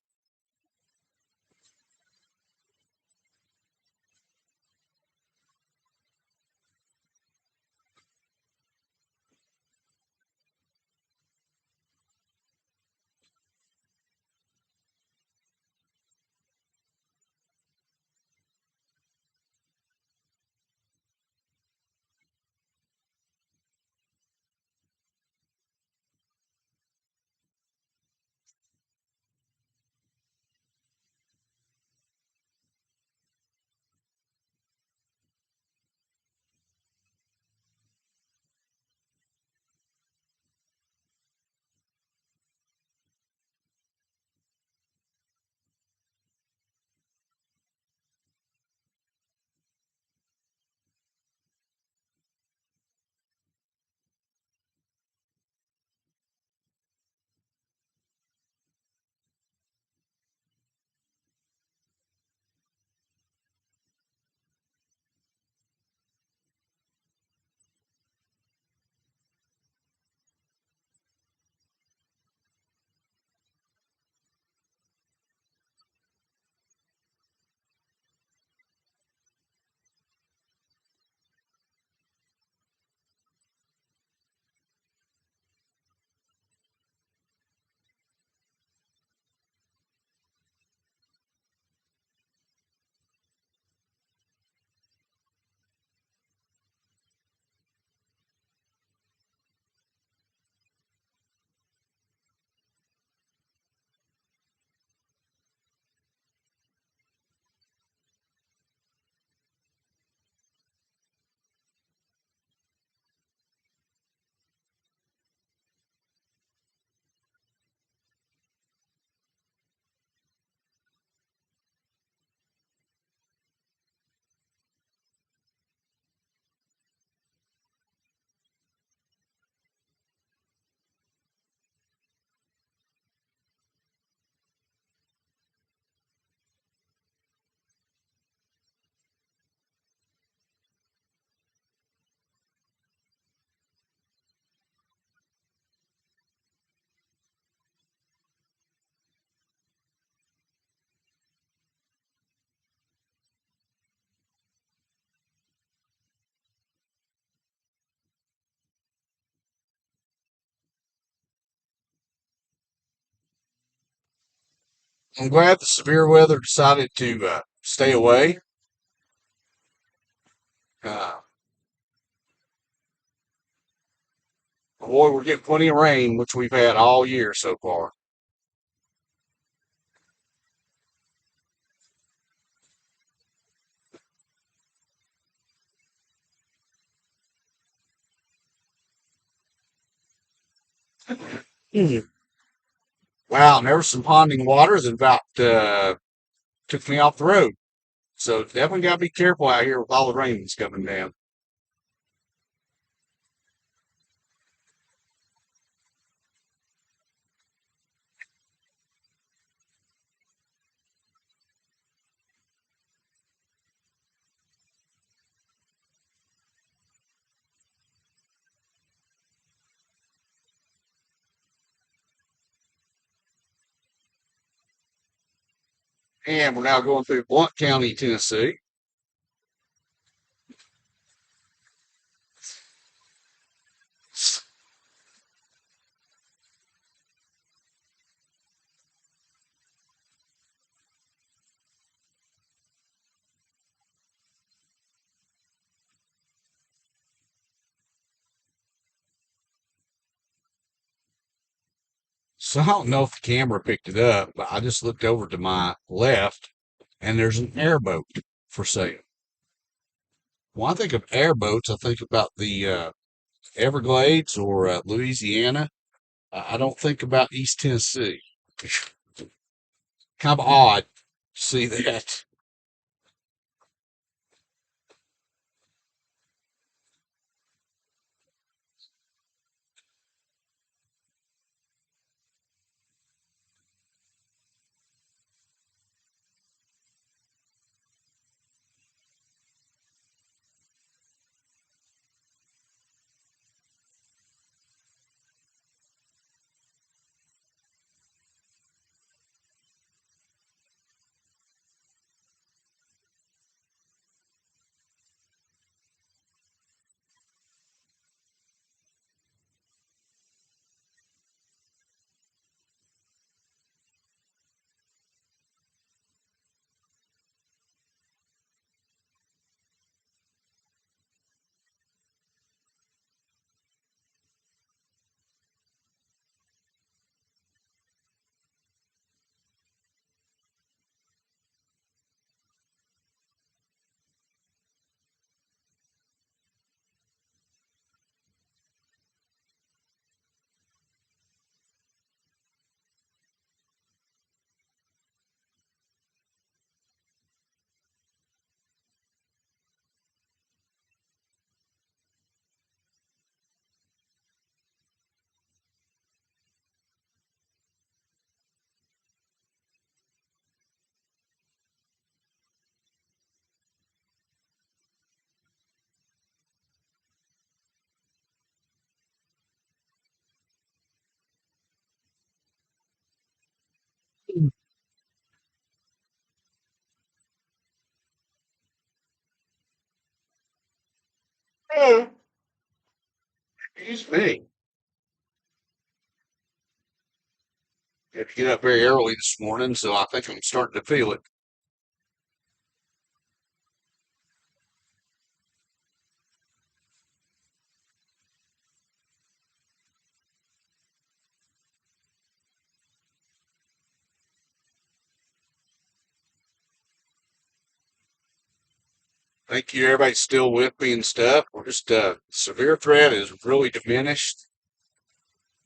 I'm glad the severe weather decided to stay away. Uh, Boy, we're getting plenty of rain, which we've had all year so far. Mhm. Wow, and there was some ponding water that about took me off the road. So definitely got to be careful out here with all the rain that's coming down. And we're now going through Blount County, Tennessee. So I don't know if the camera picked it up, but I just looked over to my left and there's an airboat for sale. When I think of airboats, I think about the Everglades or Louisiana. I don't think about East Tennessee. Kind of odd to see that. Hey, excuse me. Had to get up very early this morning, so I think I'm starting to feel it. Thank you, everybody's still with me and stuff. We're just severe threat is really diminished.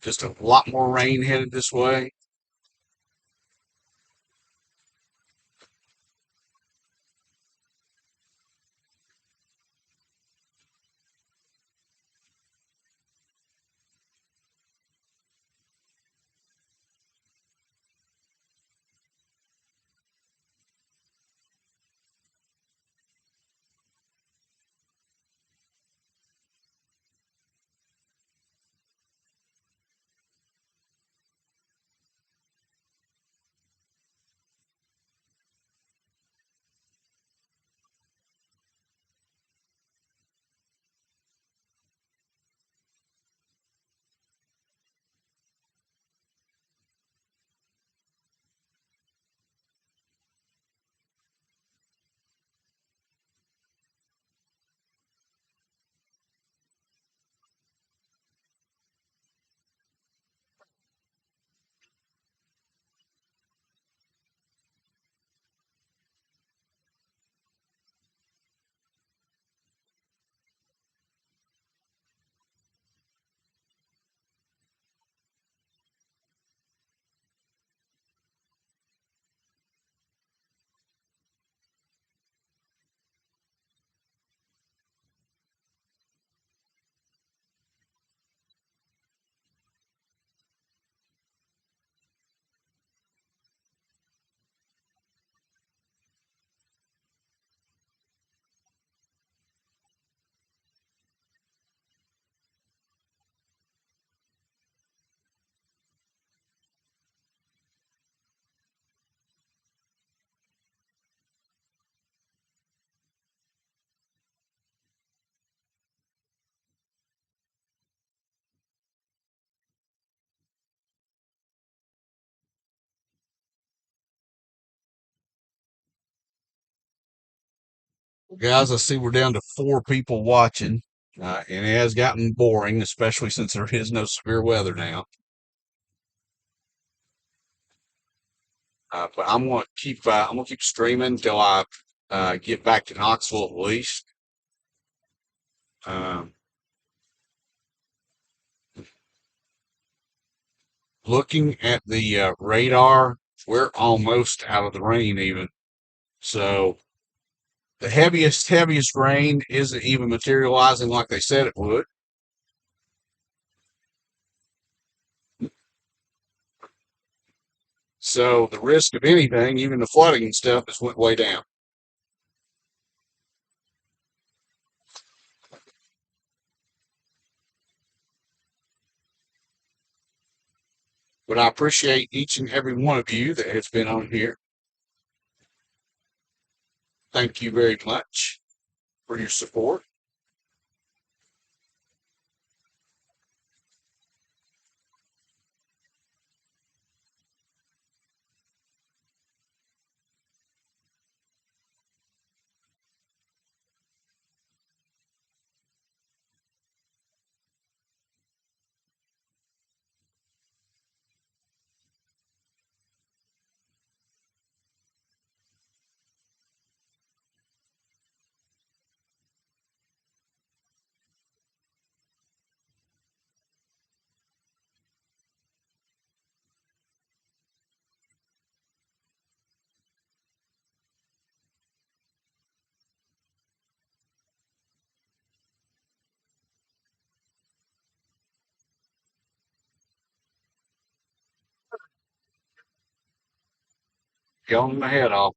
Just a lot more rain headed this way. Guys, I see we're down to 4 people watching, and it has gotten boring, especially since there is no severe weather now. But I'm gonna keep streaming until I get back to Knoxville at least. Um, looking at the radar, we're almost out of the rain even. So the heaviest rain isn't even materializing like they said it would. So the risk of anything, even the flooding and stuff, has went way down. But I appreciate each and every one of you that has been on here. Thank you very much for your support. Yawning my head off.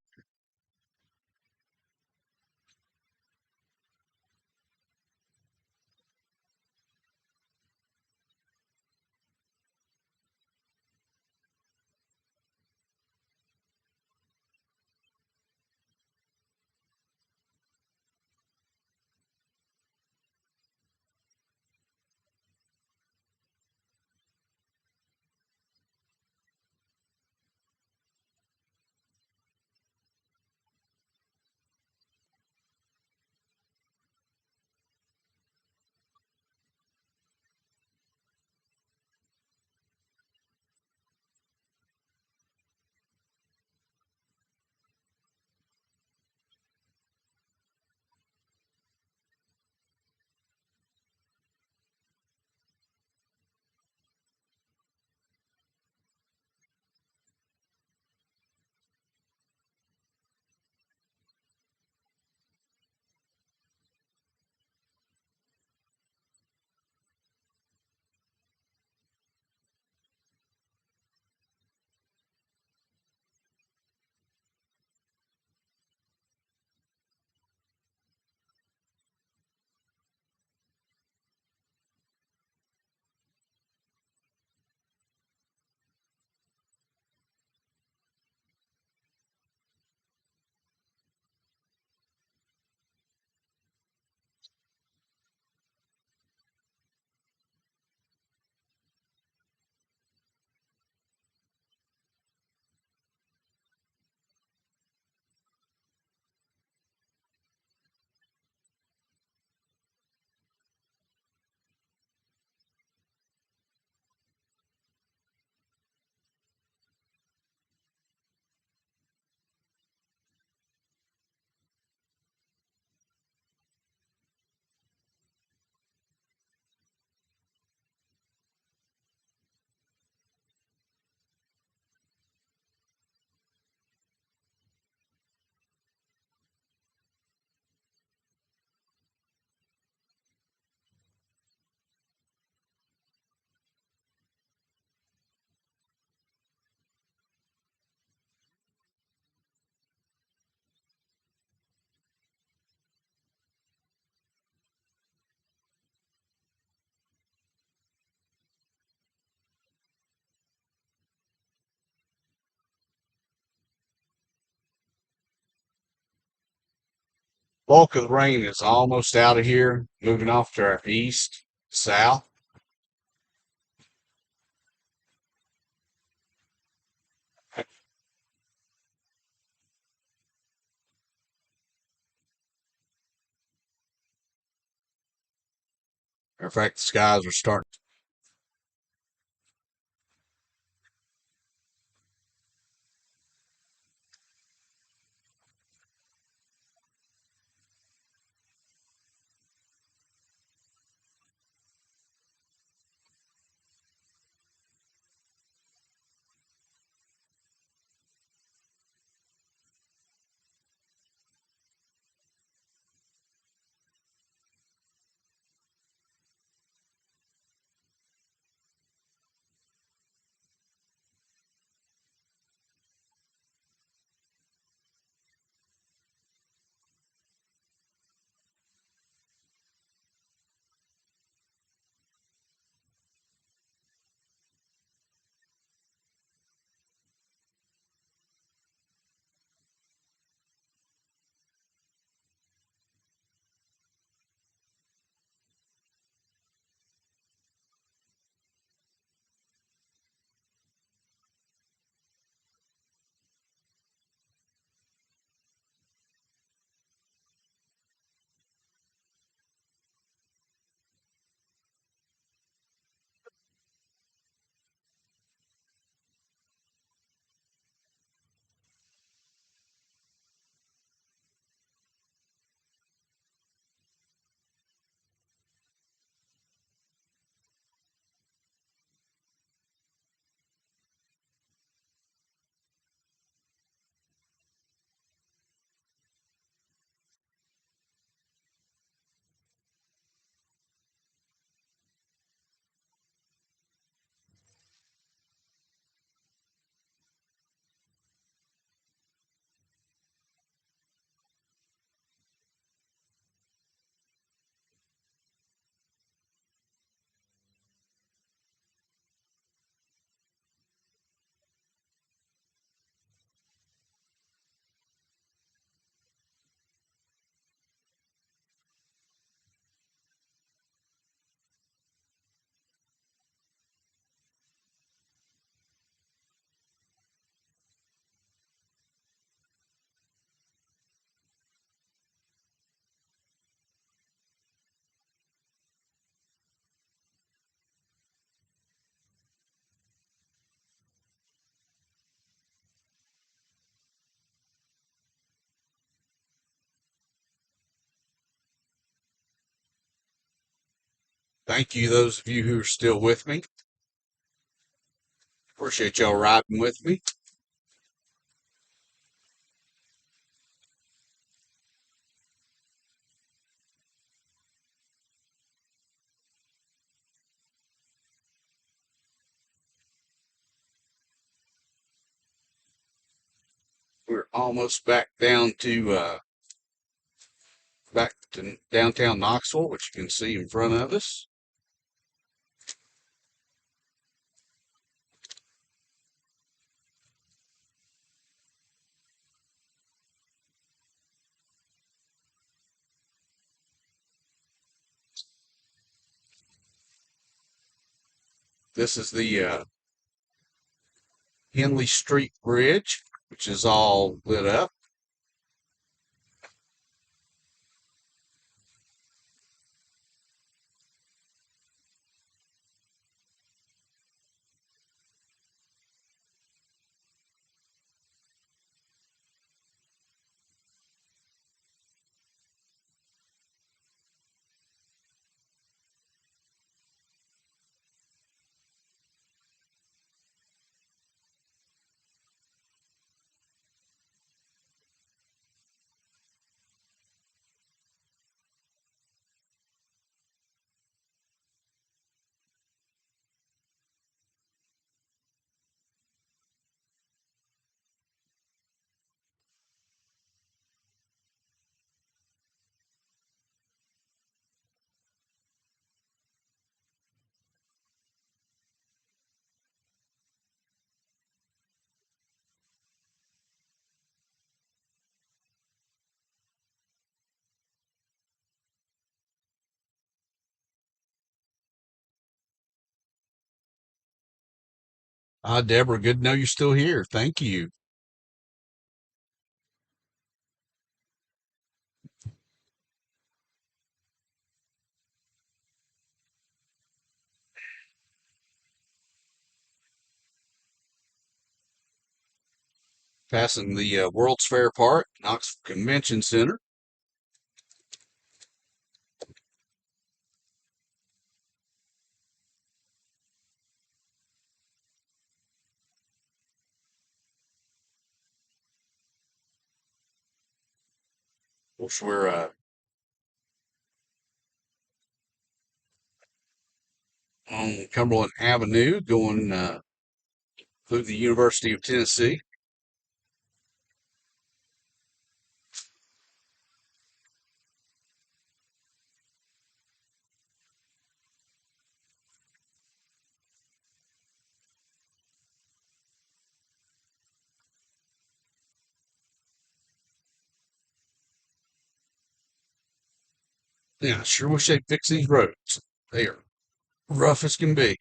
Bulk of the rain is almost out of here, moving off to our east, south. In fact, the skies are starting. Thank you, those of you who are still with me. Appreciate y'all riding with me. We're almost back to downtown Knoxville, which you can see in front of us. This is the Henley Street Bridge, which is all lit up. Deborah, good to know you're still here. Thank you. Passing the World's Fair Park, Knoxville Convention Center. Of course, we're on Cumberland Avenue going through the University of Tennessee. Yeah, I sure wish they'd fix these roads. They are rough as can be.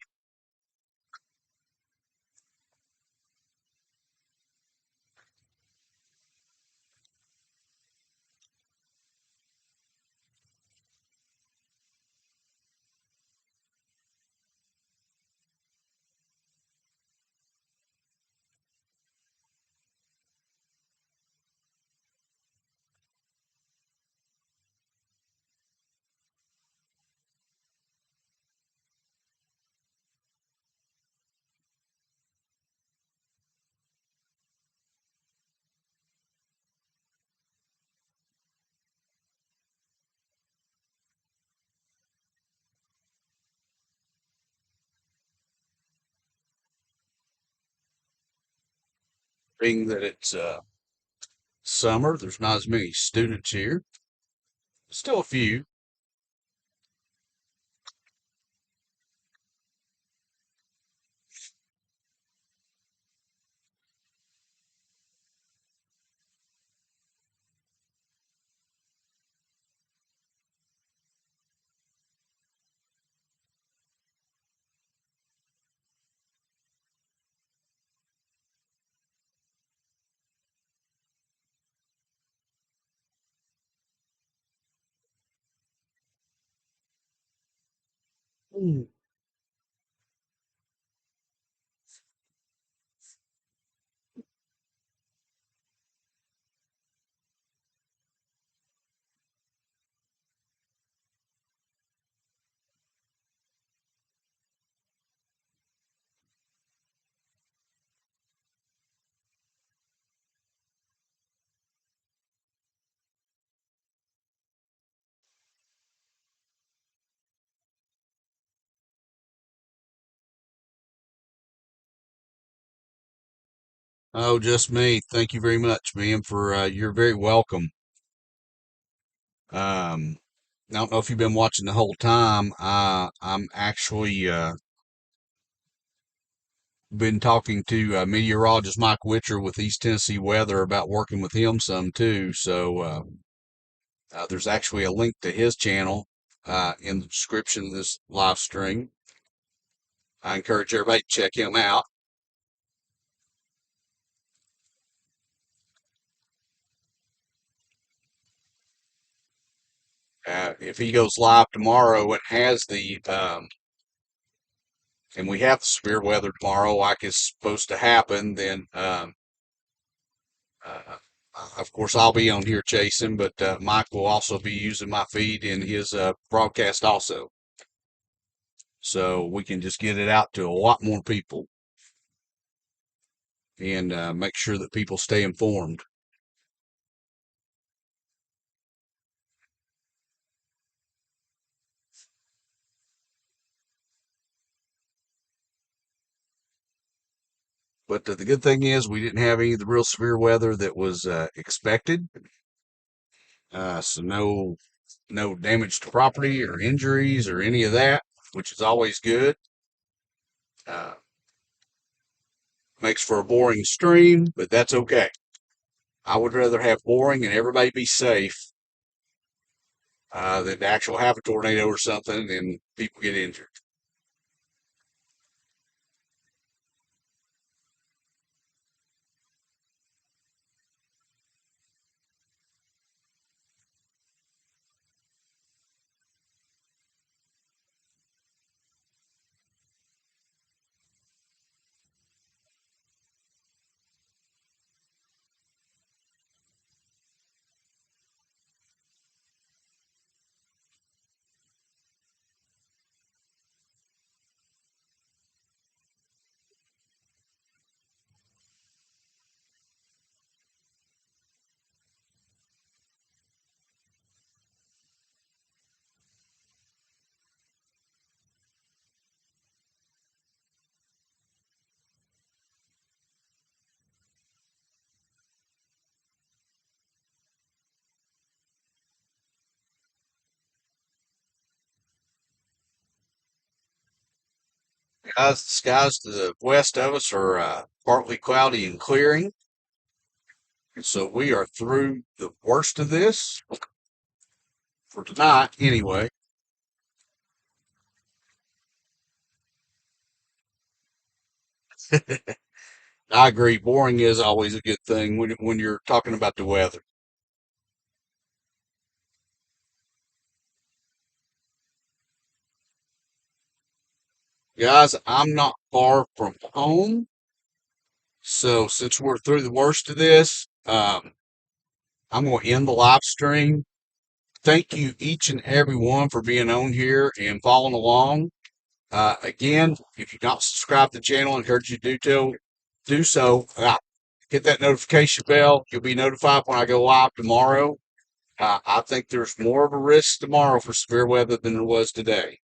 Being that it's summer, there's not as many students here. Still a few. Mm. Oh, just me. Thank you very much, ma'am, for you're very welcome. I don't know if you've been watching the whole time. I'm actually been talking to meteorologist Mike Witcher with East Tennessee Weather about working with him some too. So there's actually a link to his channel in the description of this live stream. I encourage everybody to check him out. If he goes live tomorrow and has and we have the severe weather tomorrow, like it's supposed to happen, then uh, of course I'll be on here chasing, but Mike will also be using my feed in his broadcast also, so we can just get it out to a lot more people and make sure that people stay informed. But the good thing is we didn't have any of the real severe weather that was expected, so no damage to property or injuries or any of that, which is always good. Uh, Makes for a boring stream, but that's okay. I would rather have boring and everybody be safe than to actually have a tornado or something and people get injured. Guys, the skies to the west of us are partly cloudy and clearing. So we are through the worst of this for tonight, anyway. I agree. Boring is always a good thing when you're talking about the weather. Guys, I'm not far from home. So since we're through the worst of this, I'm going to end the live stream. Thank you each and every one for being on here and following along. Again, if you've not subscribed to the channel, I encourage you to do so. Hit that notification bell. You'll be notified when I go live tomorrow. I think there's more of a risk tomorrow for severe weather than there was today.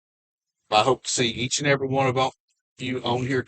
I hope to see each and every one of you on here